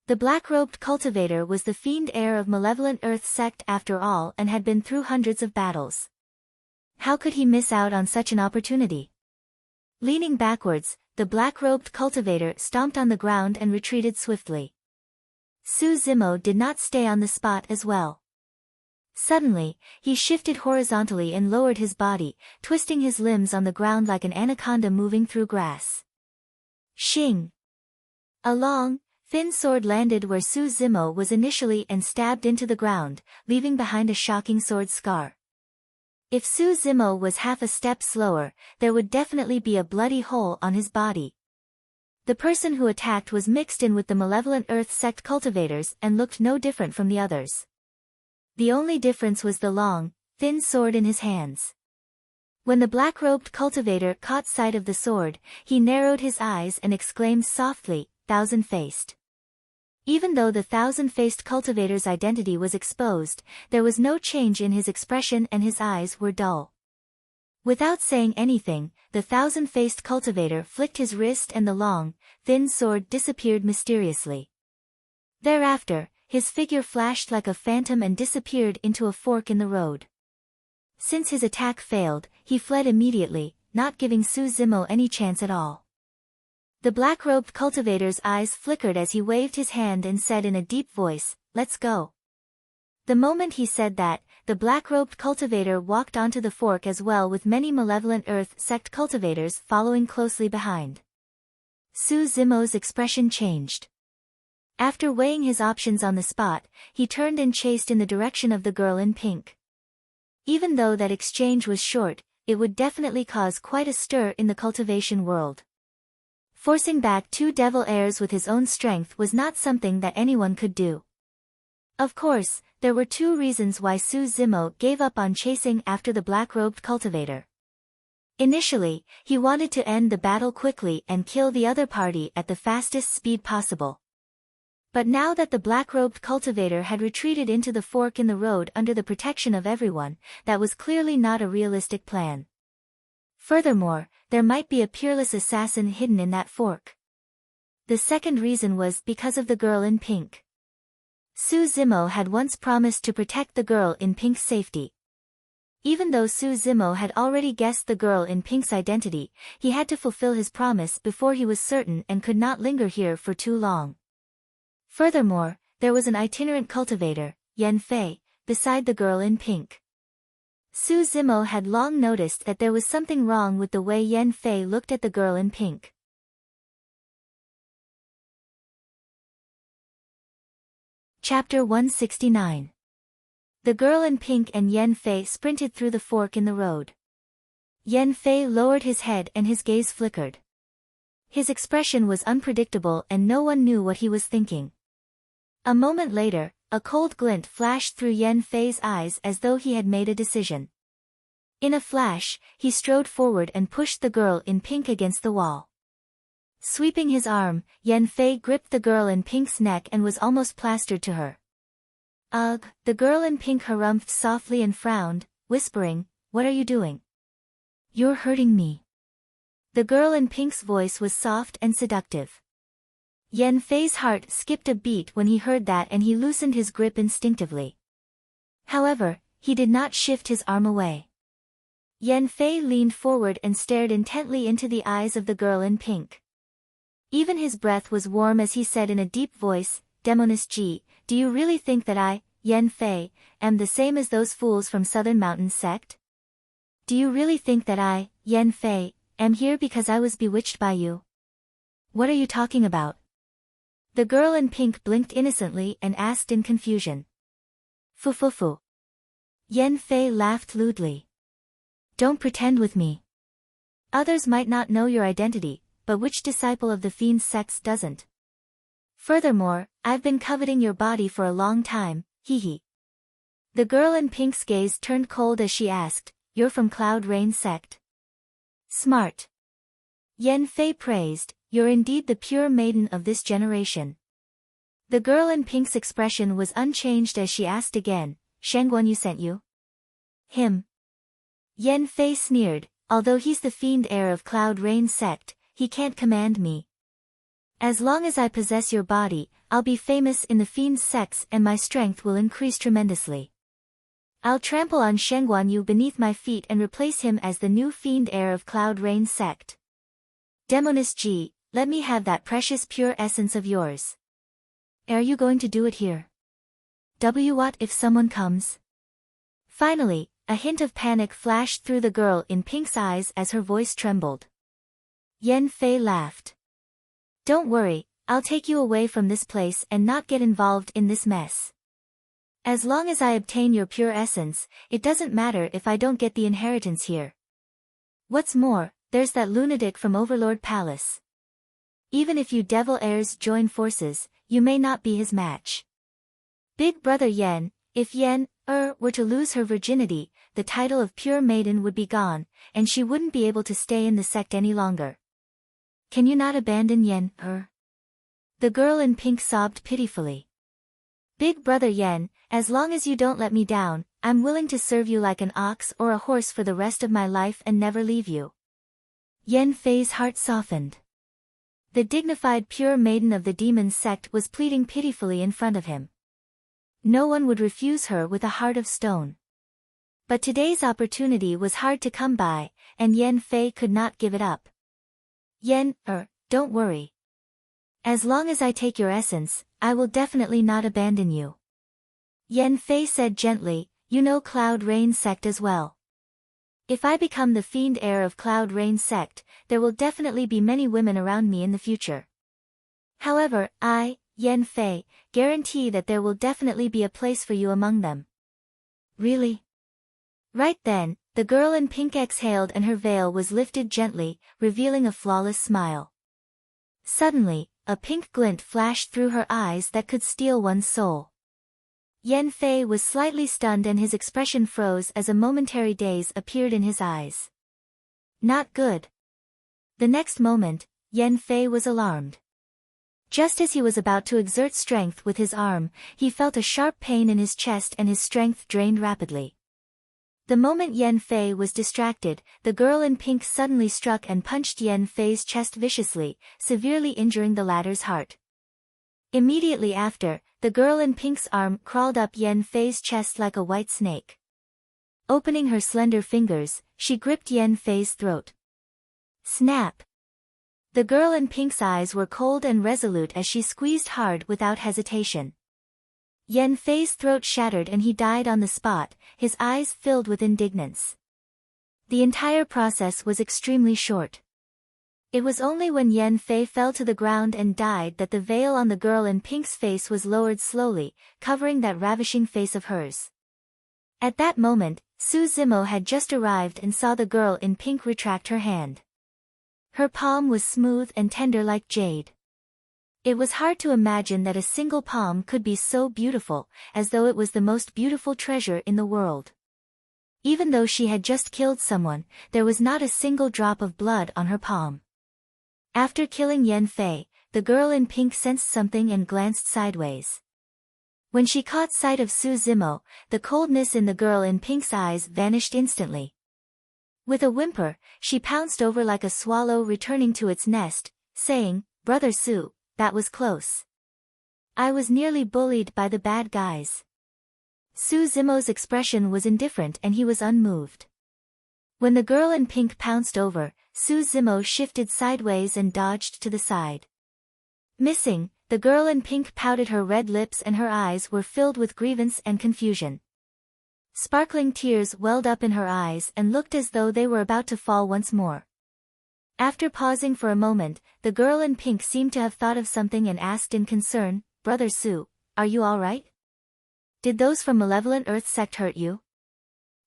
The black-robed cultivator was the fiend heir of malevolent earth sect after all and had been through hundreds of battles. How could he miss out on such an opportunity? Leaning backwards, the black-robed cultivator stomped on the ground and retreated swiftly. Su Zimo did not stay on the spot as well. Suddenly, he shifted horizontally and lowered his body, twisting his limbs on the ground like an anaconda moving through grass. Shing! A long, thin sword landed where Su Zimo was initially and stabbed into the ground, leaving behind a shocking sword scar. If Su Zimo was half a step slower, there would definitely be a bloody hole on his body. The person who attacked was mixed in with the malevolent earth sect cultivators and looked no different from the others. The only difference was the long, thin sword in his hands. When the black-robed cultivator caught sight of the sword, he narrowed his eyes and exclaimed softly, "Thousand-faced." Even though the thousand-faced cultivator's identity was exposed, there was no change in his expression and his eyes were dull. Without saying anything, the thousand-faced cultivator flicked his wrist and the long, thin sword disappeared mysteriously. Thereafter, his figure flashed like a phantom and disappeared into a fork in the road. Since his attack failed, he fled immediately, not giving Su Zimo any chance at all. The black-robed cultivator's eyes flickered as he waved his hand and said in a deep voice, "Let's go." The moment he said that, the black-robed cultivator walked onto the fork as well with many malevolent earth sect cultivators following closely behind. Su Zimo's expression changed. After weighing his options on the spot, he turned and chased in the direction of the girl in pink. Even though that exchange was short, it would definitely cause quite a stir in the cultivation world. Forcing back two devil heirs with his own strength was not something that anyone could do. Of course, there were two reasons why Su Zimo gave up on chasing after the black-robed cultivator. Initially, he wanted to end the battle quickly and kill the other party at the fastest speed possible. But now that the black-robed cultivator had retreated into the fork in the road under the protection of everyone, that was clearly not a realistic plan. Furthermore, there might be a peerless assassin hidden in that fork. The second reason was because of the girl in pink. Su Zimo had once promised to protect the girl in pink's safety. Even though Su Zimo had already guessed the girl in pink's identity, he had to fulfill his promise before he was certain and could not linger here for too long. Furthermore, there was an itinerant cultivator, Yan Fei, beside the girl in pink. Su Zimo had long noticed that there was something wrong with the way Yan Fei looked at the girl in pink. Chapter 169. The girl in pink and Yan Fei sprinted through the fork in the road. Yan Fei lowered his head and his gaze flickered. His expression was unpredictable and no one knew what he was thinking. A moment later, a cold glint flashed through Yan Fei's eyes as though he had made a decision. In a flash, he strode forward and pushed the girl in pink against the wall. Sweeping his arm, Yan Fei gripped the girl in pink's neck and was almost plastered to her. "Ugh," the girl in pink harumphed softly and frowned, whispering, "What are you doing?" "You're hurting me." The girl in pink's voice was soft and seductive. Yan Fei's heart skipped a beat when he heard that and he loosened his grip instinctively. However, he did not shift his arm away. Yan Fei leaned forward and stared intently into the eyes of the girl in pink. Even his breath was warm as he said in a deep voice, "Demoness Ji, do you really think that I, Yan Fei, am the same as those fools from Southern Mountain sect? Do you really think that I, Yan Fei, am here because I was bewitched by you? What are you talking about?" The girl in pink blinked innocently and asked in confusion. "Fu. Yan Fei laughed lewdly. "Don't pretend with me. Others might not know your identity, but which disciple of the fiend's sects doesn't? Furthermore, I've been coveting your body for a long time, hee." The girl in pink's gaze turned cold as she asked, "You're from Cloud Rain sect?" "Smart." Yan Fei praised, "You're indeed the pure maiden of this generation. The girl in pink's expression was unchanged as she asked again, Shangguan Yu sent you? Him. Yan Fei sneered, although he's the fiend heir of Cloud Rain sect, he can't command me. As long as I possess your body, I'll be famous in the fiend's sects and my strength will increase tremendously. I'll trample on Shangguan Yu beneath my feet and replace him as the new fiend heir of Cloud Rain sect. Demoness Ji, let me have that precious pure essence of yours. Are you going to do it here? What if someone comes? Finally, a hint of panic flashed through the girl in pink's eyes as her voice trembled. Yan Fei laughed. Don't worry, I'll take you away from this place and not get involved in this mess. As long as I obtain your pure essence, it doesn't matter if I don't get the inheritance here. What's more, there's that lunatic from Overlord Palace. Even if you devil heirs join forces, you may not be his match. Big brother Yen, if Yen were to lose her virginity, the title of pure maiden would be gone, and she wouldn't be able to stay in the sect any longer. Can you not abandon Yen The girl in pink sobbed pitifully. Big brother Yen, as long as you don't let me down, I'm willing to serve you like an ox or a horse for the rest of my life and never leave you. Yan Fei's heart softened. The dignified pure maiden of the demon sect was pleading pitifully in front of him. No one would refuse her with a heart of stone. But today's opportunity was hard to come by, and Yan Fei could not give it up. Yen, don't worry. As long as I take your essence, I will definitely not abandon you. Yan Fei said gently, you know Cloud Rain sect as well. If I become the fiend heir of Cloud Rain sect, there will definitely be many women around me in the future. However, I, Yan Fei, guarantee that there will definitely be a place for you among them. Really? Right then, the girl in pink exhaled and her veil was lifted gently, revealing a flawless smile. Suddenly, a pink glint flashed through her eyes that could steal one's soul. Yan Fei was slightly stunned and his expression froze as a momentary daze appeared in his eyes. Not good. The next moment, Yan Fei was alarmed. Just as he was about to exert strength with his arm, he felt a sharp pain in his chest and his strength drained rapidly. The moment Yan Fei was distracted, the girl in pink suddenly struck and punched Yan Fei's chest viciously, severely injuring the latter's heart. Immediately after, the girl in pink's arm crawled up Yan Fei's chest like a white snake. Opening her slender fingers, she gripped Yan Fei's throat. Snap! The girl in pink's eyes were cold and resolute as she squeezed hard without hesitation. Yan Fei's throat shattered and he died on the spot, his eyes filled with indignance. The entire process was extremely short. It was only when Yan Fei fell to the ground and died that the veil on the girl in pink's face was lowered slowly, covering that ravishing face of hers. At that moment, Su Zimo had just arrived and saw the girl in pink retract her hand. Her palm was smooth and tender like jade. It was hard to imagine that a single palm could be so beautiful, as though it was the most beautiful treasure in the world. Even though she had just killed someone, there was not a single drop of blood on her palm. After killing Yan Fei, the girl in pink sensed something and glanced sideways. When she caught sight of Su Zimo, the coldness in the girl in pink's eyes vanished instantly. With a whimper, she pounced over like a swallow returning to its nest, saying, "Brother Su, that was close. I was nearly bullied by the bad guys." Su Zimo's expression was indifferent and he was unmoved. When the girl in pink pounced over, Su Zimo shifted sideways and dodged to the side. Missing, the girl in pink pouted her red lips and her eyes were filled with grievance and confusion. Sparkling tears welled up in her eyes and looked as though they were about to fall once more. After pausing for a moment, the girl in pink seemed to have thought of something and asked in concern, "Brother Su, are you all right? Did those from Malevolent Earth sect hurt you?"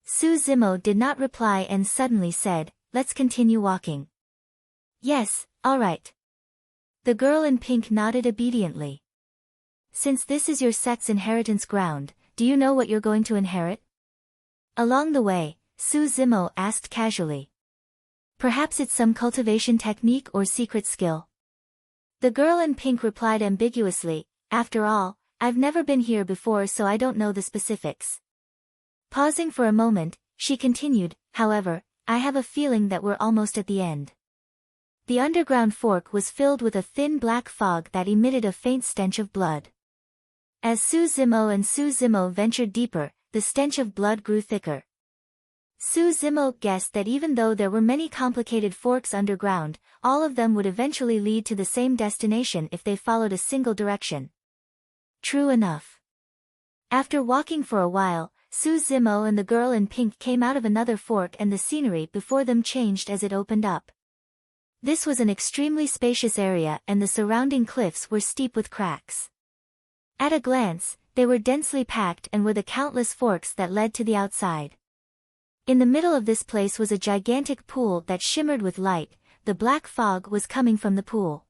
Su Zimo did not reply and suddenly said, "Let's continue walking." "Yes, all right." The girl in pink nodded obediently. "Since this is your sect's inheritance ground, do you know what you're going to inherit?" Along the way, Su Zimo asked casually. "Perhaps it's some cultivation technique or secret skill." The girl in pink replied ambiguously, After all, I've never been here before, so I don't know the specifics. Pausing for a moment, she continued, however, I have a feeling that we're almost at the end. The underground fork was filled with a thin black fog that emitted a faint stench of blood. As Su Zimo and Su Zimo ventured deeper, the stench of blood grew thicker. Su Zimo guessed that even though there were many complicated forks underground, all of them would eventually lead to the same destination if they followed a single direction. True enough. After walking for a while, Su Zimo and the girl in pink came out of another fork and the scenery before them changed as it opened up. This was an extremely spacious area and the surrounding cliffs were steep with cracks. At a glance, they were densely packed and were the countless forks that led to the outside. In the middle of this place was a gigantic pool that shimmered with light. The black fog was coming from the pool.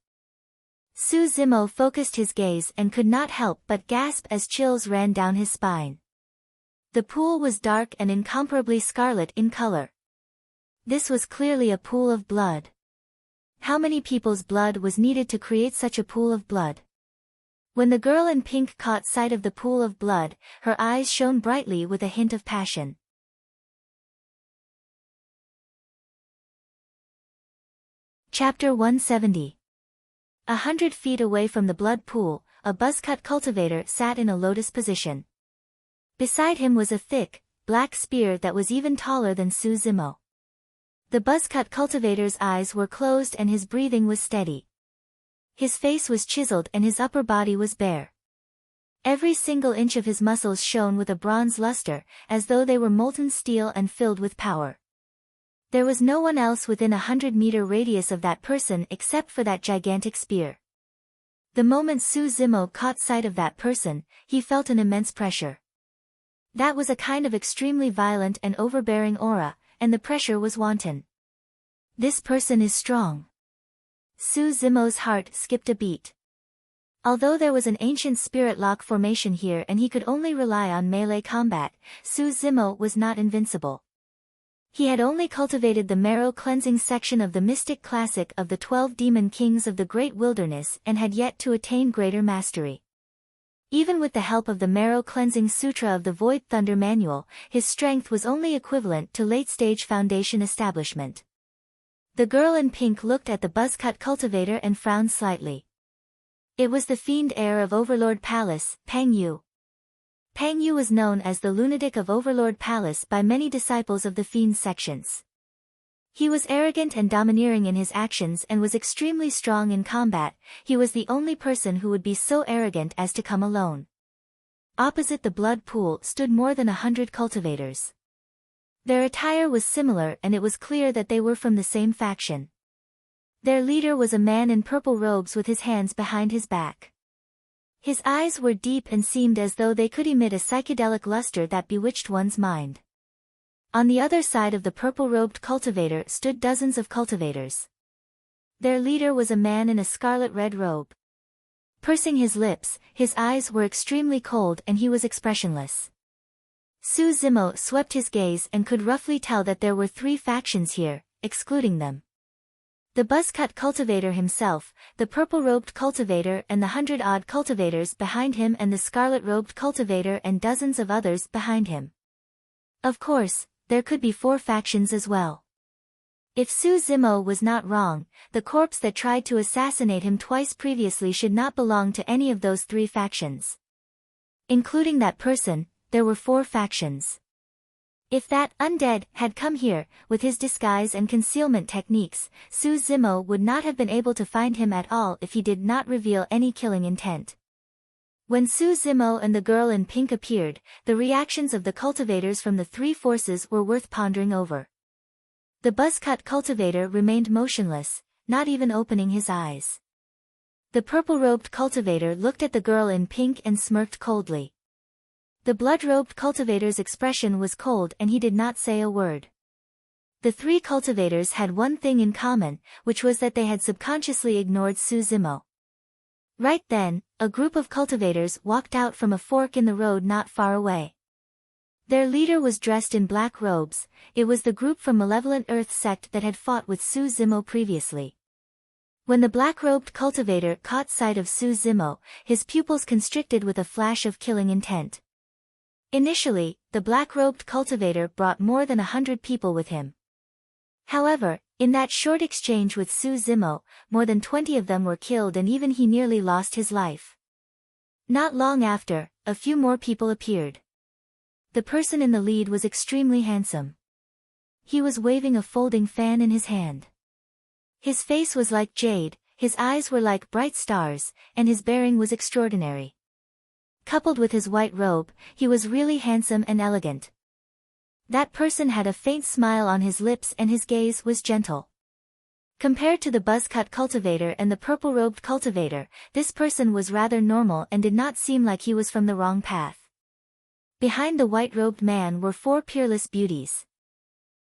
Su Zimo focused his gaze and could not help but gasp as chills ran down his spine. The pool was dark and incomparably scarlet in color. This was clearly a pool of blood. How many people's blood was needed to create such a pool of blood? When the girl in pink caught sight of the pool of blood, her eyes shone brightly with a hint of passion. Chapter 170. 100 feet away from the blood pool, a buzzcut cultivator sat in a lotus position. Beside him was a thick, black spear that was even taller than Su Zimo. The buzzcut cultivator's eyes were closed and his breathing was steady. His face was chiseled and his upper body was bare. Every single inch of his muscles shone with a bronze luster, as though they were molten steel and filled with power. There was no one else within a 100-meter radius of that person except for that gigantic spear. The moment Su Zimo caught sight of that person, he felt an immense pressure. That was a kind of extremely violent and overbearing aura, and the pressure was wanton. This person is strong. Su Zimo's heart skipped a beat. Although there was an ancient spirit lock formation here and he could only rely on melee combat, Su Zimo was not invincible. He had only cultivated the marrow cleansing section of the mystic classic of the 12 demon kings of the great wilderness and had yet to attain greater mastery. Even with the help of the marrow cleansing sutra of the Void Thunder manual, his strength was only equivalent to late-stage foundation establishment. The girl in pink looked at the buzzcut cultivator and frowned slightly. It was the fiend heir of Overlord Palace, Pang Yu. Pang Yu was known as the lunatic of Overlord Palace by many disciples of the fiend sections. He was arrogant and domineering in his actions and was extremely strong in combat. He was the only person who would be so arrogant as to come alone. Opposite the blood pool stood more than 100 cultivators. Their attire was similar and it was clear that they were from the same faction. Their leader was a man in purple robes with his hands behind his back. His eyes were deep and seemed as though they could emit a psychedelic luster that bewitched one's mind. On the other side of the purple-robed cultivator stood dozens of cultivators. Their leader was a man in a scarlet-red robe. Pursing his lips, his eyes were extremely cold and he was expressionless. Su Zimo swept his gaze and could roughly tell that there were 3 factions here, excluding them. The buzzcut cultivator himself, the purple-robed cultivator and the 100-odd cultivators behind him and the scarlet-robed cultivator and dozens of others behind him. Of course, there could be 4 factions as well. If Su Zimo was not wrong, the corpse that tried to assassinate him twice previously should not belong to any of those 3 factions. Including that person, there were 4 factions. If that undead had come here, with his disguise and concealment techniques, Su Zimo would not have been able to find him at all if he did not reveal any killing intent. When Su Zimo and the girl in pink appeared, the reactions of the cultivators from the 3 forces were worth pondering over. The buzzcut cultivator remained motionless, not even opening his eyes. The purple-robed cultivator looked at the girl in pink and smirked coldly. The blood-robed cultivator's expression was cold and he did not say a word. The 3 cultivators had one thing in common, which was that they had subconsciously ignored Su Zimo. Right then, a group of cultivators walked out from a fork in the road not far away. Their leader was dressed in black robes. It was the group from Malevolent Earth sect that had fought with Su Zimo previously. When the black-robed cultivator caught sight of Su Zimo, his pupils constricted with a flash of killing intent. Initially, the black-robed cultivator brought more than 100 people with him. However, in that short exchange with Su Zimo, more than 20 of them were killed and even he nearly lost his life. Not long after, a few more people appeared. The person in the lead was extremely handsome. He was waving a folding fan in his hand. His face was like jade, his eyes were like bright stars, and his bearing was extraordinary. Coupled with his white robe, he was really handsome and elegant. That person had a faint smile on his lips and his gaze was gentle. Compared to the buzz-cut cultivator and the purple-robed cultivator, this person was rather normal and did not seem like he was from the wrong path. Behind the white-robed man were 4 peerless beauties.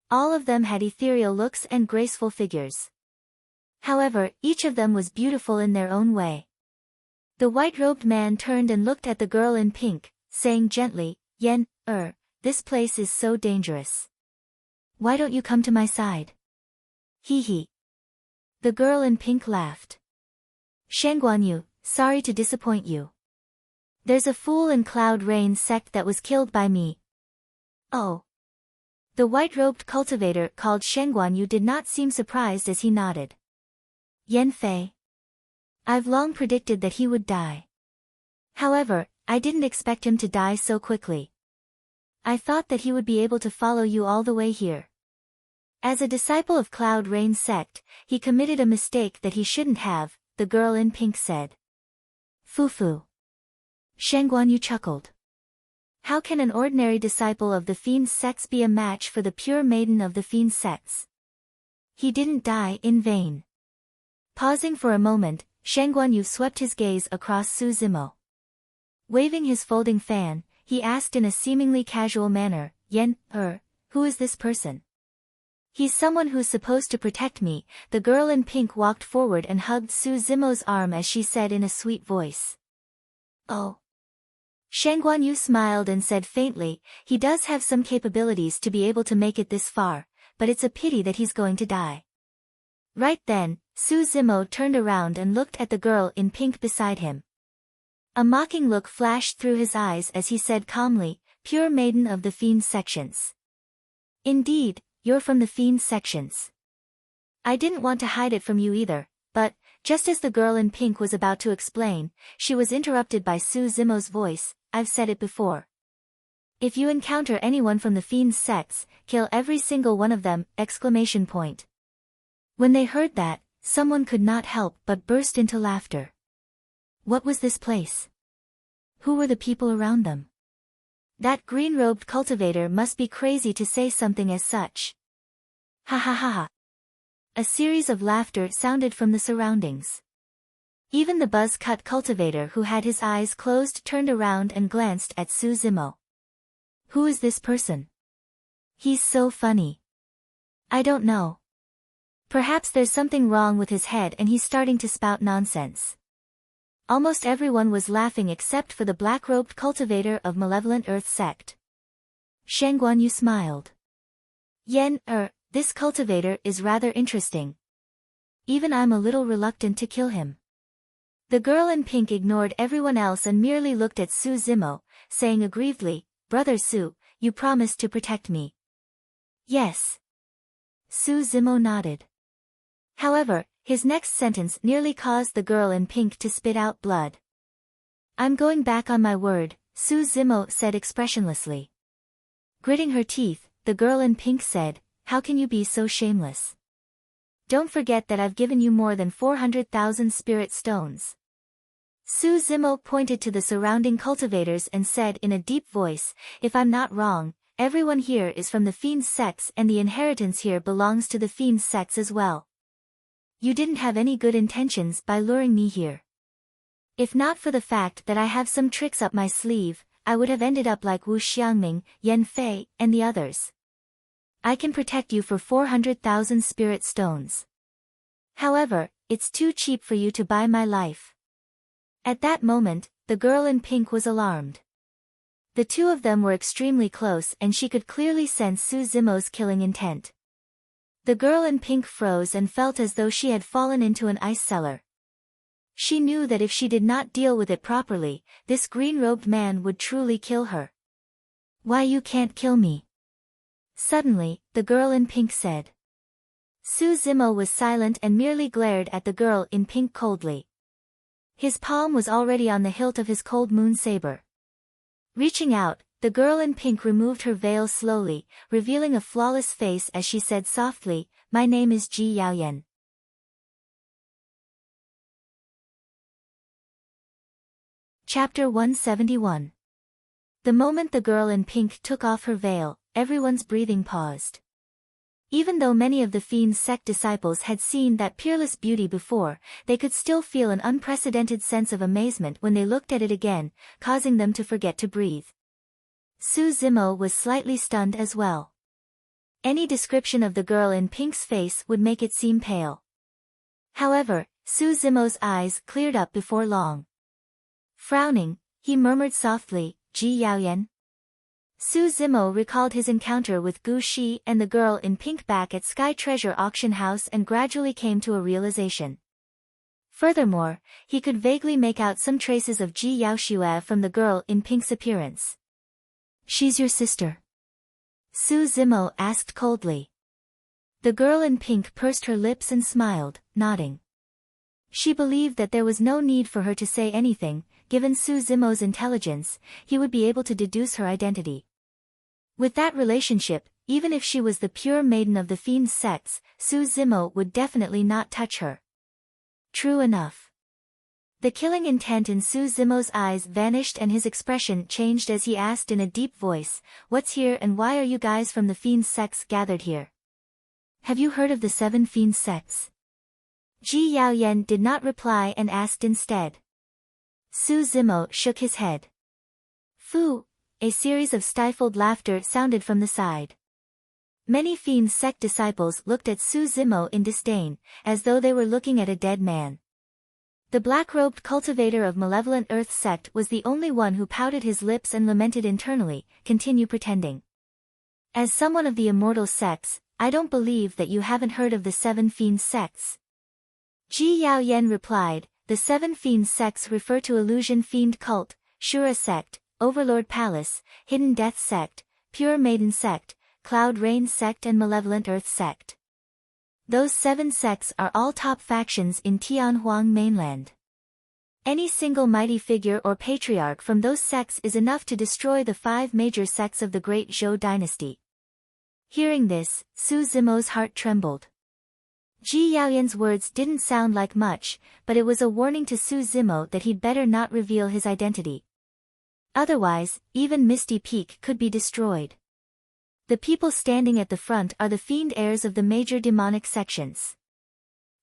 All of them had ethereal looks and graceful figures. However, each of them was beautiful in their own way. The white-robed man turned and looked at the girl in pink, saying gently, "Yen, this place is so dangerous. Why don't you come to my side?" Hee hee. The girl in pink laughed. "Shangguanyu, sorry to disappoint you. There's a fool in Cloud Rain sect that was killed by me." "Oh." The white-robed cultivator called Shangguanyu did not seem surprised as he nodded. "Yen Fei. I've long predicted that he would die. However, I didn't expect him to die so quickly. I thought that he would be able to follow you all the way here." As a disciple of Cloud Rain sect, he committed a mistake that he shouldn't have, the girl in pink said. "Fufu." Shangguanyu chuckled. How can an ordinary disciple of the fiend sects be a match for the pure maiden of the fiend sects? He didn't die in vain. Pausing for a moment, Shangguanyu swept his gaze across Su Zimo. Waving his folding fan, he asked in a seemingly casual manner, "Yen, who is this person?" "He's someone who's supposed to protect me." The girl in pink walked forward and hugged Su Zimo's arm as she said in a sweet voice. "Oh." Shangguanyu smiled and said faintly, "He does have some capabilities to be able to make it this far, but it's a pity that he's going to die." Right then, Su Zimo turned around and looked at the girl in pink beside him. A mocking look flashed through his eyes as he said calmly, "Pure maiden of the fiend sections. Indeed, you're from the fiend sections. I didn't want to hide it from you either," but, just as the girl in pink was about to explain, she was interrupted by Su Zimo's voice, "I've said it before. If you encounter anyone from the fiend sects, kill every single one of them!" When they heard that, someone could not help but burst into laughter. What was this place? Who were the people around them? That green-robed cultivator must be crazy to say something as such. Ha ha ha ha. A series of laughter sounded from the surroundings. Even the buzz-cut cultivator who had his eyes closed turned around and glanced at Su Zimo. Who is this person? He's so funny. I don't know. Perhaps there's something wrong with his head and he's starting to spout nonsense. Almost everyone was laughing except for the black-robed cultivator of Malevolent Earth sect. Shangguanyu smiled. Yen, this cultivator is rather interesting. Even I'm a little reluctant to kill him. The girl in pink ignored everyone else and merely looked at Su Zimo, saying aggrievedly, "Brother Su, you promised to protect me." "Yes." Su Zimo nodded. However, his next sentence nearly caused the girl in pink to spit out blood. "I'm going back on my word," Su Zimo said expressionlessly. Gritting her teeth, the girl in pink said, "How can you be so shameless? Don't forget that I've given you more than 400,000 spirit stones." Su Zimo pointed to the surrounding cultivators and said in a deep voice, "If I'm not wrong, everyone here is from the fiend sects and the inheritance here belongs to the fiend sects as well. You didn't have any good intentions by luring me here. If not for the fact that I have some tricks up my sleeve, I would have ended up like Wu Xiangming, Yen Fei, and the others. I can protect you for 400,000 spirit stones. However, it's too cheap for you to buy my life." At that moment, the girl in pink was alarmed. The two of them were extremely close and she could clearly sense Su Zimo's killing intent. The girl in pink froze and felt as though she had fallen into an ice cellar. She knew that if she did not deal with it properly, this green-robed man would truly kill her. "Why you can't kill me?" Suddenly, the girl in pink said. Su Zimo was silent and merely glared at the girl in pink coldly. His palm was already on the hilt of his cold moon saber. Reaching out, the girl in pink removed her veil slowly, revealing a flawless face as she said softly, "My name is Ji Yaoyan." Chapter 171. The moment the girl in pink took off her veil, everyone's breathing paused. Even though many of the fiend's sect disciples had seen that peerless beauty before, they could still feel an unprecedented sense of amazement when they looked at it again, causing them to forget to breathe. Su Zimo was slightly stunned as well. Any description of the girl in pink's face would make it seem pale. However, Su Zimo's eyes cleared up before long. Frowning, he murmured softly, "Ji Yaoyan?" Su Zimo recalled his encounter with Gu Shi and the girl in pink back at Sky Treasure Auction House and gradually came to a realization. Furthermore, he could vaguely make out some traces of Ji Yaoxue from the girl in pink's appearance. "She's your sister?" Su Zimo asked coldly. The girl in pink pursed her lips and smiled, nodding. She believed that there was no need for her to say anything. Given Su Zimo's intelligence, he would be able to deduce her identity. With that relationship, even if she was the pure maiden of the fiend's sects, Su Zimo would definitely not touch her. True enough. The killing intent in Su Zimo's eyes vanished and his expression changed as he asked in a deep voice, "What's here and why are you guys from the fiend's sects gathered here? Have you heard of the 7 fiend sects?" Ji Yaoyan did not reply and asked instead. Su Zimo shook his head. "Fu!" A series of stifled laughter sounded from the side. Many fiend sect disciples looked at Su Zimo in disdain, as though they were looking at a dead man. The black-robed cultivator of malevolent earth sect was the only one who pouted his lips and lamented internally, "Continue pretending. As someone of the immortal sects, I don't believe that you haven't heard of the 7 fiend sects." Ji Yaoyan replied, "The 7 fiend sects refer to Illusion Fiend Cult, Shura Sect, Overlord Palace, Hidden Death Sect, Pure Maiden Sect, Cloud Rain Sect and Malevolent Earth Sect. Those 7 sects are all top factions in Tianhuang mainland. Any single mighty figure or patriarch from those sects is enough to destroy the 5 major sects of the Great Zhou dynasty." Hearing this, Su Zimo's heart trembled. Ji Yaoyan's words didn't sound like much, but it was a warning to Su Zimo that he'd better not reveal his identity. Otherwise, even Misty Peak could be destroyed. The people standing at the front are the fiend heirs of the major demonic sections.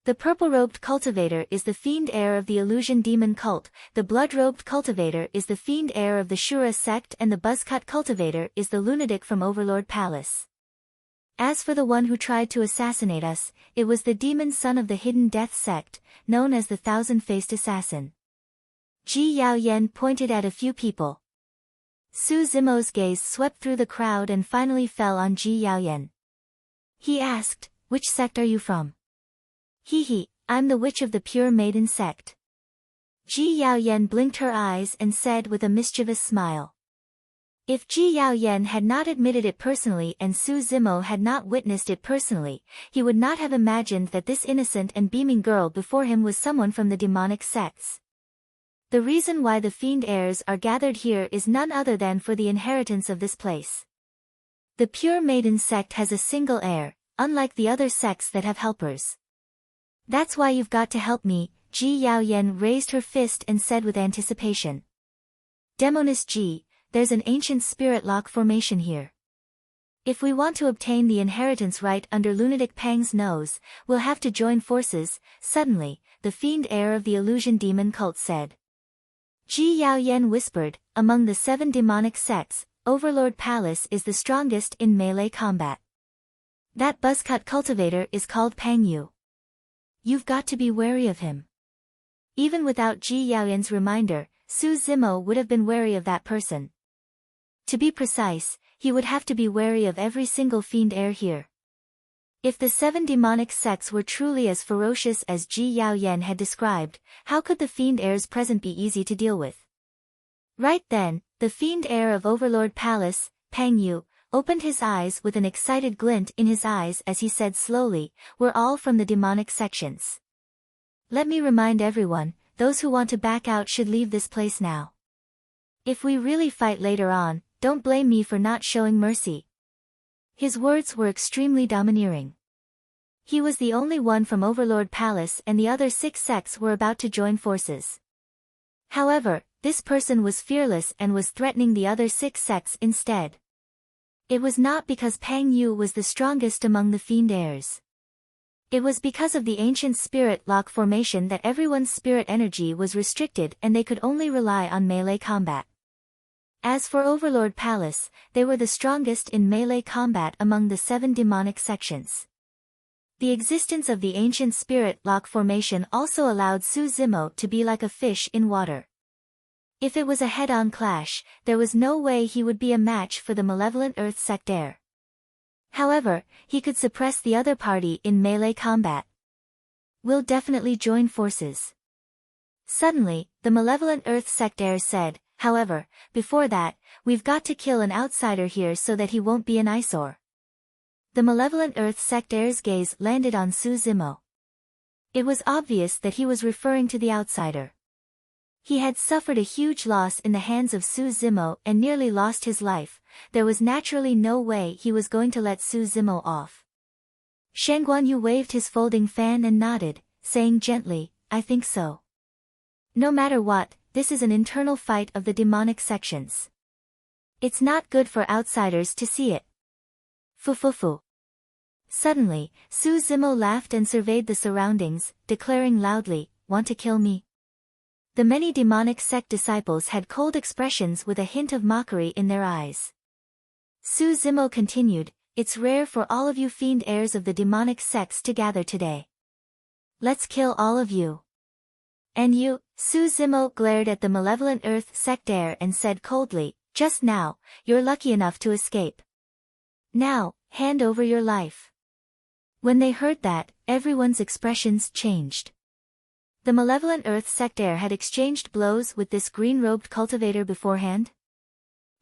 The purple-robed cultivator is the fiend heir of the Illusion Demon Cult, the blood-robed cultivator is the fiend heir of the Shura sect and the buzzcut cultivator is the lunatic from Overlord Palace. As for the one who tried to assassinate us, it was the demon son of the Hidden Death sect, known as the Thousand-Faced Assassin. Ji Yaoyan pointed at a few people. Su Zimo's gaze swept through the crowd and finally fell on Ji Yaoyan. He asked, "Which sect are you from?" "Hee, I'm the witch of the Pure Maiden sect." Ji Yaoyan blinked her eyes and said with a mischievous smile. If Ji Yaoyan had not admitted it personally and Su Zimo had not witnessed it personally, he would not have imagined that this innocent and beaming girl before him was someone from the demonic sects. The reason why the fiend heirs are gathered here is none other than for the inheritance of this place. The Pure Maiden sect has a single heir, unlike the other sects that have helpers. That's why you've got to help me, Ji Yaoyan raised her fist and said with anticipation. Demoness Ji, there's an ancient spirit lock formation here. If we want to obtain the inheritance right under Lunatic Pang's nose, we'll have to join forces. Suddenly, the fiend heir of the Illusion Demon Cult said. Ji Yaoyan whispered, among the 7 demonic sects, Overlord Palace is the strongest in melee combat. That buzzcut cultivator is called Pang Yu. You've got to be wary of him. Even without Ji Yaoyan's reminder, Su Zimo would have been wary of that person. To be precise, he would have to be wary of every single fiend heir here. If the 7 demonic sects were truly as ferocious as Ji Yaoyan had described, how could the fiend heirs present be easy to deal with? Right then, the fiend heir of Overlord Palace, Pang Yu, opened his eyes with an excited glint in his eyes as he said slowly, "We're all from the demonic sections. Let me remind everyone, those who want to back out should leave this place now. If we really fight later on, don't blame me for not showing mercy." His words were extremely domineering. He was the only one from Overlord Palace and the other 6 sects were about to join forces. However, this person was fearless and was threatening the other 6 sects instead. It was not because Pang Yu was the strongest among the fiend heirs. It was because of the ancient spirit lock formation that everyone's spirit energy was restricted and they could only rely on melee combat. As for Overlord Palace, they were the strongest in melee combat among the 7 demonic sections. The existence of the ancient spirit lock formation also allowed Su Zimo to be like a fish in water. If it was a head-on clash, there was no way he would be a match for the malevolent Earth sect heir. However, he could suppress the other party in melee combat. "We'll definitely join forces." Suddenly, the malevolent Earth sect heir said, "However, before that, we've got to kill an outsider here so that he won't be an eyesore." The malevolent Earth sect heir's gaze landed on Su Zimo. It was obvious that he was referring to the outsider. He had suffered a huge loss in the hands of Su Zimo and nearly lost his life. There was naturally no way he was going to let Su Zimo off. Shangguan Yu waved his folding fan and nodded, saying gently, "I think so. No matter what, this is an internal fight of the demonic sections. It's not good for outsiders to see it." Fu. Suddenly, Su Zimo laughed and surveyed the surroundings, declaring loudly, "Want to kill me?" The many demonic sect disciples had cold expressions with a hint of mockery in their eyes. Su Zimo continued, "It's rare for all of you fiend heirs of the demonic sects to gather today. Let's kill all of you." "And you?" Su Zimo glared at the malevolent Earth sect heir and said coldly, "Just now, you're lucky enough to escape. Now, hand over your life." When they heard that, everyone's expressions changed. The malevolent Earth sect heir had exchanged blows with this green-robed cultivator beforehand.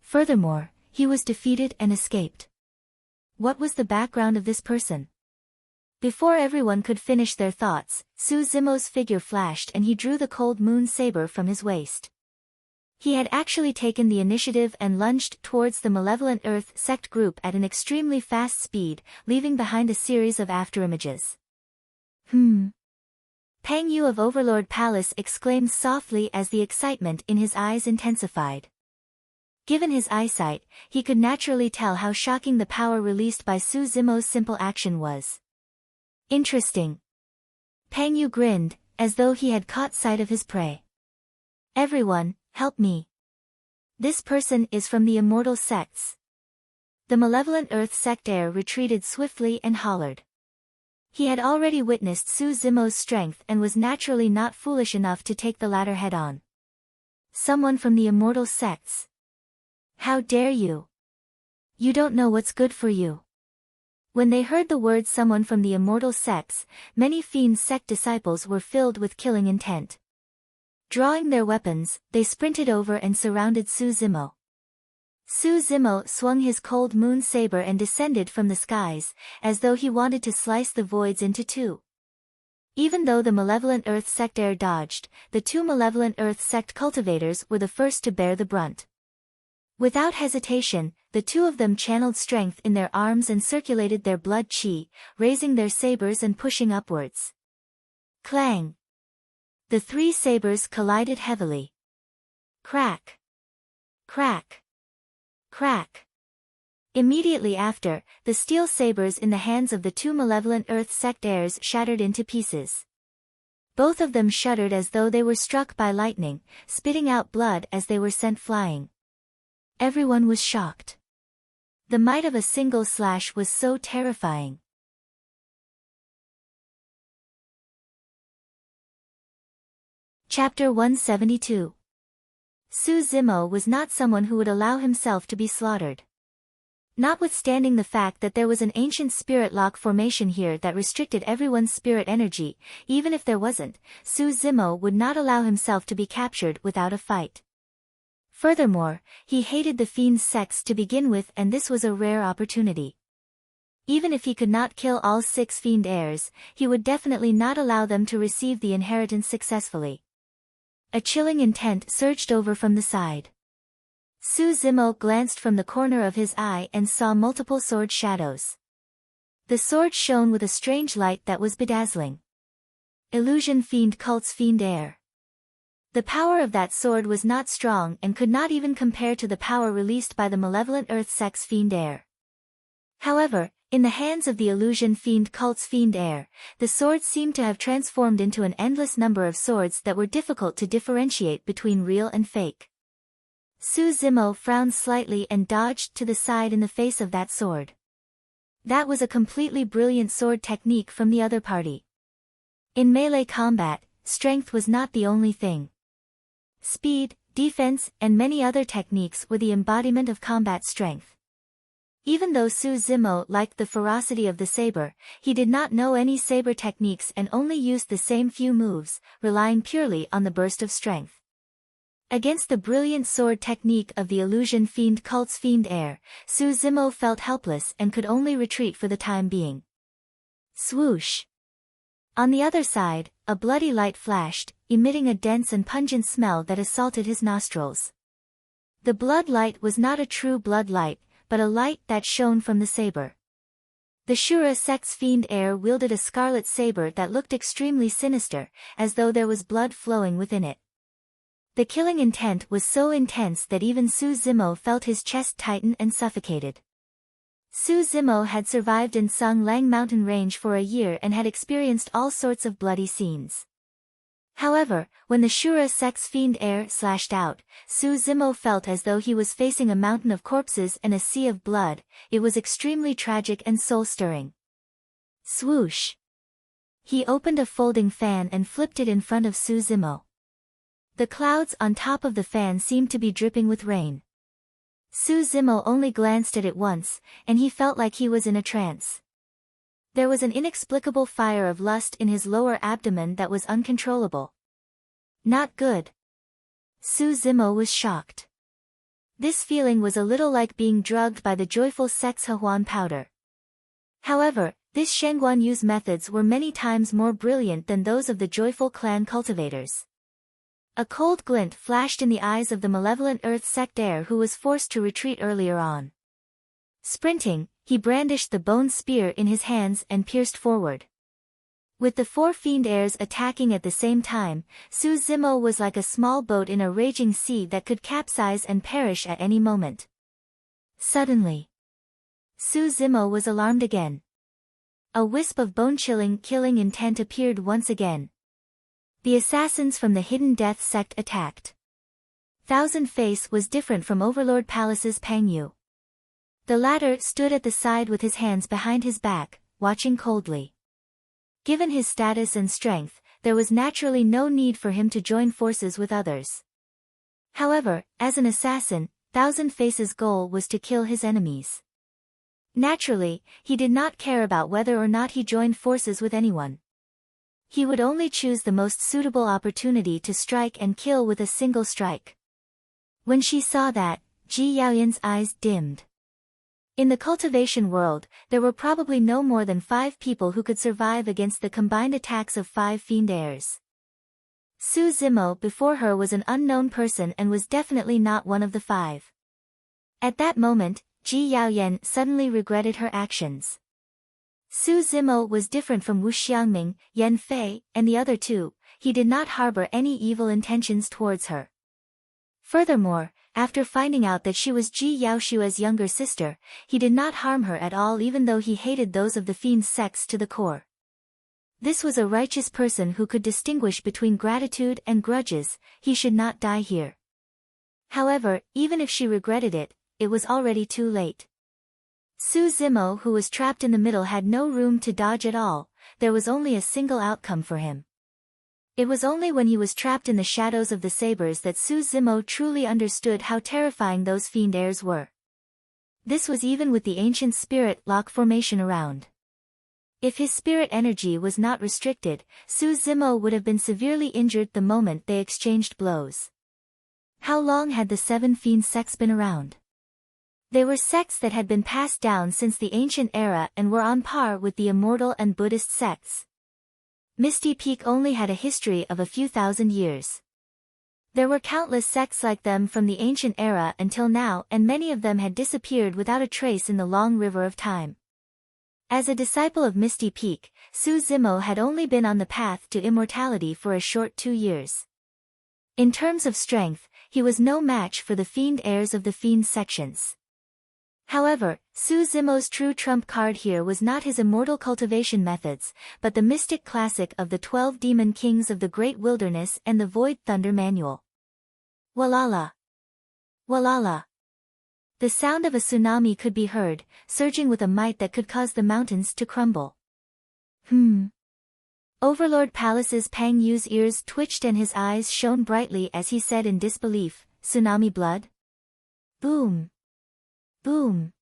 Furthermore, he was defeated and escaped. What was the background of this person? Before everyone could finish their thoughts, Su Zimo's figure flashed and he drew the cold moon saber from his waist. He had actually taken the initiative and lunged towards the malevolent Earth sect group at an extremely fast speed, leaving behind a series of afterimages. Pang Yu of Overlord Palace exclaimed softly as the excitement in his eyes intensified. Given his eyesight, he could naturally tell how shocking the power released by Su Zimo's simple action was. Interesting. Pang Yu grinned, as though he had caught sight of his prey. "Everyone, help me. This person is from the immortal sects." The malevolent Earth sect heir retreated swiftly and hollered. He had already witnessed Su Zimo's strength and was naturally not foolish enough to take the latter head-on. "Someone from the immortal sects. How dare you? You don't know what's good for you." When they heard the word "someone from the immortal sects," many fiend sect disciples were filled with killing intent. Drawing their weapons, they sprinted over and surrounded Su Zimo. Su Zimo swung his cold moon saber and descended from the skies, as though he wanted to slice the voids into two. Even though the malevolent Earth sect heir dodged, the 2 malevolent Earth sect cultivators were the first to bear the brunt. Without hesitation, the 2 of them channeled strength in their arms and circulated their blood chi, raising their sabers and pushing upwards. Clang! The 3 sabers collided heavily. Crack! Crack! Crack! Immediately after, the steel sabers in the hands of the 2 malevolent Earth sect heirs shattered into pieces. Both of them shuddered as though they were struck by lightning, spitting out blood as they were sent flying. Everyone was shocked. The might of a single slash was so terrifying. Chapter 172. Su Zimo was not someone who would allow himself to be slaughtered. Notwithstanding the fact that there was an ancient spirit lock formation here that restricted everyone's spirit energy, even if there wasn't, Su Zimo would not allow himself to be captured without a fight. Furthermore, he hated the fiend's sex to begin with, and this was a rare opportunity. Even if he could not kill all 6 fiend heirs, he would definitely not allow them to receive the inheritance successfully. A chilling intent surged over from the side. Su Zimo glanced from the corner of his eye and saw multiple sword shadows. The sword shone with a strange light that was bedazzling. Illusion Fiend Cult's fiend heir. The power of that sword was not strong and could not even compare to the power released by the malevolent Earth Sex fiend heir. However, in the hands of the Illusion Fiend Cult's fiend heir, the sword seemed to have transformed into an endless number of swords that were difficult to differentiate between real and fake. Su Zimo frowned slightly and dodged to the side in the face of that sword. That was a completely brilliant sword technique from the other party. In melee combat, strength was not the only thing. Speed, defense, and many other techniques were the embodiment of combat strength. Even though Su Zimo liked the ferocity of the saber, he did not know any saber techniques and only used the same few moves, relying purely on the burst of strength. Against the brilliant sword technique of the Illusion Fiend Cult's fiend heir, Su Zimo felt helpless and could only retreat for the time being. Swoosh! On the other side, a bloody light flashed, emitting a dense and pungent smell that assaulted his nostrils. The blood light was not a true blood light, but a light that shone from the saber. The Shura Sex fiend heir wielded a scarlet saber that looked extremely sinister, as though there was blood flowing within it. The killing intent was so intense that even Su Zimo felt his chest tighten and suffocated. Su Zimo had survived in Sung Lang mountain range for a year and had experienced all sorts of bloody scenes. However, when the Shura Sex fiend heir slashed out, Su Zimo felt as though he was facing a mountain of corpses and a sea of blood. It was extremely tragic and soul-stirring. Swoosh! He opened a folding fan and flipped it in front of Su Zimo. The clouds on top of the fan seemed to be dripping with rain. Su Zimo only glanced at it once, and he felt like he was in a trance. There was an inexplicable fire of lust in his lower abdomen that was uncontrollable. Not good. Su Zimo was shocked. This feeling was a little like being drugged by the joyful sex Hahuan powder. However, this Shengguan Yu's methods were many times more brilliant than those of the joyful clan cultivators. A cold glint flashed in the eyes of the malevolent Earth sect heir who was forced to retreat earlier on. Sprinting, he brandished the bone spear in his hands and pierced forward. With the 4 fiend heirs attacking at the same time, Su Zimo was like a small boat in a raging sea that could capsize and perish at any moment. Suddenly, Su Zimo was alarmed again. A wisp of bone-chilling killing intent appeared once again. The assassins from the Hidden Death sect attacked. Thousand Face was different from Overlord Palace's Pang Yu. The latter stood at the side with his hands behind his back, watching coldly. Given his status and strength, there was naturally no need for him to join forces with others. However, as an assassin, Thousand Face's goal was to kill his enemies. Naturally, he did not care about whether or not he joined forces with anyone. He would only choose the most suitable opportunity to strike and kill with a single strike. When she saw that, Ji Yaoyan's eyes dimmed. In the cultivation world, there were probably no more than 5 people who could survive against the combined attacks of 5 fiend heirs. Su Zimo before her was an unknown person and was definitely not one of the 5. At that moment, Ji Yaoyan suddenly regretted her actions. Su Zimo was different from Wu Xiangming, Yan Fei, and the other 2, he did not harbor any evil intentions towards her. Furthermore, after finding out that she was Ji Yaoshua's younger sister, he did not harm her at all even though he hated those of the fiend's sex to the core. This was a righteous person who could distinguish between gratitude and grudges. He should not die here. However, even if she regretted it, it was already too late. Su Zimo, who was trapped in the middle, had no room to dodge at all. There was only a single outcome for him. It was only when he was trapped in the shadows of the sabers that Su Zimo truly understood how terrifying those fiend heirs were. This was even with the ancient spirit lock formation around. If his spirit energy was not restricted, Su Zimo would have been severely injured the moment they exchanged blows. How long had the 7 fiend sects been around? They were sects that had been passed down since the ancient era and were on par with the immortal and Buddhist sects. Misty Peak only had a history of a few thousand years. There were countless sects like them from the ancient era until now, and many of them had disappeared without a trace in the long river of time. As a disciple of Misty Peak, Su Zimo had only been on the path to immortality for a short 2 years. In terms of strength, he was no match for the fiend heirs of the fiend sections. However, Su Zimo's true trump card here was not his immortal cultivation methods, but the mystic classic of the 12 demon kings of the Great Wilderness and the Void Thunder Manual. Walala! Walala! The sound of a tsunami could be heard, surging with a might that could cause the mountains to crumble. Overlord Palace's Pang Yu's ears twitched and his eyes shone brightly as he said in disbelief, "Tsunami blood?" Boom! Boom!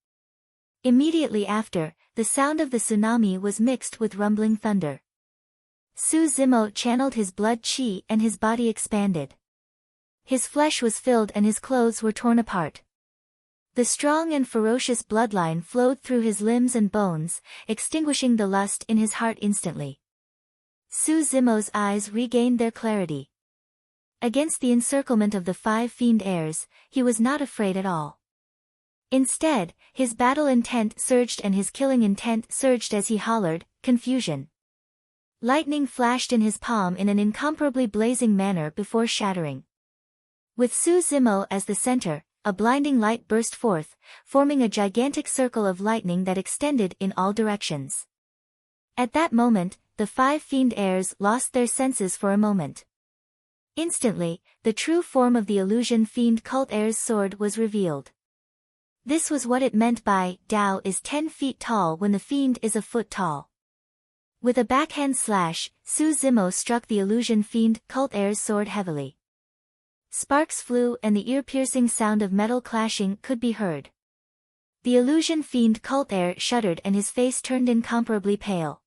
Immediately after, the sound of the tsunami was mixed with rumbling thunder. Su Zimo channeled his blood chi and his body expanded. His flesh was filled and his clothes were torn apart. The strong and ferocious bloodline flowed through his limbs and bones, extinguishing the lust in his heart instantly. Su Zimo's eyes regained their clarity. Against the encirclement of the 5 fiend heirs, he was not afraid at all. Instead, his battle intent surged and his killing intent surged as he hollered, "Confusion!" Lightning flashed in his palm in an incomparably blazing manner before shattering. With Su Zimo as the center, a blinding light burst forth, forming a gigantic circle of lightning that extended in all directions. At that moment, the 5 fiend heirs lost their senses for a moment. Instantly, the true form of the illusion fiend cult heir's sword was revealed. This was what it meant by, Tao is 10 feet tall when the fiend is a foot tall. With a backhand slash, Su Zimo struck the illusion fiend cult heir's sword heavily. Sparks flew and the ear-piercing sound of metal clashing could be heard. The illusion fiend cult heir shuddered and his face turned incomparably pale.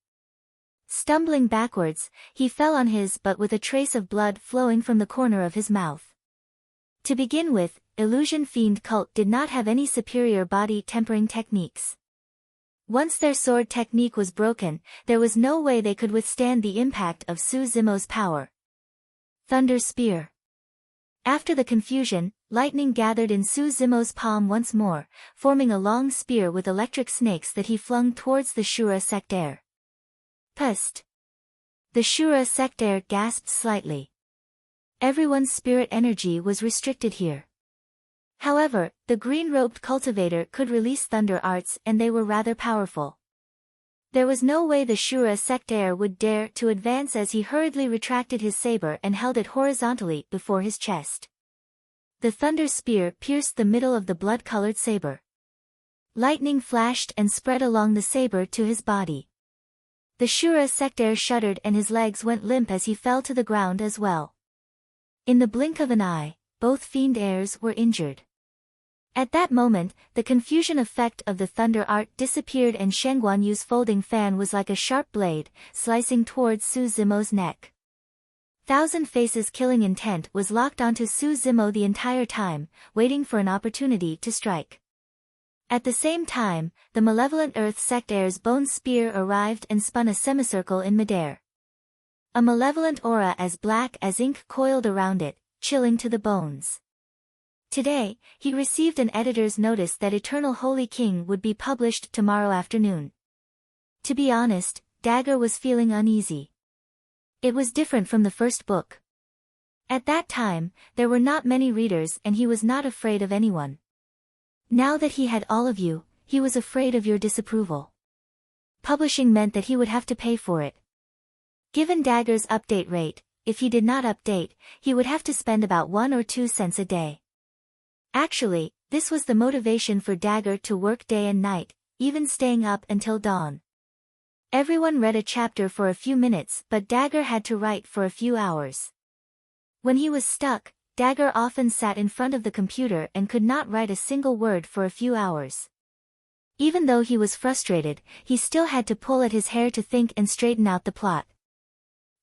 Stumbling backwards, he fell on his butt with a trace of blood flowing from the corner of his mouth. To begin with, illusion fiend cult did not have any superior body tempering techniques. Once their sword technique was broken, there was no way they could withstand the impact of Su Zimo's power. Thunder Spear. After the confusion, lightning gathered in Su Zimo's palm once more, forming a long spear with electric snakes that he flung towards the Shura sectaire. Pust! The Shura sectaire gasped slightly. Everyone's spirit energy was restricted here. However, the green-robed cultivator could release thunder arts and they were rather powerful. There was no way the Shura sectaire would dare to advance as he hurriedly retracted his saber and held it horizontally before his chest. The thunder spear pierced the middle of the blood-colored saber. Lightning flashed and spread along the saber to his body. The Shura sectaire shuddered and his legs went limp as he fell to the ground as well. In the blink of an eye, both fiend heirs were injured. At that moment, the confusion effect of the thunder art disappeared and Shengguan Yu's folding fan was like a sharp blade, slicing towards Su Zimo's neck. Thousand Faces' killing intent was locked onto Su Zimo the entire time, waiting for an opportunity to strike. At the same time, the malevolent Earth sectaire's bone spear arrived and spun a semicircle in midair. A malevolent aura as black as ink coiled around it, chilling to the bones. Today, he received an editor's notice that Eternal Holy King would be published tomorrow afternoon. To be honest, Dagger was feeling uneasy. It was different from the first book. At that time, there were not many readers and he was not afraid of anyone. Now that he had all of you, he was afraid of your disapproval. Publishing meant that he would have to pay for it. Given Dagger's update rate, if he did not update, he would have to spend about 1 or 2 cents a day. Actually, this was the motivation for Dagger to work day and night, even staying up until dawn. Everyone read a chapter for a few minutes but Dagger had to write for a few hours. When he was stuck, Dagger often sat in front of the computer and could not write a single word for a few hours. Even though he was frustrated, he still had to pull at his hair to think and straighten out the plot.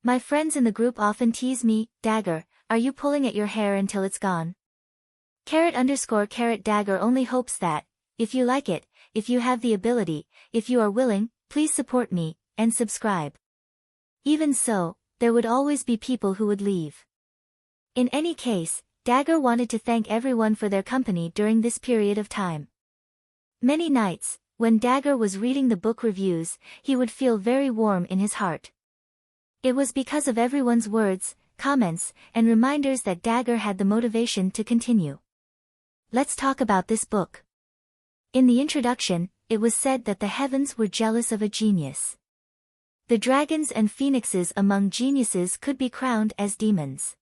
My friends in the group often tease me, Dagger, are you pulling at your hair until it's gone? Dagger only hopes that, if you like it, if you have the ability, if you are willing, please support me, and subscribe. Even so, there would always be people who would leave. In any case, Dagger wanted to thank everyone for their company during this period of time. Many nights, when Dagger was reading the book reviews, he would feel very warm in his heart. It was because of everyone's words, comments, and reminders that Dagger had the motivation to continue. Let's talk about this book. In the introduction, it was said that the heavens were jealous of a genius. The dragons and phoenixes among geniuses could be crowned as demons.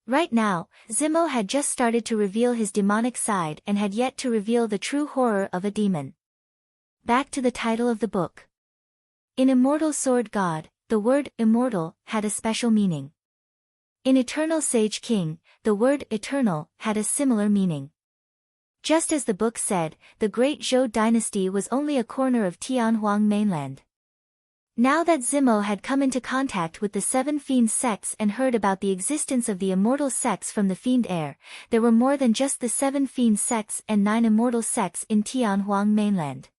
Right now, Zimo had just started to reveal his demonic side and had yet to reveal the true horror of a demon. Back to the title of the book. In Immortal Sword God, the word immortal had a special meaning. In Eternal Sage King, the word eternal had a similar meaning. Just as the book said, the Great Zhou dynasty was only a corner of Tianhuang mainland. Now that Zimo had come into contact with the 7 fiend sects and heard about the existence of the immortal sects from the fiend heir, there were more than just the 7 fiend sects and 9 immortal sects in Tianhuang mainland.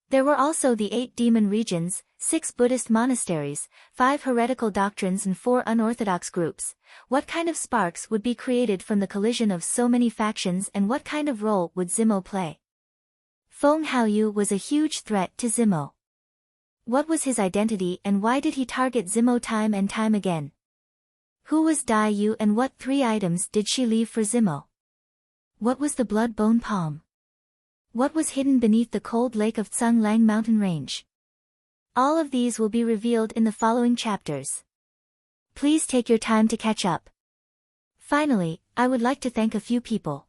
There were also the 8 demon regions, 6 Buddhist monasteries, 5 heretical doctrines and 4 unorthodox groups. What kind of sparks would be created from the collision of so many factions, and what kind of role would Zimo play? Feng Haoyu was a huge threat to Zimo. What was his identity and why did he target Zimo time and time again? Who was Dai Yu and what 3 items did she leave for Zimo? What was the blood bone palm? What was hidden beneath the cold lake of Tsung Lang mountain range? All of these will be revealed in the following chapters. Please take your time to catch up. Finally, I would like to thank a few people.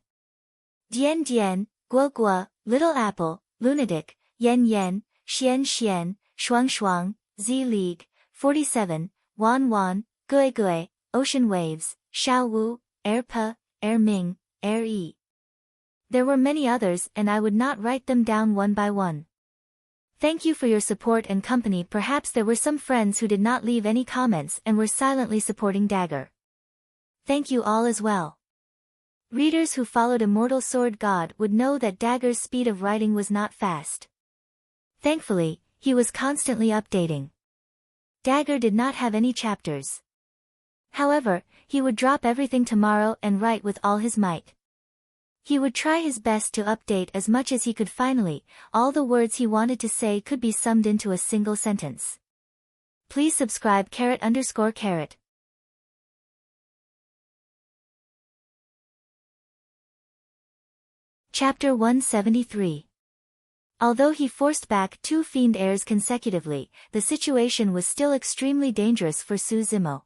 Dian Dian, Guo Guo, Little Apple, Lunatic, Yen Yen, Xian Xian, Shuang Shuang, Z League, 47, Wan Wan, Gui Gui, Ocean Waves, Xiao Wu, Air Pa, Air Ming, Air E. There were many others and I would not write them down one by one. Thank you for your support and company. Perhaps there were some friends who did not leave any comments and were silently supporting Dagger. Thank you all as well. Readers who followed Immortal Sword God would know that Dagger's speed of writing was not fast. Thankfully, he was constantly updating. Dagger did not have any chapters. However, he would drop everything tomorrow and write with all his might. He would try his best to update as much as he could. Finally, all the words he wanted to say could be summed into a single sentence. Please subscribe _. Chapter 173. Although he forced back 2 fiend heirs consecutively, the situation was still extremely dangerous for Su Zimo.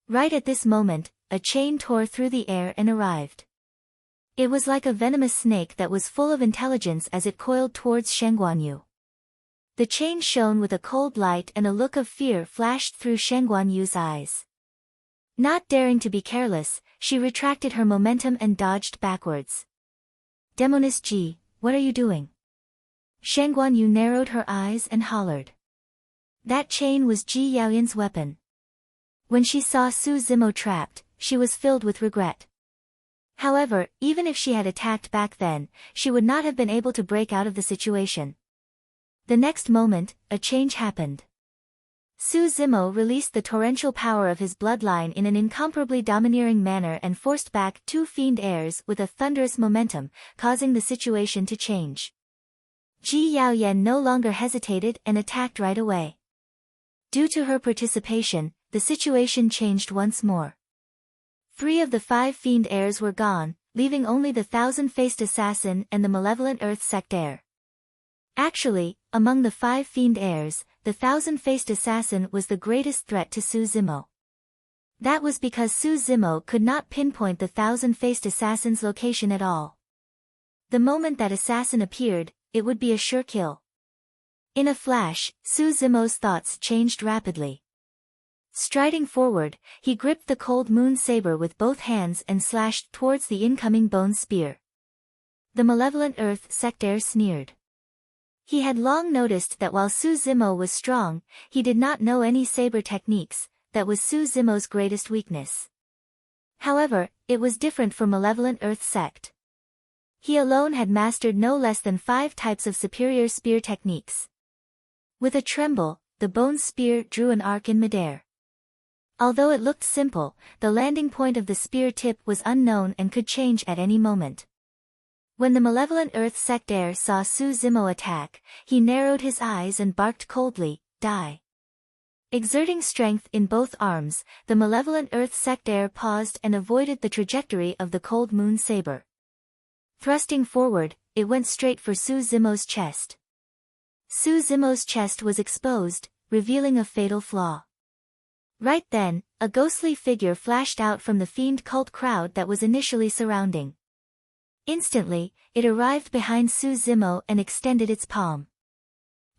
Right at this moment, a chain tore through the air and arrived. It was like a venomous snake that was full of intelligence as it coiled towards Shengguanyu. The chain shone with a cold light and a look of fear flashed through Shengguanyu's eyes. Not daring to be careless, she retracted her momentum and dodged backwards. Demoness Ji, what are you doing? Shengguanyu narrowed her eyes and hollered. That chain was Ji Yaoyan's weapon. When she saw Su Zimo trapped, she was filled with regret. However, even if she had attacked back then, she would not have been able to break out of the situation. The next moment, a change happened. Su Zimo released the torrential power of his bloodline in an incomparably domineering manner and forced back 2 fiend heirs with a thunderous momentum, causing the situation to change. Ji Yaoyan no longer hesitated and attacked right away. Due to her participation, the situation changed once more. 3 of the 5 fiend heirs were gone, leaving only the 1,000-faced assassin and the malevolent earth sect heir. Actually, among the 5 fiend heirs, the 1,000-faced assassin was the greatest threat to Su Zimo. That was because Su Zimo could not pinpoint the 1,000-faced assassin's location at all. The moment that assassin appeared, it would be a sure kill. In a flash, Su Zimo's thoughts changed rapidly. Striding forward, he gripped the cold moon saber with both hands and slashed towards the incoming bone spear. The malevolent earth sect heir sneered. He had long noticed that while Su Zimo was strong, he did not know any saber techniques. That was Su Zimo's greatest weakness. However, it was different for Malevolent Earth Sect. He alone had mastered no less than 5 types of superior spear techniques. With a tremble, the bone spear drew an arc in midair. Although it looked simple, the landing point of the spear tip was unknown and could change at any moment. When the Malevolent Earth Sect heir saw Su Zimo attack, he narrowed his eyes and barked coldly, "Die." Exerting strength in both arms, the Malevolent Earth Sect heir paused and avoided the trajectory of the cold moon saber. Thrusting forward, it went straight for Su Zimo's chest. Su Zimo's chest was exposed, revealing a fatal flaw. Right then, a ghostly figure flashed out from the fiend cult crowd that was initially surrounding. Instantly, it arrived behind Su Zimo and extended its palm.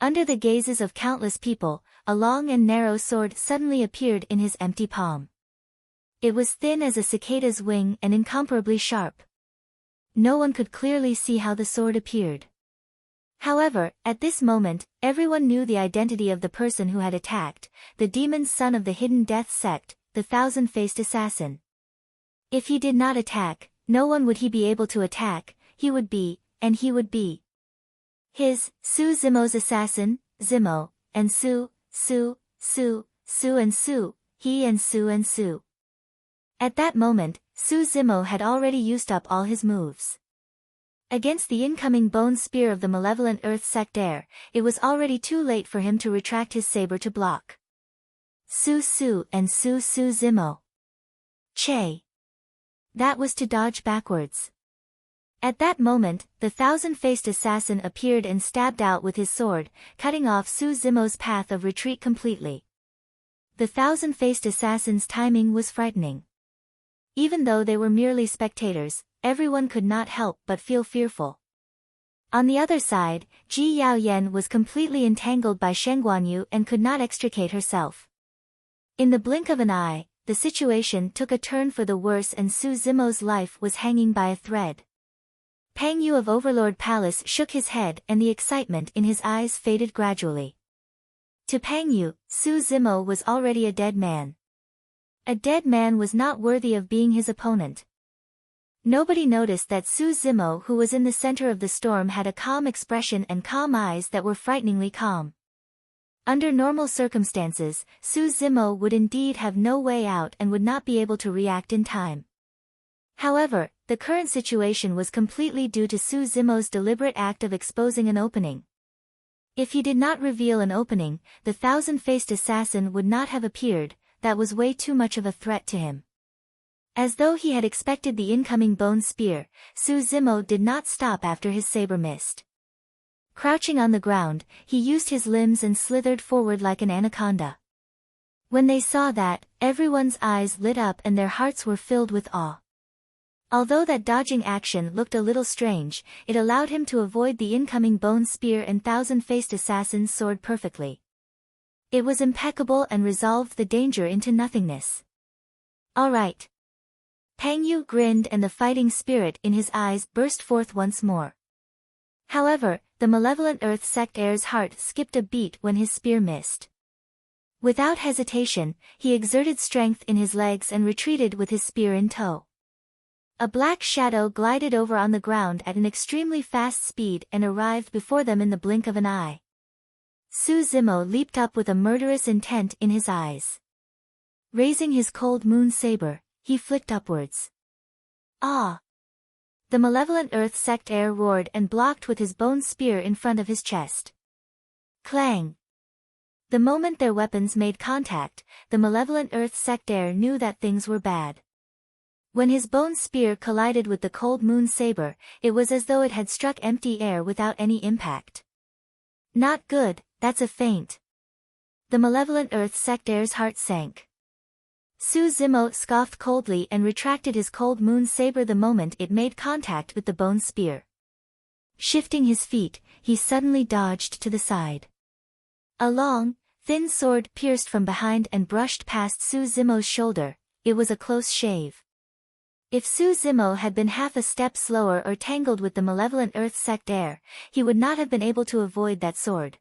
Under the gazes of countless people, a long and narrow sword suddenly appeared in his empty palm. It was thin as a cicada's wing and incomparably sharp. No one could clearly see how the sword appeared. However, at this moment, everyone knew the identity of the person who had attacked, the demon's son of the hidden death sect, the thousand-faced assassin. If he did not attack, no one would he be able to attack, he would be, and he would be. His, Su Zimo's assassin, Zimo, and Su, and Su, he and Su. At that moment, Su Zimo had already used up all his moves. Against the incoming bone spear of the Malevolent Earth Sect heir, it was already too late for him to retract his saber to block. Su and Su Zimo. Che. That was to dodge backwards. At that moment, the thousand-faced assassin appeared and stabbed out with his sword, cutting off Su Zimo's path of retreat completely. The thousand-faced assassin's timing was frightening. Even though they were merely spectators, everyone could not help but feel fearful. On the other side, Ji Yaoyan was completely entangled by Shen Guanyu and could not extricate herself. In the blink of an eye, the situation took a turn for the worse and Su Zimo's life was hanging by a thread. Pang Yu of Overlord Palace shook his head and the excitement in his eyes faded gradually. To Pang Yu, Su Zimo was already a dead man. A dead man was not worthy of being his opponent. Nobody noticed that Su Zimo, who was in the center of the storm, had a calm expression and calm eyes that were frighteningly calm. Under normal circumstances, Su Zimo would indeed have no way out and would not be able to react in time. However, the current situation was completely due to Su Zimo's deliberate act of exposing an opening. If he did not reveal an opening, the thousand-faced assassin would not have appeared. That was way too much of a threat to him. As though he had expected the incoming bone spear, Su Zimo did not stop after his saber missed. Crouching on the ground, he used his limbs and slithered forward like an anaconda. When they saw that, everyone's eyes lit up and their hearts were filled with awe. Although that dodging action looked a little strange, it allowed him to avoid the incoming bone spear and thousand-faced assassin's sword perfectly. It was impeccable and resolved the danger into nothingness. All right. Pang Yu grinned and the fighting spirit in his eyes burst forth once more. However, the Malevolent Earth Sect heir's heart skipped a beat when his spear missed. Without hesitation, he exerted strength in his legs and retreated with his spear in tow. A black shadow glided over on the ground at an extremely fast speed and arrived before them in the blink of an eye. Su Zimo leaped up with a murderous intent in his eyes. Raising his cold moon saber, he flicked upwards. Ah! The Malevolent Earth Sect heir roared and blocked with his bone spear in front of his chest. Clang! The moment their weapons made contact, the Malevolent Earth Sect heir knew that things were bad. When his bone spear collided with the cold moon saber, it was as though it had struck empty air without any impact. Not good, that's a feint. The Malevolent Earth Sect heir's heart sank. Su Zimo scoffed coldly and retracted his cold moon saber the moment it made contact with the bone spear. Shifting his feet, he suddenly dodged to the side. A long, thin sword pierced from behind and brushed past Su Zimo's shoulder. It was a close shave. If Su Zimo had been half a step slower or tangled with the malevolent earth sect heir, he would not have been able to avoid that sword.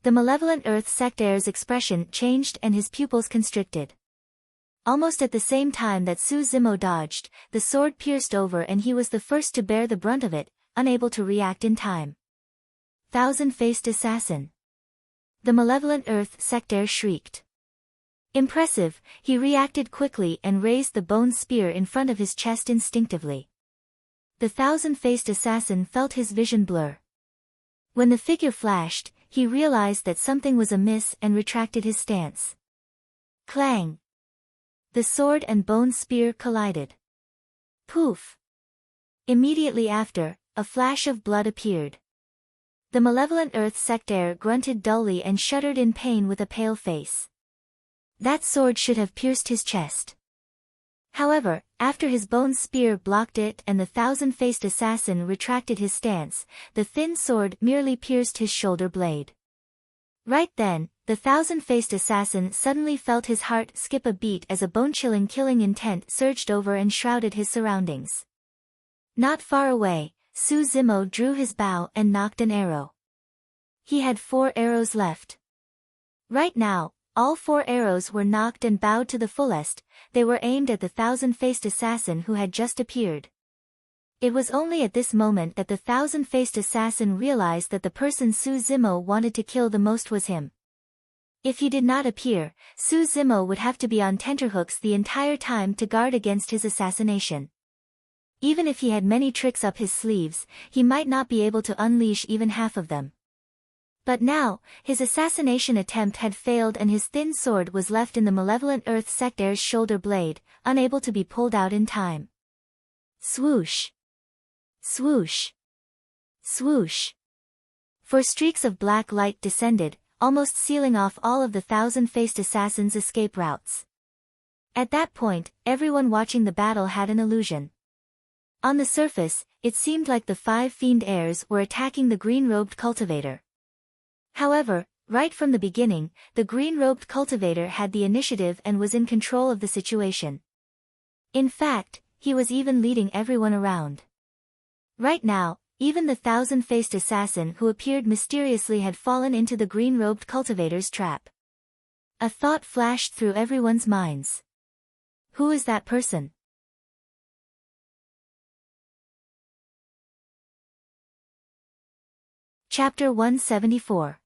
The malevolent earth sect heir's expression changed and his pupils constricted. Almost at the same time that Su Zimo dodged, the sword pierced over and he was the first to bear the brunt of it, unable to react in time. Thousand-faced assassin. The malevolent earth sect heir shrieked. Impressive, he reacted quickly and raised the bone spear in front of his chest instinctively. The thousand-faced assassin felt his vision blur. When the figure flashed, he realized that something was amiss and retracted his stance. Clang! The sword and bone spear collided. Poof! Immediately after, a flash of blood appeared. The malevolent earth sect heir grunted dully and shuddered in pain with a pale face. That sword should have pierced his chest. However, after his bone spear blocked it and the thousand-faced assassin retracted his stance, the thin sword merely pierced his shoulder blade. Right then, the thousand-faced assassin suddenly felt his heart skip a beat as a bone-chilling killing intent surged over and shrouded his surroundings. Not far away, Su Zimo drew his bow and nocked an arrow. He had 4 arrows left. Right now, all 4 arrows were nocked and bowed to the fullest. They were aimed at the thousand-faced assassin who had just appeared. It was only at this moment that the thousand-faced assassin realized that the person Su Zimo wanted to kill the most was him. If he did not appear, Su Zimo would have to be on tenterhooks the entire time to guard against his assassination. Even if he had many tricks up his sleeves, he might not be able to unleash even half of them. But now, his assassination attempt had failed and his thin sword was left in the malevolent earth sect heir's shoulder blade, unable to be pulled out in time. Swoosh! Swoosh! Swoosh! 4 streaks of black light descended, almost sealing off all of the thousand-faced assassin's escape routes. At that point, everyone watching the battle had an illusion. On the surface, it seemed like the 5 fiend heirs were attacking the green-robed cultivator. However, right from the beginning, the green-robed cultivator had the initiative and was in control of the situation. In fact, he was even leading everyone around. Right now, even the thousand-faced assassin who appeared mysteriously had fallen into the green-robed cultivator's trap. A thought flashed through everyone's minds. Who is that person? Chapter 174.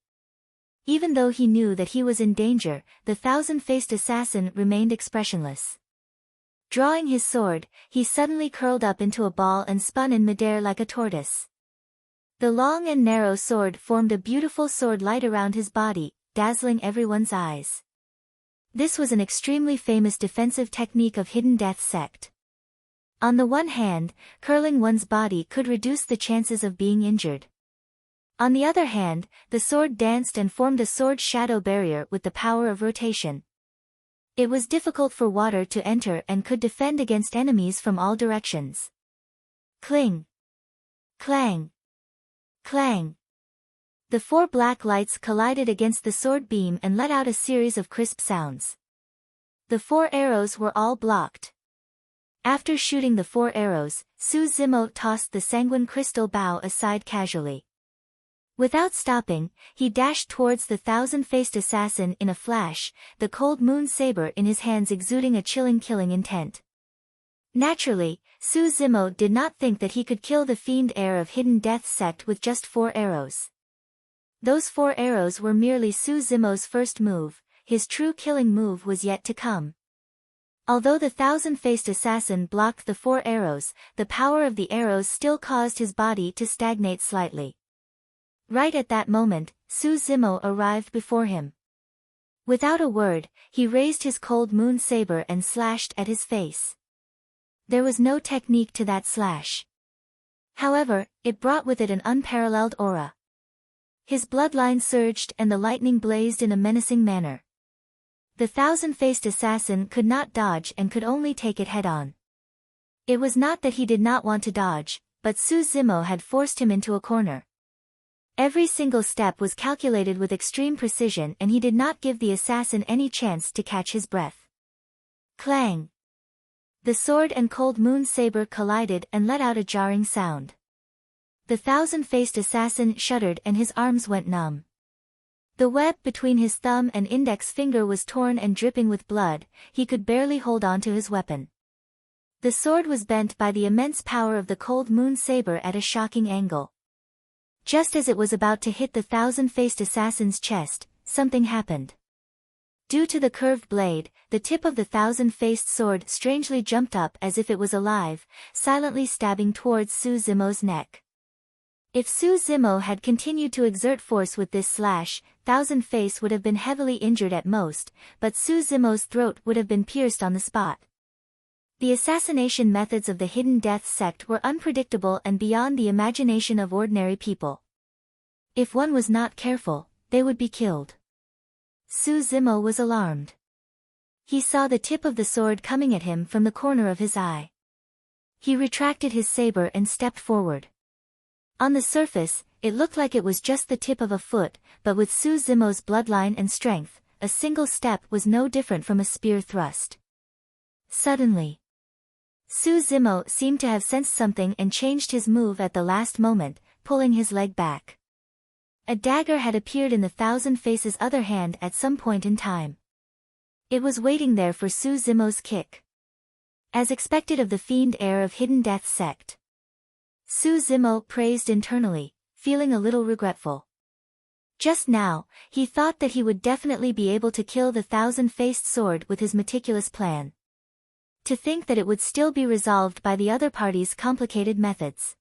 Even though he knew that he was in danger, the thousand-faced assassin remained expressionless. Drawing his sword, he suddenly curled up into a ball and spun in midair like a tortoise. The long and narrow sword formed a beautiful sword light around his body, dazzling everyone's eyes. This was an extremely famous defensive technique of Hidden Death sect. On the one hand, curling one's body could reduce the chances of being injured. On the other hand, the sword danced and formed a sword shadow barrier with the power of rotation. It was difficult for water to enter and could defend against enemies from all directions. Cling! Clang! Clang! The 4 black lights collided against the sword beam and let out a series of crisp sounds. The 4 arrows were all blocked. After shooting the 4 arrows, Su Zimo tossed the sanguine crystal bow aside casually. Without stopping, he dashed towards the thousand-faced assassin in a flash, the cold moon saber in his hands exuding a chilling killing intent. Naturally, Su Zimo did not think that he could kill the fiend heir of Hidden Death sect with just 4 arrows. Those 4 arrows were merely Su Zimo's first move, his true killing move was yet to come. Although the thousand-faced assassin blocked the 4 arrows, the power of the arrows still caused his body to stagnate slightly. Right at that moment, Su Zimo arrived before him. Without a word, he raised his cold moon saber and slashed at his face. There was no technique to that slash. However, it brought with it an unparalleled aura. His bloodline surged and the lightning blazed in a menacing manner. The thousand-faced assassin could not dodge and could only take it head-on. It was not that he did not want to dodge, but Su Zimo had forced him into a corner. Every single step was calculated with extreme precision and he did not give the assassin any chance to catch his breath. Clang! The sword and cold moon saber collided and let out a jarring sound. The thousand-faced assassin shuddered and his arms went numb. The web between his thumb and index finger was torn and dripping with blood, he could barely hold on to his weapon. The sword was bent by the immense power of the cold moon saber at a shocking angle. Just as it was about to hit the thousand-faced assassin's chest, something happened. Due to the curved blade, the tip of the thousand-faced sword strangely jumped up as if it was alive, silently stabbing towards Su Zimo's neck. If Su Zimo had continued to exert force with this slash, Thousand Face would have been heavily injured at most, but Su Zimo's throat would have been pierced on the spot. The assassination methods of the Hidden Death sect were unpredictable and beyond the imagination of ordinary people. If one was not careful, they would be killed. Su Zimo was alarmed. He saw the tip of the sword coming at him from the corner of his eye. He retracted his saber and stepped forward. On the surface, it looked like it was just the tip of a foot, but with Su Zimo's bloodline and strength, a single step was no different from a spear thrust. Suddenly, Su Zimo seemed to have sensed something and changed his move at the last moment, pulling his leg back. A dagger had appeared in the Thousand Faces' other hand at some point in time. It was waiting there for Su Zimo's kick. As expected of the fiend heir of Hidden Death sect, Su Zimo praised internally, feeling a little regretful. Just now, he thought that he would definitely be able to kill the thousand-faced sword with his meticulous plan. To think that it would still be resolved by the other party's complicated methods.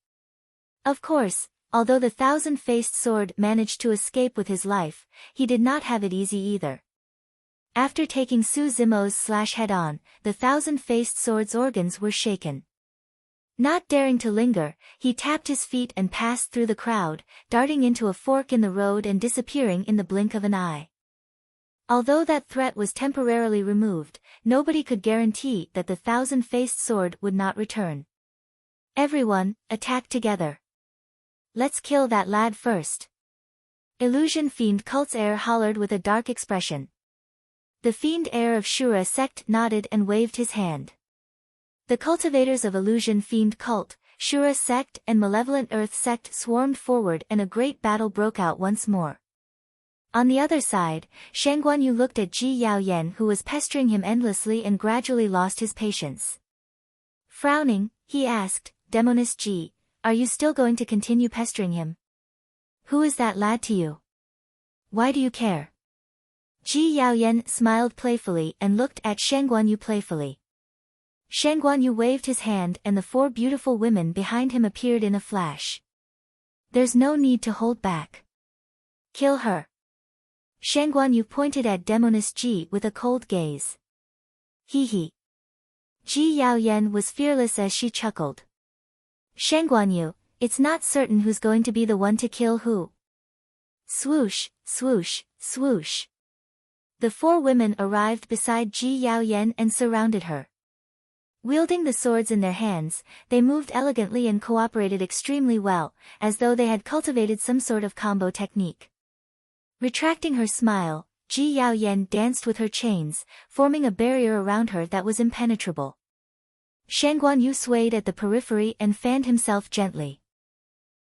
Of course, although the thousand-faced sword managed to escape with his life, he did not have it easy either. After taking Su Zimo's slash head-on, the thousand-faced sword's organs were shaken. Not daring to linger, he tapped his feet and passed through the crowd, darting into a fork in the road and disappearing in the blink of an eye. Although that threat was temporarily removed, nobody could guarantee that the thousand-faced sword would not return. Everyone, attack together. Let's kill that lad first. Illusion Fiend Cult's heir hollered with a dark expression. The fiend heir of Shura sect nodded and waved his hand. The cultivators of Illusion Fiend Cult, Shura sect and Malevolent Earth sect swarmed forward and a great battle broke out once more. On the other side, Shangguanyu looked at Ji Yaoyan who was pestering him endlessly and gradually lost his patience. Frowning, he asked, Demoness Ji, are you still going to continue pestering him? Who is that lad to you? Why do you care? Ji Yaoyan smiled playfully and looked at Shangguanyu playfully. Shangguanyu waved his hand and the four beautiful women behind him appeared in a flash. There's no need to hold back. Kill her. Shangguanyu pointed at Demoness Ji with a cold gaze. Hee hee. Ji Yaoyan was fearless as she chuckled. Shangguanyu, it's not certain who's going to be the one to kill who. Swoosh, swoosh, swoosh. The four women arrived beside Ji Yaoyan and surrounded her. Wielding the swords in their hands, they moved elegantly and cooperated extremely well, as though they had cultivated some sort of combo technique. Retracting her smile, Ji Yaoyan danced with her chains, forming a barrier around her that was impenetrable. Shangguanyu swayed at the periphery and fanned himself gently.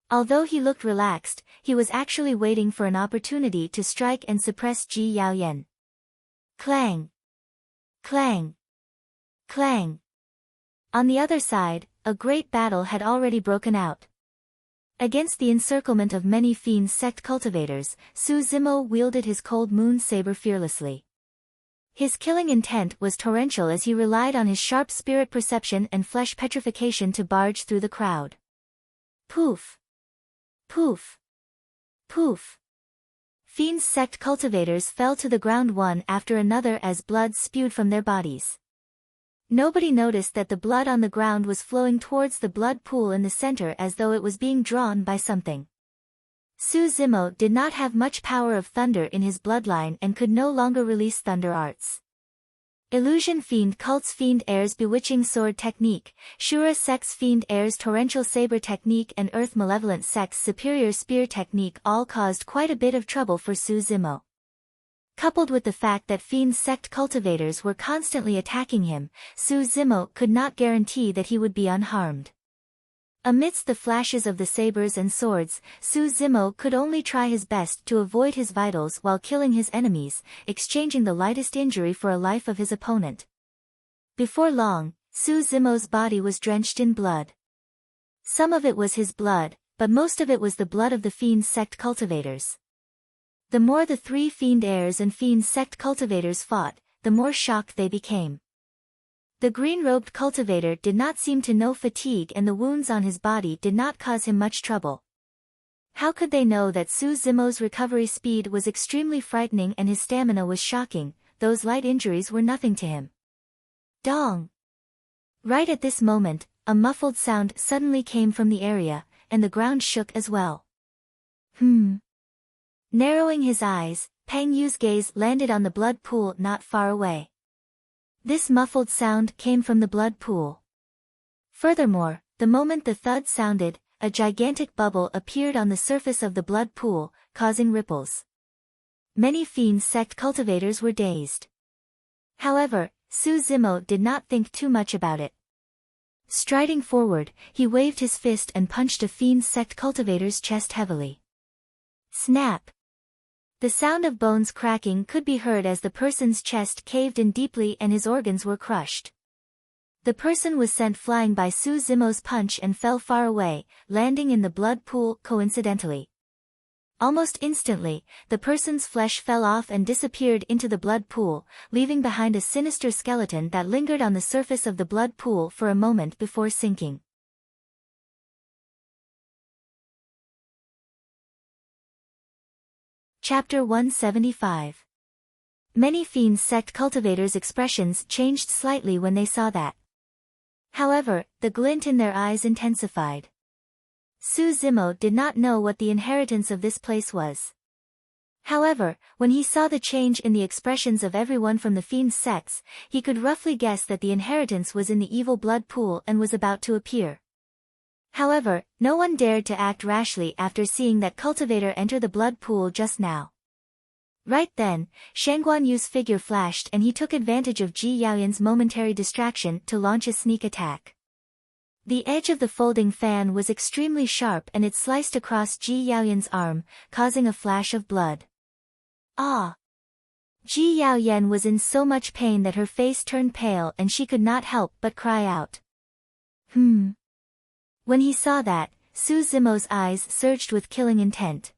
Although he looked relaxed, he was actually waiting for an opportunity to strike and suppress Ji Yaoyan. Clang! Clang! Clang! On the other side, a great battle had already broken out. Against the encirclement of many fiend sect cultivators, Su Zimo wielded his cold moon saber fearlessly. His killing intent was torrential as he relied on his sharp spirit perception and flesh petrification to barge through the crowd. Poof! Poof! Poof! Fiend sect cultivators fell to the ground one after another as blood spewed from their bodies. Nobody noticed that the blood on the ground was flowing towards the blood pool in the center as though it was being drawn by something. Su Zimo did not have much power of thunder in his bloodline and could no longer release thunder arts. Illusion Fiend Cult's Fiend Heir's Bewitching Sword Technique, Shura Sect's Fiend Heir's Torrential Saber Technique and Earth Malevolent Sect's Superior Spear Technique all caused quite a bit of trouble for Su Zimo. Coupled with the fact that fiend sect cultivators were constantly attacking him, Su Zimo could not guarantee that he would be unharmed. Amidst the flashes of the sabers and swords, Su Zimo could only try his best to avoid his vitals while killing his enemies, exchanging the lightest injury for a life of his opponent. Before long, Su Zimo's body was drenched in blood. Some of it was his blood, but most of it was the blood of the fiend sect cultivators. The more the three fiend heirs and fiend sect cultivators fought, the more shocked they became. The green-robed cultivator did not seem to know fatigue, and the wounds on his body did not cause him much trouble. How could they know that Su Zimo's recovery speed was extremely frightening and his stamina was shocking? Those light injuries were nothing to him. Dong! Right at this moment, a muffled sound suddenly came from the area, and the ground shook as well. Narrowing his eyes, Peng Yu's gaze landed on the blood pool not far away. This muffled sound came from the blood pool. Furthermore, the moment the thud sounded, a gigantic bubble appeared on the surface of the blood pool, causing ripples. Many fiend sect cultivators were dazed. However, Su Zimo did not think too much about it. Striding forward, he waved his fist and punched a fiend sect cultivator's chest heavily. Snap! The sound of bones cracking could be heard as the person's chest caved in deeply and his organs were crushed. The person was sent flying by Su Zimo's punch and fell far away, landing in the blood pool coincidentally. Almost instantly, the person's flesh fell off and disappeared into the blood pool, leaving behind a sinister skeleton that lingered on the surface of the blood pool for a moment before sinking. Chapter 175. Many fiend sect cultivators' expressions changed slightly when they saw that. However, the glint in their eyes intensified. Su Zimo did not know what the inheritance of this place was. However, when he saw the change in the expressions of everyone from the fiend sects, he could roughly guess that the inheritance was in the evil blood pool and was about to appear. However, no one dared to act rashly after seeing that cultivator enter the blood pool just now. Right then, Shangguan Yu's figure flashed and he took advantage of Ji Yaoyan's momentary distraction to launch a sneak attack. The edge of the folding fan was extremely sharp and it sliced across Ji Yaoyan's arm, causing a flash of blood. Ah! Ji Yaoyan was in so much pain that her face turned pale and she could not help but cry out. When he saw that, Su Zimo's eyes surged with killing intent.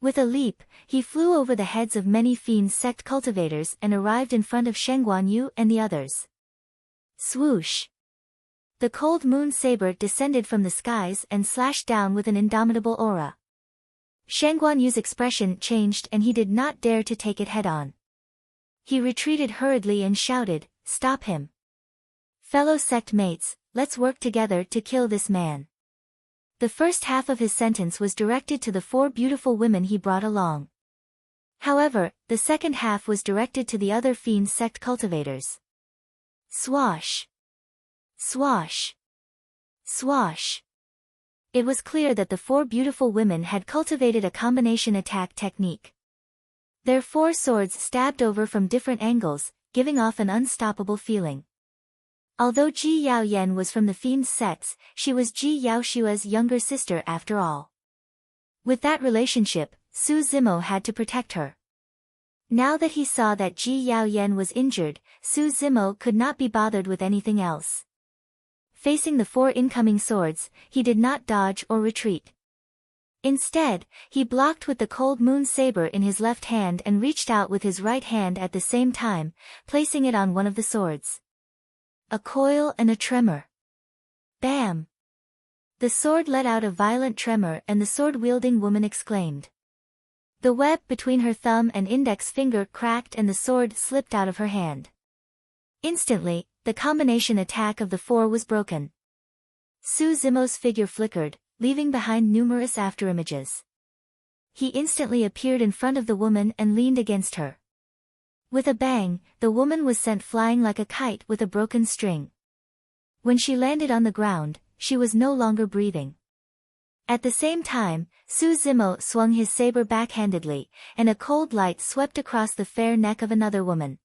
With a leap, he flew over the heads of many fiend sect cultivators and arrived in front of Shangguan Yu and the others. Swoosh! The cold moon saber descended from the skies and slashed down with an indomitable aura. Shangguan Yu's expression changed and he did not dare to take it head-on. He retreated hurriedly and shouted, "Stop him! Fellow sect mates, let's work together to kill this man." The first half of his sentence was directed to the 4 beautiful women he brought along. However, the second half was directed to the other fiend sect cultivators. Swash! Swash! Swash! It was clear that the 4 beautiful women had cultivated a combination attack technique. Their 4 swords stabbed over from different angles, giving off an unstoppable feeling. Although Ji Yaoyan was from the fiend sects, she was Ji Yaoshua's younger sister after all. With that relationship, Su Zimo had to protect her. Now that he saw that Ji Yaoyan was injured, Su Zimo could not be bothered with anything else. Facing the 4 incoming swords, he did not dodge or retreat. Instead, he blocked with the cold moon saber in his left hand and reached out with his right hand at the same time, placing it on one of the swords. A coil and a tremor. Bam! The sword let out a violent tremor and the sword-wielding woman exclaimed. The web between her thumb and index finger cracked and the sword slipped out of her hand. Instantly, the combination attack of the 4 was broken. Su Zimo's figure flickered, leaving behind numerous afterimages. He instantly appeared in front of the woman and leaned against her. With a bang, the woman was sent flying like a kite with a broken string. When she landed on the ground, she was no longer breathing. At the same time, Su Zimo swung his saber backhandedly, and a cold light swept across the fair neck of another woman.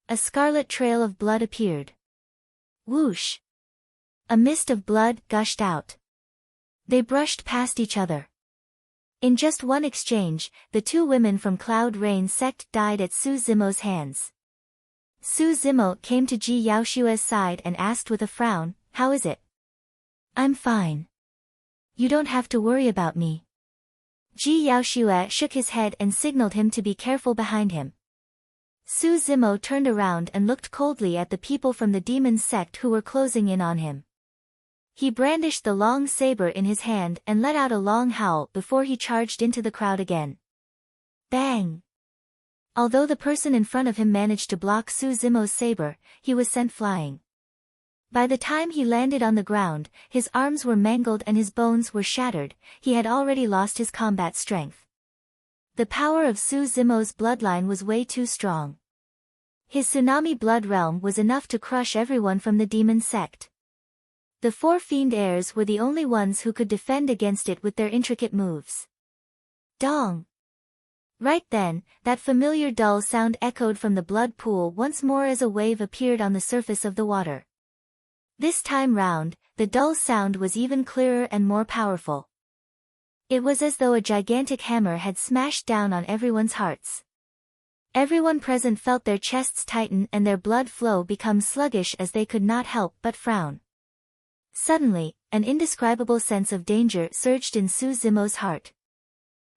A scarlet trail of blood appeared. Whoosh! A mist of blood gushed out. They brushed past each other. In just one exchange, the two women from Cloud Rain sect died at Su Zimo's hands. Su Zimo came to Ji Yaoshue's side and asked with a frown, "How is it?" "I'm fine. You don't have to worry about me." Ji Yaoshue shook his head and signaled him to be careful behind him. Su Zimo turned around and looked coldly at the people from the demon sect who were closing in on him. He brandished the long saber in his hand and let out a long howl before he charged into the crowd again. Bang! Although the person in front of him managed to block Su Zimo's saber, he was sent flying. By the time he landed on the ground, his arms were mangled and his bones were shattered. He had already lost his combat strength. The power of Su Zimo's bloodline was way too strong. His tsunami blood realm was enough to crush everyone from the demon sect. The four fiend heirs were the only ones who could defend against it with their intricate moves. Dong! Right then, that familiar dull sound echoed from the blood pool once more as a wave appeared on the surface of the water. This time round, the dull sound was even clearer and more powerful. It was as though a gigantic hammer had smashed down on everyone's hearts. Everyone present felt their chests tighten and their blood flow become sluggish as they could not help but frown. Suddenly, an indescribable sense of danger surged in Su Zimo's heart.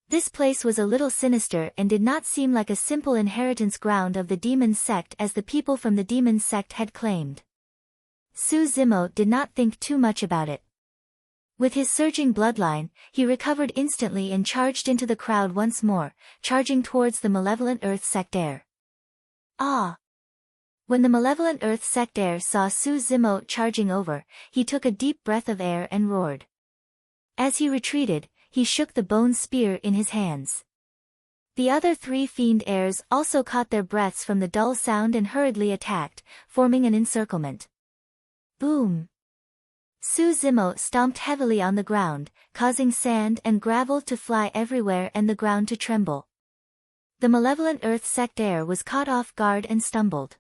This place was a little sinister and did not seem like a simple inheritance ground of the demon sect as the people from the demon sect had claimed. Su Zimo did not think too much about it. With his surging bloodline, he recovered instantly and charged into the crowd once more, charging towards the malevolent Earth sect heir. Ah! When the malevolent Earth sect heir saw Su Zimo charging over, he took a deep breath of air and roared. As he retreated, he shook the bone spear in his hands. The other three fiend heirs also caught their breaths from the dull sound and hurriedly attacked, forming an encirclement. Boom! Su Zimo stomped heavily on the ground, causing sand and gravel to fly everywhere and the ground to tremble. The malevolent Earth sect heir was caught off guard and stumbled.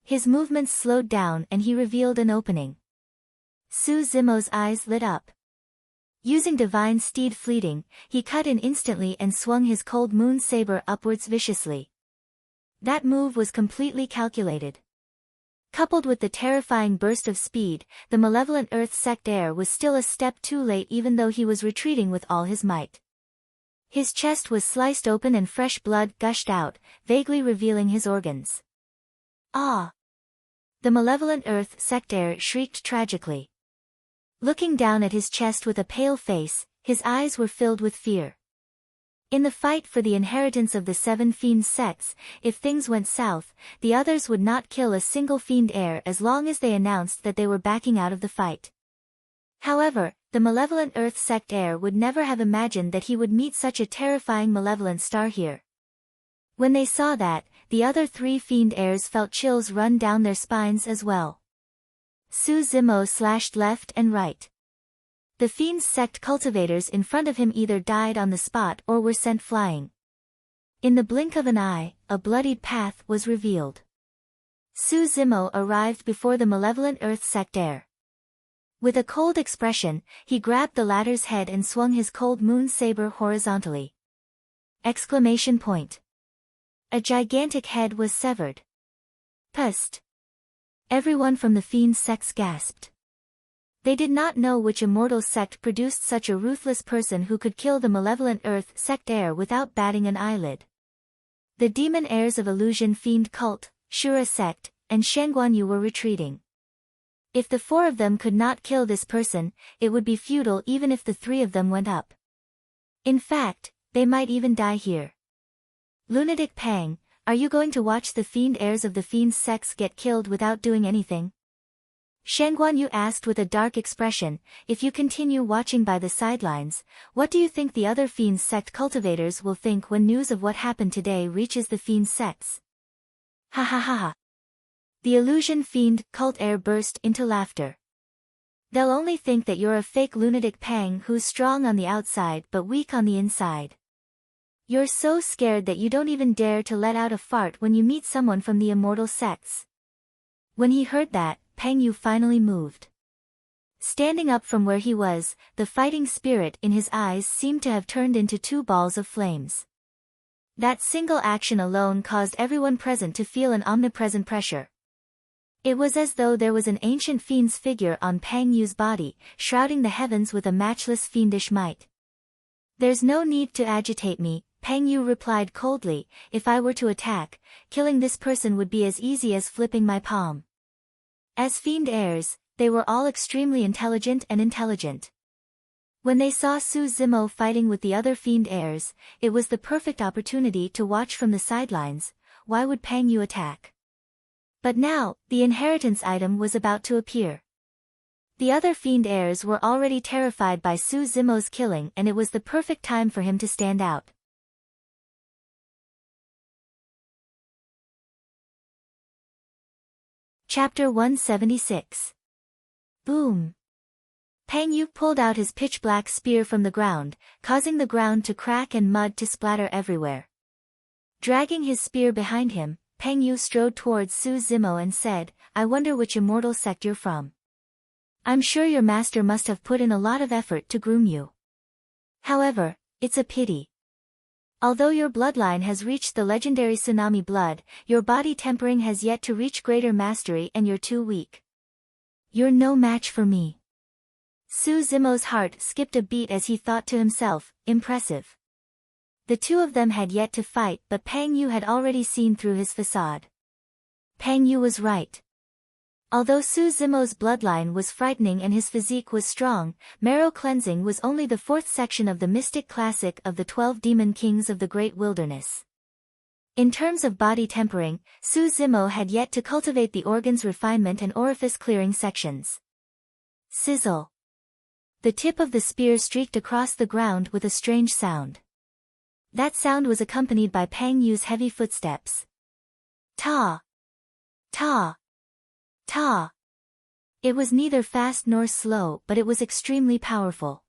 His movements slowed down and he revealed an opening. Su Zimo's eyes lit up. Using Divine Steed Fleeting, he cut in instantly and swung his cold moon saber upwards viciously. That move was completely calculated. Coupled with the terrifying burst of speed, the malevolent Earth sect heir was still a step too late even though he was retreating with all his might. His chest was sliced open and fresh blood gushed out, vaguely revealing his organs. Ah! The malevolent Earth sect heir shrieked tragically. Looking down at his chest with a pale face, his eyes were filled with fear. In the fight for the inheritance of the seven fiend sects, if things went south, the others would not kill a single fiend heir as long as they announced that they were backing out of the fight. However, the malevolent Earth sect heir would never have imagined that he would meet such a terrifying malevolent star here. When they saw that, the other three fiend heirs felt chills run down their spines as well. Su Zimo slashed left and right. The fiend sect cultivators in front of him either died on the spot or were sent flying. In the blink of an eye, a bloodied path was revealed. Su Zimo arrived before the malevolent Earth sect heir. With a cold expression, he grabbed the latter's head and swung his cold moon saber horizontally. Exclamation point. A gigantic head was severed. Pust! Everyone from the fiend sects gasped. They did not know which immortal sect produced such a ruthless person who could kill the malevolent Earth sect heir without batting an eyelid. The demon heirs of Illusion Fiend Cult, Shura sect, and Shangguanyu were retreating. If the four of them could not kill this person, it would be futile even if the three of them went up. In fact, they might even die here. Lunatic Pang, are you going to watch the fiend heirs of the fiend sects get killed without doing anything? Shangguanyu asked with a dark expression. If you continue watching by the sidelines, what do you think the other fiend sect cultivators will think when news of what happened today reaches the fiend sects? Ha ha ha ha. The Illusion Fiend Cult heir burst into laughter. They'll only think that you're a fake lunatic Pang who's strong on the outside but weak on the inside. You're so scared that you don't even dare to let out a fart when you meet someone from the immortal sects. When he heard that, Pang Yu finally moved. Standing up from where he was, the fighting spirit in his eyes seemed to have turned into two balls of flames. That single action alone caused everyone present to feel an omnipresent pressure. It was as though there was an ancient fiend's figure on Pang Yu's body, shrouding the heavens with a matchless fiendish might. "There's no need to agitate me," Pang Yu replied coldly. "If I were to attack, killing this person would be as easy as flipping my palm." As fiend heirs, they were all extremely intelligent and intelligent. When they saw Su Zimo fighting with the other fiend heirs, it was the perfect opportunity to watch from the sidelines. Why would Pang Yu attack? But now, the inheritance item was about to appear. The other fiend heirs were already terrified by Su Zimo's killing, and it was the perfect time for him to stand out. Chapter 176. Boom! Pang Yu pulled out his pitch-black spear from the ground, causing the ground to crack and mud to splatter everywhere. Dragging his spear behind him, Pang Yu strode towards Su Zimo and said, "I wonder which immortal sect you're from. I'm sure your master must have put in a lot of effort to groom you. However, it's a pity. Although your bloodline has reached the legendary tsunami blood, your body tempering has yet to reach greater mastery and you're too weak. You're no match for me." Su Zimo's heart skipped a beat as he thought to himself, impressive. The two of them had yet to fight, but Pang Yu had already seen through his facade. Pang Yu was right. Although Su Zimo's bloodline was frightening and his physique was strong, marrow cleansing was only the fourth section of the mystic classic of the 12 demon kings of the great wilderness. In terms of body tempering, Su Zimo had yet to cultivate the organ's refinement and orifice-clearing sections. Sizzle. The tip of the spear streaked across the ground with a strange sound. That sound was accompanied by Pang Yu's heavy footsteps. Ta! Ta! Ta! It was neither fast nor slow, but it was extremely powerful.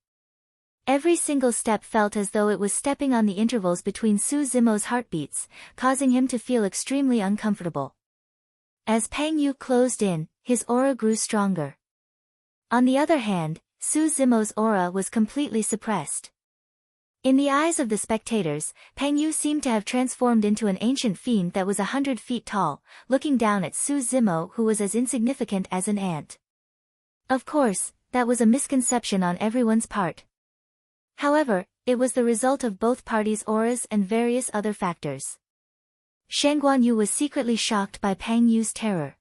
Every single step felt as though it was stepping on the intervals between Su Zimo's heartbeats, causing him to feel extremely uncomfortable. As Pang Yu closed in, his aura grew stronger. On the other hand, Su Zimo's aura was completely suppressed. In the eyes of the spectators, Pang Yu seemed to have transformed into an ancient fiend that was 100 feet tall, looking down at Su Zimo who was as insignificant as an ant. Of course, that was a misconception on everyone's part. However, it was the result of both parties' auras and various other factors. Shen Guanyu was secretly shocked by Pang Yu's terror.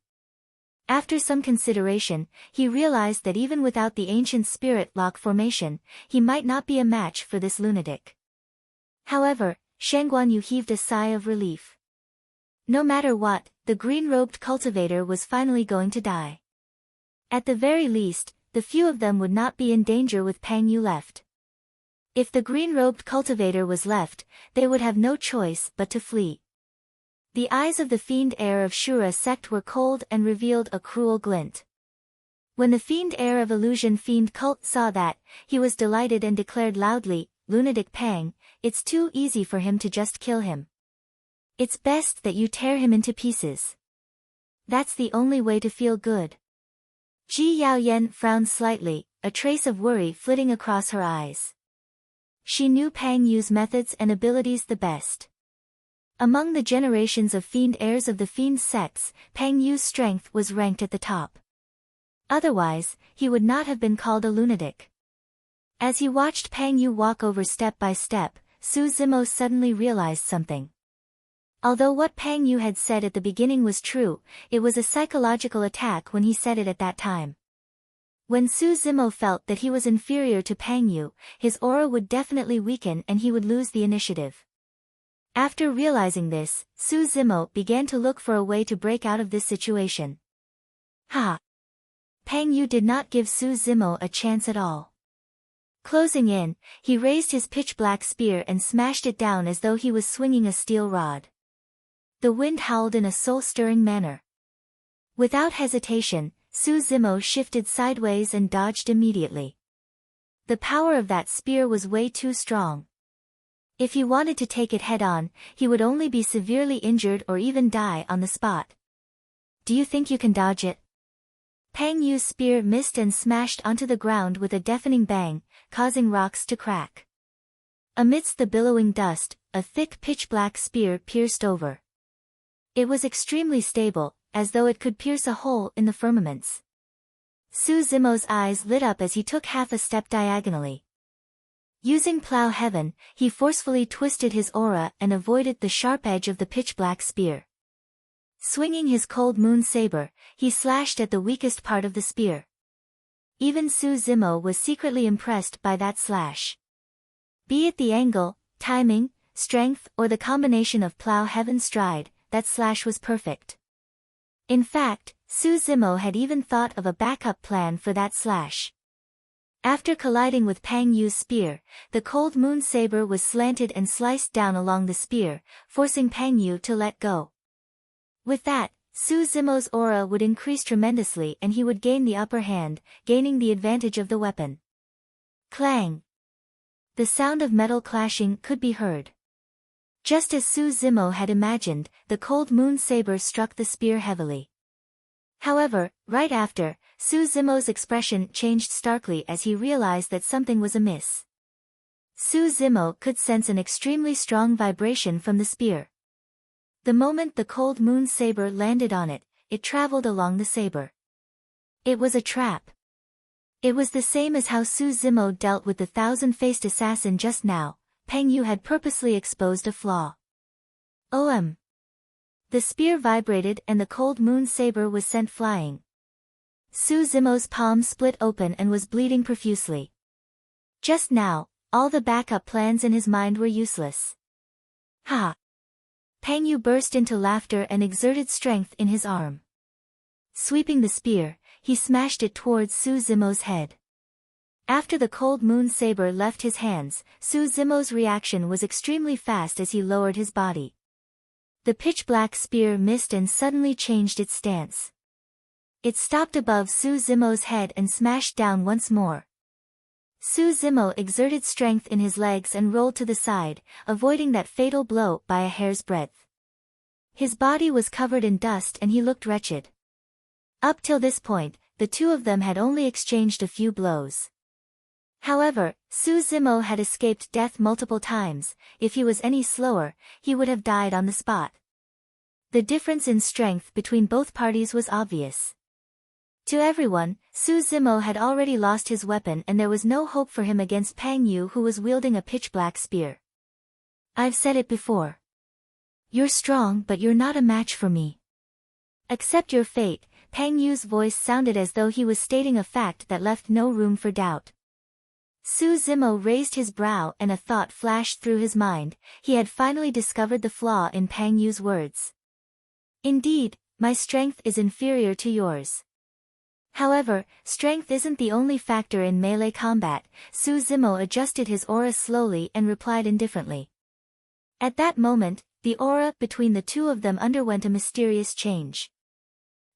After some consideration, he realized that even without the ancient spirit lock formation, he might not be a match for this lunatic. However, Shen Guanyu heaved a sigh of relief. No matter what, the green-robed cultivator was finally going to die. At the very least, the few of them would not be in danger with Pang Yu left. If the green-robed cultivator was left, they would have no choice but to flee. The eyes of the fiend heir of Shura sect were cold and revealed a cruel glint. When the fiend heir of illusion fiend cult saw that, he was delighted and declared loudly, "Lunatic Pang, it's too easy for him to just kill him. It's best that you tear him into pieces. That's the only way to feel good." Ji Yaoyan frowned slightly, a trace of worry flitting across her eyes. She knew Pang Yu's methods and abilities the best. Among the generations of fiend heirs of the fiend sects, Pang Yu's strength was ranked at the top. Otherwise, he would not have been called a lunatic. As he watched Pang Yu walk over step by step, Su Zimo suddenly realized something. Although what Pang Yu had said at the beginning was true, it was a psychological attack when he said it at that time. When Su Zimo felt that he was inferior to Pang Yu, his aura would definitely weaken and he would lose the initiative. After realizing this, Su Zimo began to look for a way to break out of this situation. Ha! Pang Yu did not give Su Zimo a chance at all. Closing in, he raised his pitch-black spear and smashed it down as though he was swinging a steel rod. The wind howled in a soul-stirring manner. Without hesitation, Su Zimo shifted sideways and dodged immediately. The power of that spear was way too strong. If he wanted to take it head-on, he would only be severely injured or even die on the spot. Do you think you can dodge it? Pang Yu's spear missed and smashed onto the ground with a deafening bang, causing rocks to crack. Amidst the billowing dust, a thick pitch-black spear pierced over. It was extremely stable, as though it could pierce a hole in the firmaments. Su Zimo's eyes lit up as he took half a step diagonally. Using Plow Heaven, he forcefully twisted his aura and avoided the sharp edge of the pitch-black spear. Swinging his cold moon saber, he slashed at the weakest part of the spear. Even Su Zimo was secretly impressed by that slash. Be it the angle, timing, strength, or the combination of Plow Heaven's stride, that slash was perfect. In fact, Su Zimo had even thought of a backup plan for that slash. After colliding with Pang Yu's spear, the cold moon saber was slanted and sliced down along the spear, forcing Pang Yu to let go. With that, Su Zimo's aura would increase tremendously and he would gain the upper hand, gaining the advantage of the weapon. Clang! The sound of metal clashing could be heard. Just as Su Zimo had imagined, the cold moon saber struck the spear heavily. However, right after, Su Zimo's expression changed starkly as he realized that something was amiss. Su Zimo could sense an extremely strong vibration from the spear. The moment the cold moon saber landed on it, it traveled along the saber. It was a trap. It was the same as how Su Zimo dealt with the thousand-faced assassin just now. Pang Yu had purposely exposed a flaw. OM. The spear vibrated and the cold moon saber was sent flying. Su Zimo's palm split open and was bleeding profusely. Just now, all the backup plans in his mind were useless. Ha! Pang Yu burst into laughter and exerted strength in his arm. Sweeping the spear, he smashed it towards Su Zimo's head. After the cold moon saber left his hands, Su Zimo's reaction was extremely fast as he lowered his body. The pitch-black spear missed and suddenly changed its stance. It stopped above Su Zimo's head and smashed down once more. Su Zimo exerted strength in his legs and rolled to the side, avoiding that fatal blow by a hair's breadth. His body was covered in dust and he looked wretched. Up till this point, the two of them had only exchanged a few blows. However, Su Zimo had escaped death multiple times. If he was any slower, he would have died on the spot. The difference in strength between both parties was obvious. To everyone, Su Zimo had already lost his weapon and there was no hope for him against Pang Yu, who was wielding a pitch-black spear. I've said it before. You're strong, but you're not a match for me. Accept your fate. Pang Yu's voice sounded as though he was stating a fact that left no room for doubt. Su Zimo raised his brow and a thought flashed through his mind. He had finally discovered the flaw in Pang Yu's words. Indeed, my strength is inferior to yours. However, strength isn't the only factor in melee combat. Su Zimo adjusted his aura slowly and replied indifferently. At that moment, the aura between the two of them underwent a mysterious change.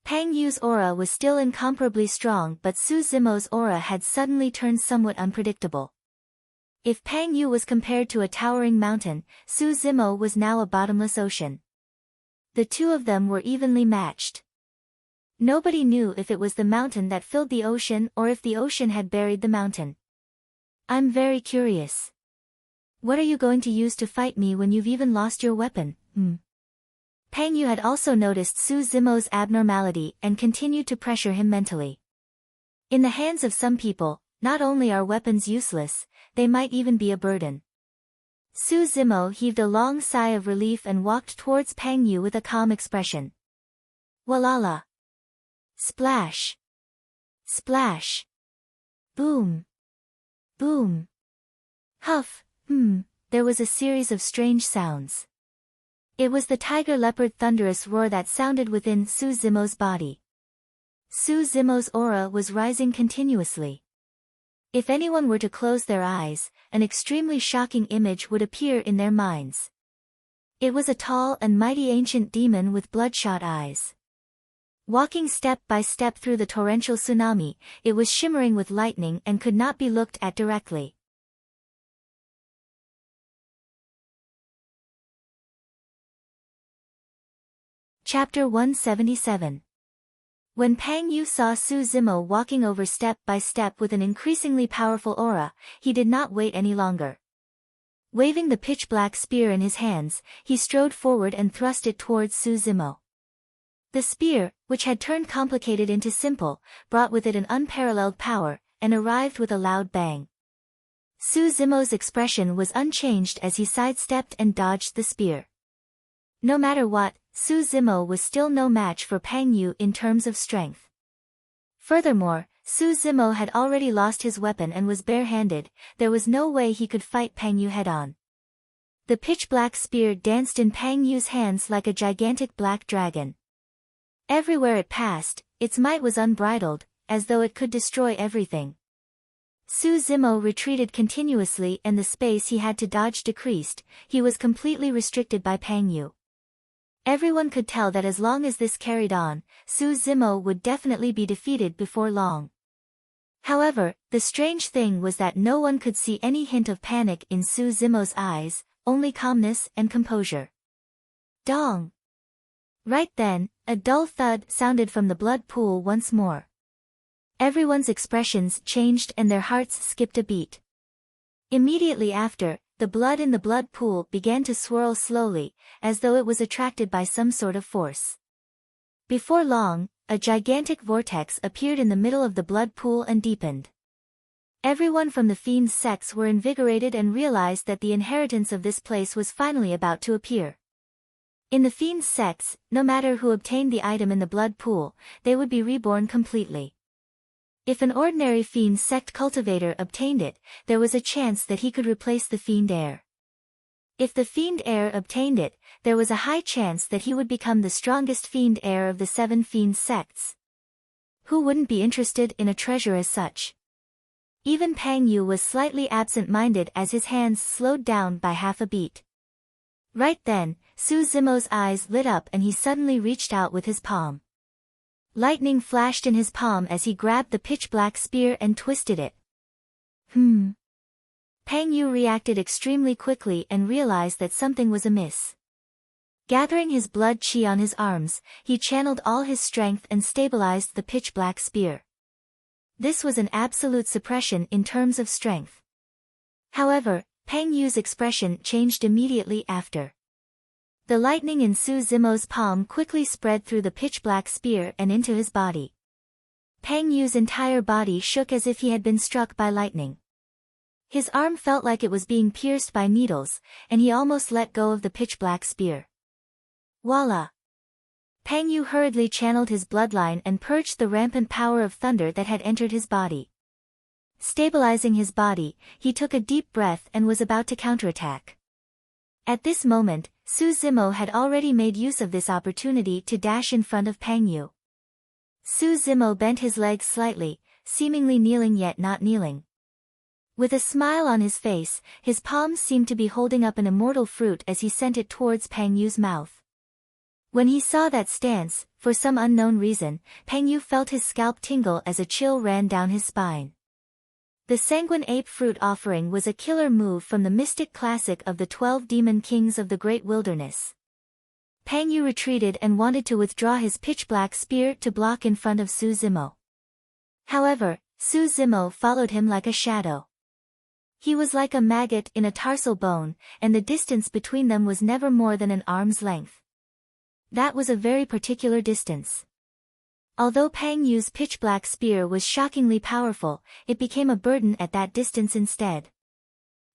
Pang Yu's aura was still incomparably strong, but Su Zimo's aura had suddenly turned somewhat unpredictable. If Pang Yu was compared to a towering mountain, Su Zimo was now a bottomless ocean. The two of them were evenly matched. Nobody knew if it was the mountain that filled the ocean or if the ocean had buried the mountain. I'm very curious. What are you going to use to fight me when you've even lost your weapon? Pang Yu had also noticed Su Zimo's abnormality and continued to pressure him mentally. In the hands of some people, not only are weapons useless, they might even be a burden. Su Zimo heaved a long sigh of relief and walked towards Pang Yu with a calm expression. Walala! Splash! Splash! Boom! Boom! Huff! There was a series of strange sounds. It was the tiger-leopard thunderous roar that sounded within Su Zimo's body. Su Zimo's aura was rising continuously. If anyone were to close their eyes, an extremely shocking image would appear in their minds. It was a tall and mighty ancient demon with bloodshot eyes. Walking step by step through the torrential tsunami, it was shimmering with lightning and could not be looked at directly. Chapter 177. When Pang Yu saw Su Zimo walking over step by step with an increasingly powerful aura, he did not wait any longer. Waving the pitch-black spear in his hands, he strode forward and thrust it towards Su Zimo. The spear, which had turned complicated into simple, brought with it an unparalleled power, and arrived with a loud bang. Su Zimo's expression was unchanged as he sidestepped and dodged the spear. No matter what, Su Zimo was still no match for Pang Yu in terms of strength. Furthermore, Su Zimo had already lost his weapon and was barehanded. There was no way he could fight Pang Yu head-on. The pitch-black spear danced in Pang Yu's hands like a gigantic black dragon. Everywhere it passed, its might was unbridled, as though it could destroy everything. Su Zimo retreated continuously and the space he had to dodge decreased. He was completely restricted by Pang Yu. Everyone could tell that as long as this carried on, Su Zimo would definitely be defeated before long. However, the strange thing was that no one could see any hint of panic in Su Zimo's eyes, only calmness and composure. Dong! Right then, a dull thud sounded from the blood pool once more. Everyone's expressions changed and their hearts skipped a beat. Immediately after, the blood in the blood pool began to swirl slowly, as though it was attracted by some sort of force. Before long, a gigantic vortex appeared in the middle of the blood pool and deepened. Everyone from the fiend's sects were invigorated and realized that the inheritance of this place was finally about to appear. In the fiend's sects, no matter who obtained the item in the blood pool, they would be reborn completely. If an ordinary fiend sect cultivator obtained it, there was a chance that he could replace the fiend heir. If the fiend heir obtained it, there was a high chance that he would become the strongest fiend heir of the 7 fiend sects. Who wouldn't be interested in a treasure as such? Even Pang Yu was slightly absent-minded as his hands slowed down by half a beat. Right then, Su Zimo's eyes lit up and he suddenly reached out with his palm. Lightning flashed in his palm as he grabbed the pitch-black spear and twisted it. Pang Yu reacted extremely quickly and realized that something was amiss. Gathering his blood qi on his arms, he channeled all his strength and stabilized the pitch-black spear. This was an absolute suppression in terms of strength. However, Pang Yu's expression changed immediately after. The lightning in Su Zimo's palm quickly spread through the pitch-black spear and into his body. Pang Yu's entire body shook as if he had been struck by lightning. His arm felt like it was being pierced by needles, and he almost let go of the pitch-black spear. Voila! Pang Yu hurriedly channeled his bloodline and purged the rampant power of thunder that had entered his body. Stabilizing his body, he took a deep breath and was about to counterattack. At this moment, Su Zimo had already made use of this opportunity to dash in front of Pang Yu. Su Zimo bent his legs slightly, seemingly kneeling yet not kneeling. With a smile on his face, his palms seemed to be holding up an immortal fruit as he sent it towards Pang Yu's mouth. When he saw that stance, for some unknown reason, Pang Yu felt his scalp tingle as a chill ran down his spine. The Sanguine Ape Fruit offering was a killer move from the mystic classic of the 12 Demon Kings of the Great Wilderness. Pang Yu retreated and wanted to withdraw his pitch-black spear to block in front of Su Zimo. However, Su Zimo followed him like a shadow. He was like a maggot in a tarsal bone, and the distance between them was never more than an arm's length. That was a very particular distance. Although Pang Yu's pitch-black spear was shockingly powerful, it became a burden at that distance instead.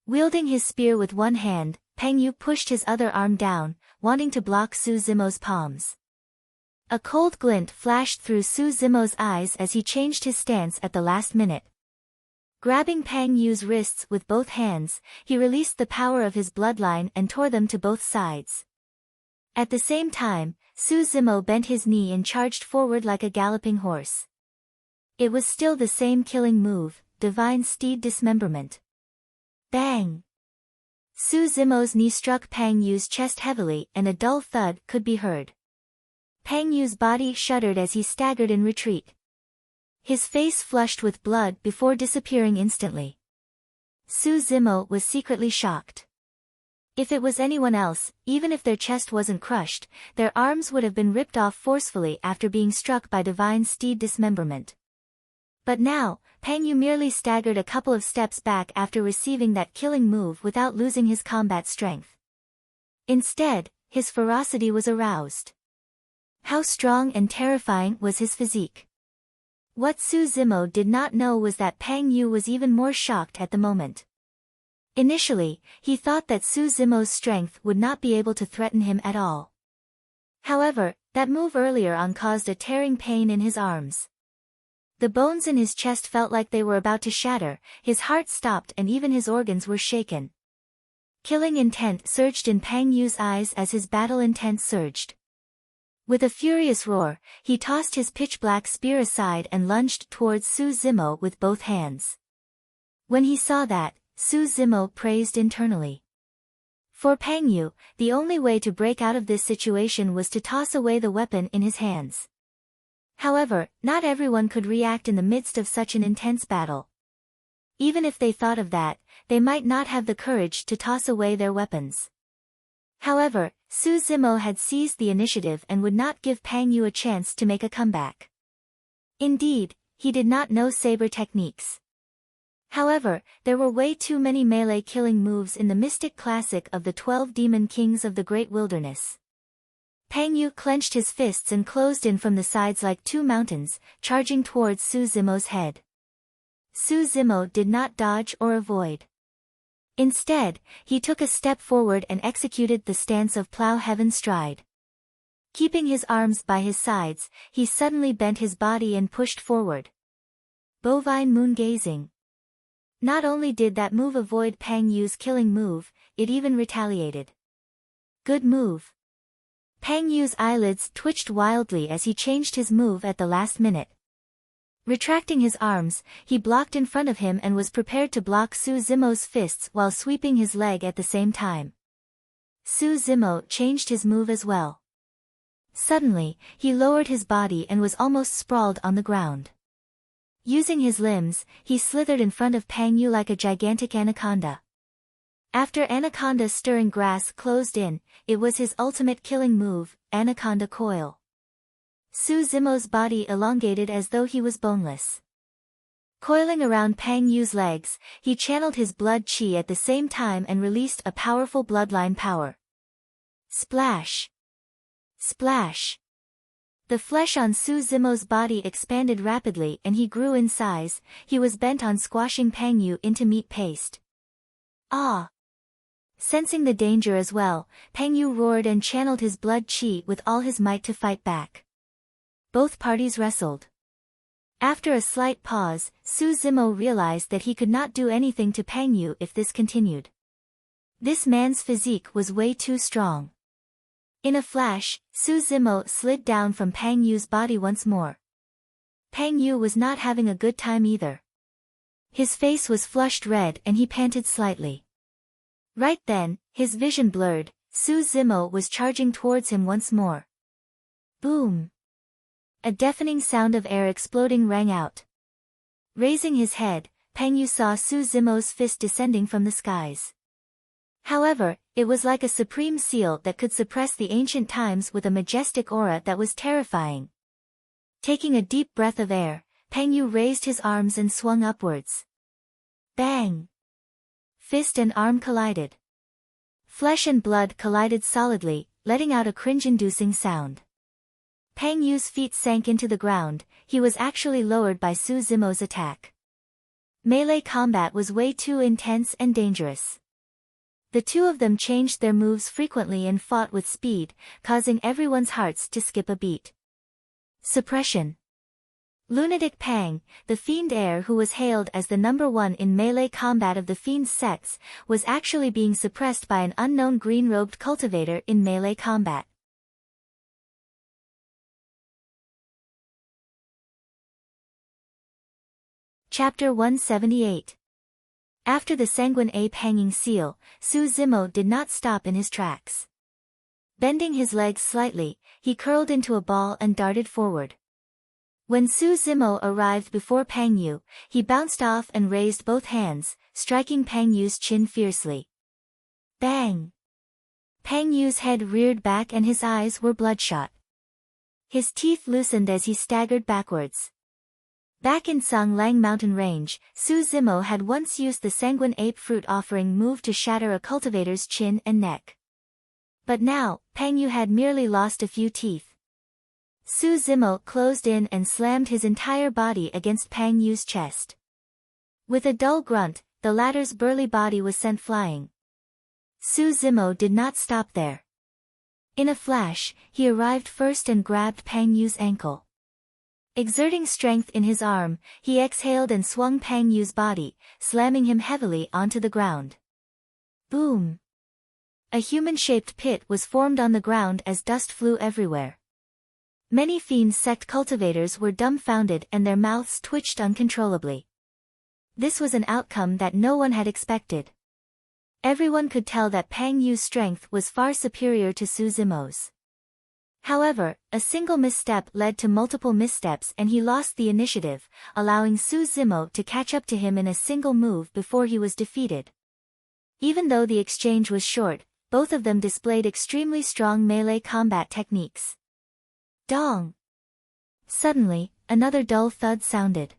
Wielding his spear with one hand, Pang Yu pushed his other arm down, wanting to block Su Zimo's palms. A cold glint flashed through Su Zimo's eyes as he changed his stance at the last minute. Grabbing Pang Yu's wrists with both hands, he released the power of his bloodline and tore them to both sides. At the same time, Su Zimo bent his knee and charged forward like a galloping horse. It was still the same killing move, divine steed dismemberment. Bang! Su Zimo's knee struck Pang Yu's chest heavily and a dull thud could be heard. Pang Yu's body shuddered as he staggered in retreat. His face flushed with blood before disappearing instantly. Su Zimo was secretly shocked. If it was anyone else, even if their chest wasn't crushed, their arms would have been ripped off forcefully after being struck by divine steed dismemberment. But now, Pang Yu merely staggered a couple of steps back after receiving that killing move without losing his combat strength. Instead, his ferocity was aroused. How strong and terrifying was his physique? What Su Zimo did not know was that Pang Yu was even more shocked at the moment. Initially, he thought that Su Zimo's strength would not be able to threaten him at all. However, that move earlier on caused a tearing pain in his arms. The bones in his chest felt like they were about to shatter, his heart stopped and even his organs were shaken. Killing intent surged in Pang Yu's eyes as his battle intent surged. With a furious roar, he tossed his pitch-black spear aside and lunged towards Su Zimo with both hands. When he saw that, Su Zimo praised internally. For Pang Yu, the only way to break out of this situation was to toss away the weapon in his hands. However, not everyone could react in the midst of such an intense battle. Even if they thought of that, they might not have the courage to toss away their weapons. However, Su Zimo had seized the initiative and would not give Pang Yu a chance to make a comeback. Indeed, he did not know saber techniques. However, there were way too many melee killing moves in the mystic classic of the 12 Demon Kings of the Great Wilderness. Pang Yu clenched his fists and closed in from the sides like two mountains, charging towards Su Zimo's head. Su Zimo did not dodge or avoid. Instead, he took a step forward and executed the stance of plow heaven stride. Keeping his arms by his sides, he suddenly bent his body and pushed forward. Bovine moon gazing. Not only did that move avoid Pang Yu's killing move, it even retaliated. Good move. Pang Yu's eyelids twitched wildly as he changed his move at the last minute. Retracting his arms, he blocked in front of him and was prepared to block Su Zimo's fists while sweeping his leg at the same time. Su Zimo changed his move as well. Suddenly, he lowered his body and was almost sprawled on the ground. Using his limbs, he slithered in front of Pang Yu like a gigantic anaconda. After anaconda stirring grass closed in, it was his ultimate killing move, anaconda coil. Su Zimo's body elongated as though he was boneless. Coiling around Pang Yu's legs, he channeled his blood chi at the same time and released a powerful bloodline power. Splash! Splash! The flesh on Su Zimo's body expanded rapidly and he grew in size. He was bent on squashing Pang Yu into meat paste. Ah! Sensing the danger as well, Pang Yu roared and channeled his blood chi with all his might to fight back. Both parties wrestled. After a slight pause, Su Zimo realized that he could not do anything to Pang Yu if this continued. This man's physique was way too strong. In a flash, Su Zimo slid down from Pang Yu's body once more. Pang Yu was not having a good time either. His face was flushed red and he panted slightly. Right then, his vision blurred. Su Zimo was charging towards him once more. Boom! A deafening sound of air exploding rang out. Raising his head, Pang Yu saw Su Zimo's fist descending from the skies. However, it was like a supreme seal that could suppress the ancient times with a majestic aura that was terrifying. Taking a deep breath of air, Pang Yu raised his arms and swung upwards. Bang! Fist and arm collided. Flesh and blood collided solidly, letting out a cringe-inducing sound. Pang Yu's feet sank into the ground. He was actually lowered by Su Zimo's attack. Melee combat was way too intense and dangerous. The two of them changed their moves frequently and fought with speed, causing everyone's hearts to skip a beat. Suppression. Lunatic Pang, the fiend heir who was hailed as the #1 in melee combat of the fiend sects, was actually being suppressed by an unknown green-robed cultivator in melee combat. Chapter 178. After the sanguine ape hanging seal, Su Zimo did not stop in his tracks. Bending his legs slightly, he curled into a ball and darted forward. When Su Zimo arrived before Pang Yu, he bounced off and raised both hands, striking Pang Yu's chin fiercely. Bang! Pang Yu's head reared back and his eyes were bloodshot. His teeth loosened as he staggered backwards. Back in Song Lang mountain range, Su Zimo had once used the sanguine ape fruit offering move to shatter a cultivator's chin and neck. But now, Pang Yu had merely lost a few teeth. Su Zimo closed in and slammed his entire body against Pang Yu's chest. With a dull grunt, the latter's burly body was sent flying. Su Zimo did not stop there. In a flash, he arrived first and grabbed Pang Yu's ankle. Exerting strength in his arm, he exhaled and swung Pang Yu's body, slamming him heavily onto the ground. Boom! A human-shaped pit was formed on the ground as dust flew everywhere. Many Fiend sect cultivators were dumbfounded and their mouths twitched uncontrollably. This was an outcome that no one had expected. Everyone could tell that Pang Yu's strength was far superior to Su Zimo's. However, a single misstep led to multiple missteps and he lost the initiative, allowing Su Zimo to catch up to him in a single move before he was defeated. Even though the exchange was short, both of them displayed extremely strong melee combat techniques. Dong! Suddenly, another dull thud sounded.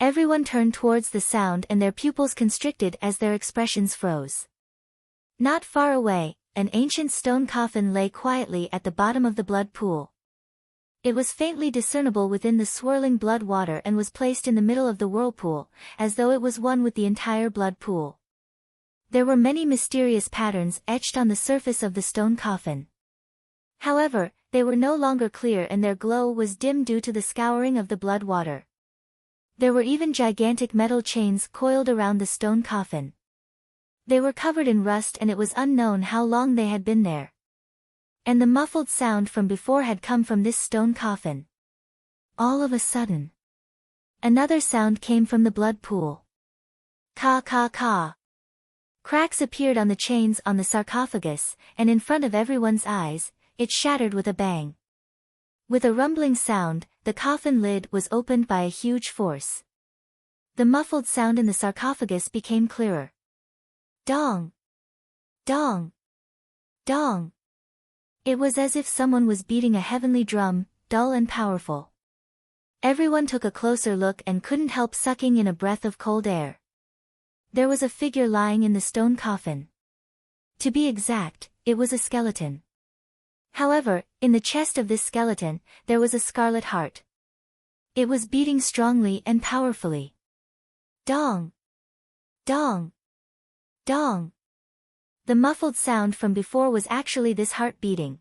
Everyone turned towards the sound and their pupils constricted as their expressions froze. Not far away, an ancient stone coffin lay quietly at the bottom of the blood pool. It was faintly discernible within the swirling blood water and was placed in the middle of the whirlpool, as though it was one with the entire blood pool. There were many mysterious patterns etched on the surface of the stone coffin. However, they were no longer clear and their glow was dim due to the scouring of the blood water. There were even gigantic metal chains coiled around the stone coffin. They were covered in rust and it was unknown how long they had been there. And the muffled sound from before had come from this stone coffin. All of a sudden, another sound came from the blood pool. Ka ka ka. Cracks appeared on the chains on the sarcophagus, and in front of everyone's eyes, it shattered with a bang. With a rumbling sound, the coffin lid was opened by a huge force. The muffled sound in the sarcophagus became clearer. Dong! Dong! Dong! It was as if someone was beating a heavenly drum, dull and powerful. Everyone took a closer look and couldn't help sucking in a breath of cold air. There was a figure lying in the stone coffin. To be exact, it was a skeleton. However, in the chest of this skeleton, there was a scarlet heart. It was beating strongly and powerfully. Dong! Dong! Dong! The muffled sound from before was actually this heart beating.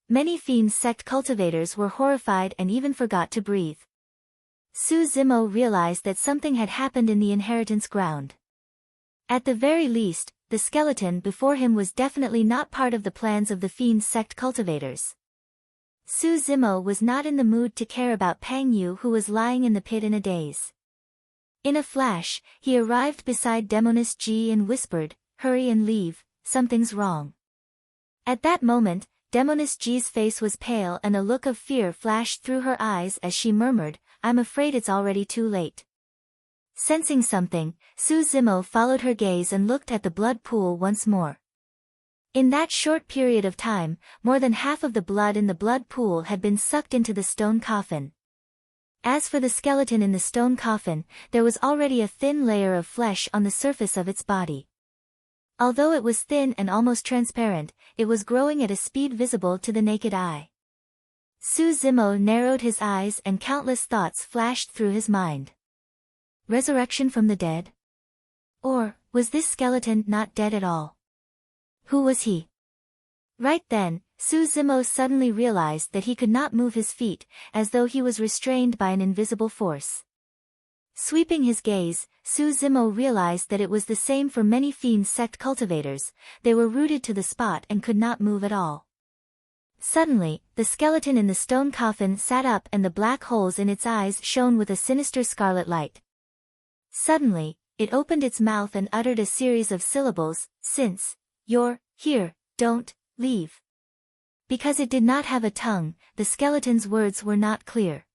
Many Fiend sect cultivators were horrified and even forgot to breathe. Su Zimo realized that something had happened in the inheritance ground. At the very least, the skeleton before him was definitely not part of the plans of the Fiend sect cultivators. Su Zimo was not in the mood to care about Pang Yu who was lying in the pit in a daze. In a flash, he arrived beside Demoness Ji and whispered, "Hurry and leave, something's wrong." At that moment, Demoness Ji's face was pale and a look of fear flashed through her eyes as she murmured, "I'm afraid it's already too late." Sensing something, Su Zimo followed her gaze and looked at the blood pool once more. In that short period of time, more than half of the blood in the blood pool had been sucked into the stone coffin. As for the skeleton in the stone coffin, there was already a thin layer of flesh on the surface of its body. Although it was thin and almost transparent, it was growing at a speed visible to the naked eye. Su Zimo narrowed his eyes and countless thoughts flashed through his mind. Resurrection from the dead? Or, was this skeleton not dead at all? Who was he? Right then, Su Zimo suddenly realized that he could not move his feet, as though he was restrained by an invisible force. Sweeping his gaze, Su Zimo realized that it was the same for many Fiend sect cultivators, they were rooted to the spot and could not move at all. Suddenly, the skeleton in the stone coffin sat up and the black holes in its eyes shone with a sinister scarlet light. Suddenly, it opened its mouth and uttered a series of syllables, "Since you're here, don't leave." Because it did not have a tongue, the skeleton's words were not clear.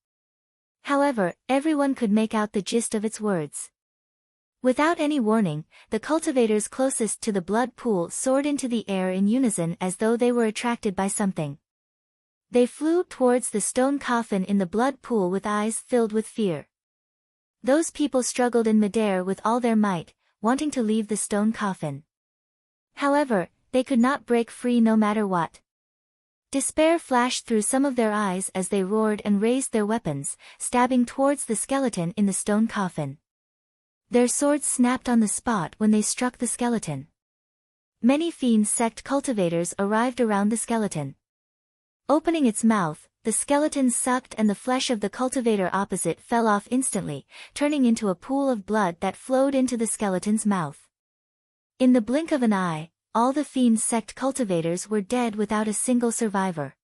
However, everyone could make out the gist of its words. Without any warning, the cultivators closest to the blood pool soared into the air in unison as though they were attracted by something. They flew towards the stone coffin in the blood pool with eyes filled with fear. Those people struggled in midair with all their might, wanting to leave the stone coffin. However, they could not break free no matter what. Despair flashed through some of their eyes as they roared and raised their weapons, stabbing towards the skeleton in the stone coffin. Their swords snapped on the spot when they struck the skeleton. Many fiend sect cultivators arrived around the skeleton. Opening its mouth, the skeleton sucked and the flesh of the cultivator opposite fell off instantly, turning into a pool of blood that flowed into the skeleton's mouth. In the blink of an eye, all the fiend sect cultivators were dead without a single survivor.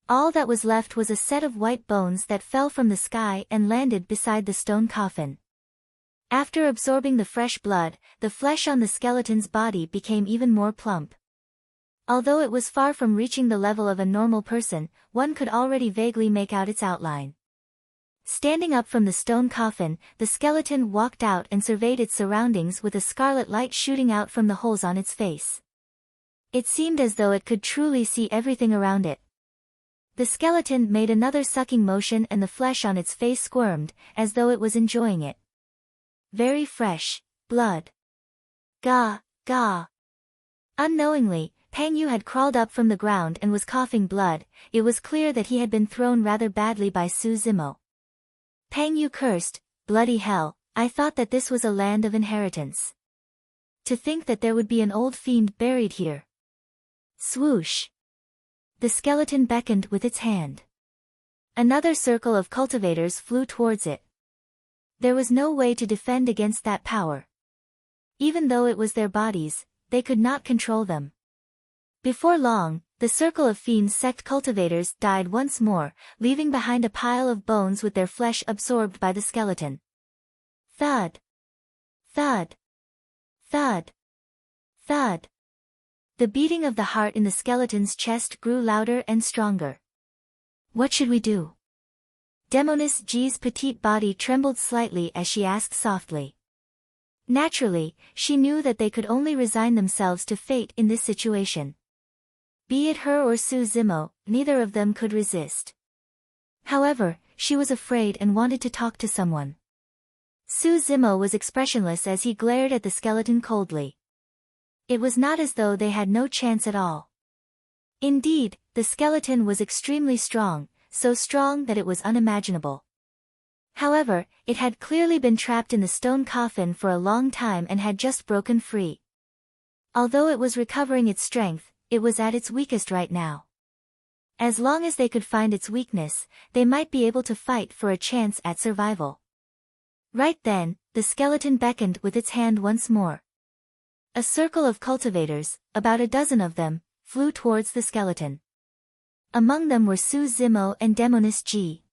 All that was left was a set of white bones that fell from the sky and landed beside the stone coffin. After absorbing the fresh blood, the flesh on the skeleton's body became even more plump. Although it was far from reaching the level of a normal person, one could already vaguely make out its outline. Standing up from the stone coffin, the skeleton walked out and surveyed its surroundings with a scarlet light shooting out from the holes on its face. It seemed as though it could truly see everything around it. The skeleton made another sucking motion and the flesh on its face squirmed, as though it was enjoying it. Very fresh blood. Gah, gah. Unknowingly, Pang Yu had crawled up from the ground and was coughing blood. It was clear that he had been thrown rather badly by Su Zimo. Pang Yu cursed, bloody hell, I thought that this was a land of inheritance. To think that there would be an old fiend buried here. Swoosh. The skeleton beckoned with its hand. Another circle of cultivators flew towards it. There was no way to defend against that power. Even though it was their bodies, they could not control them. Before long, the circle of fiend sect cultivators died once more, leaving behind a pile of bones with their flesh absorbed by the skeleton. Thud. Thud. Thud. Thud. The beating of the heart in the skeleton's chest grew louder and stronger. What should we do? Demoness G's petite body trembled slightly as she asked softly. Naturally, she knew that they could only resign themselves to fate in this situation. Be it her or Su Zimo, neither of them could resist. However, she was afraid and wanted to talk to someone. Su Zimo was expressionless as he glared at the skeleton coldly. It was not as though they had no chance at all. Indeed, the skeleton was extremely strong, so strong that it was unimaginable. However, it had clearly been trapped in the stone coffin for a long time and had just broken free. Although it was recovering its strength, it was at its weakest right now. As long as they could find its weakness, they might be able to fight for a chance at survival. Right then, the skeleton beckoned with its hand once more. A circle of cultivators, about a dozen of them, flew towards the skeleton. Among them were Su Zimo and Demoness G.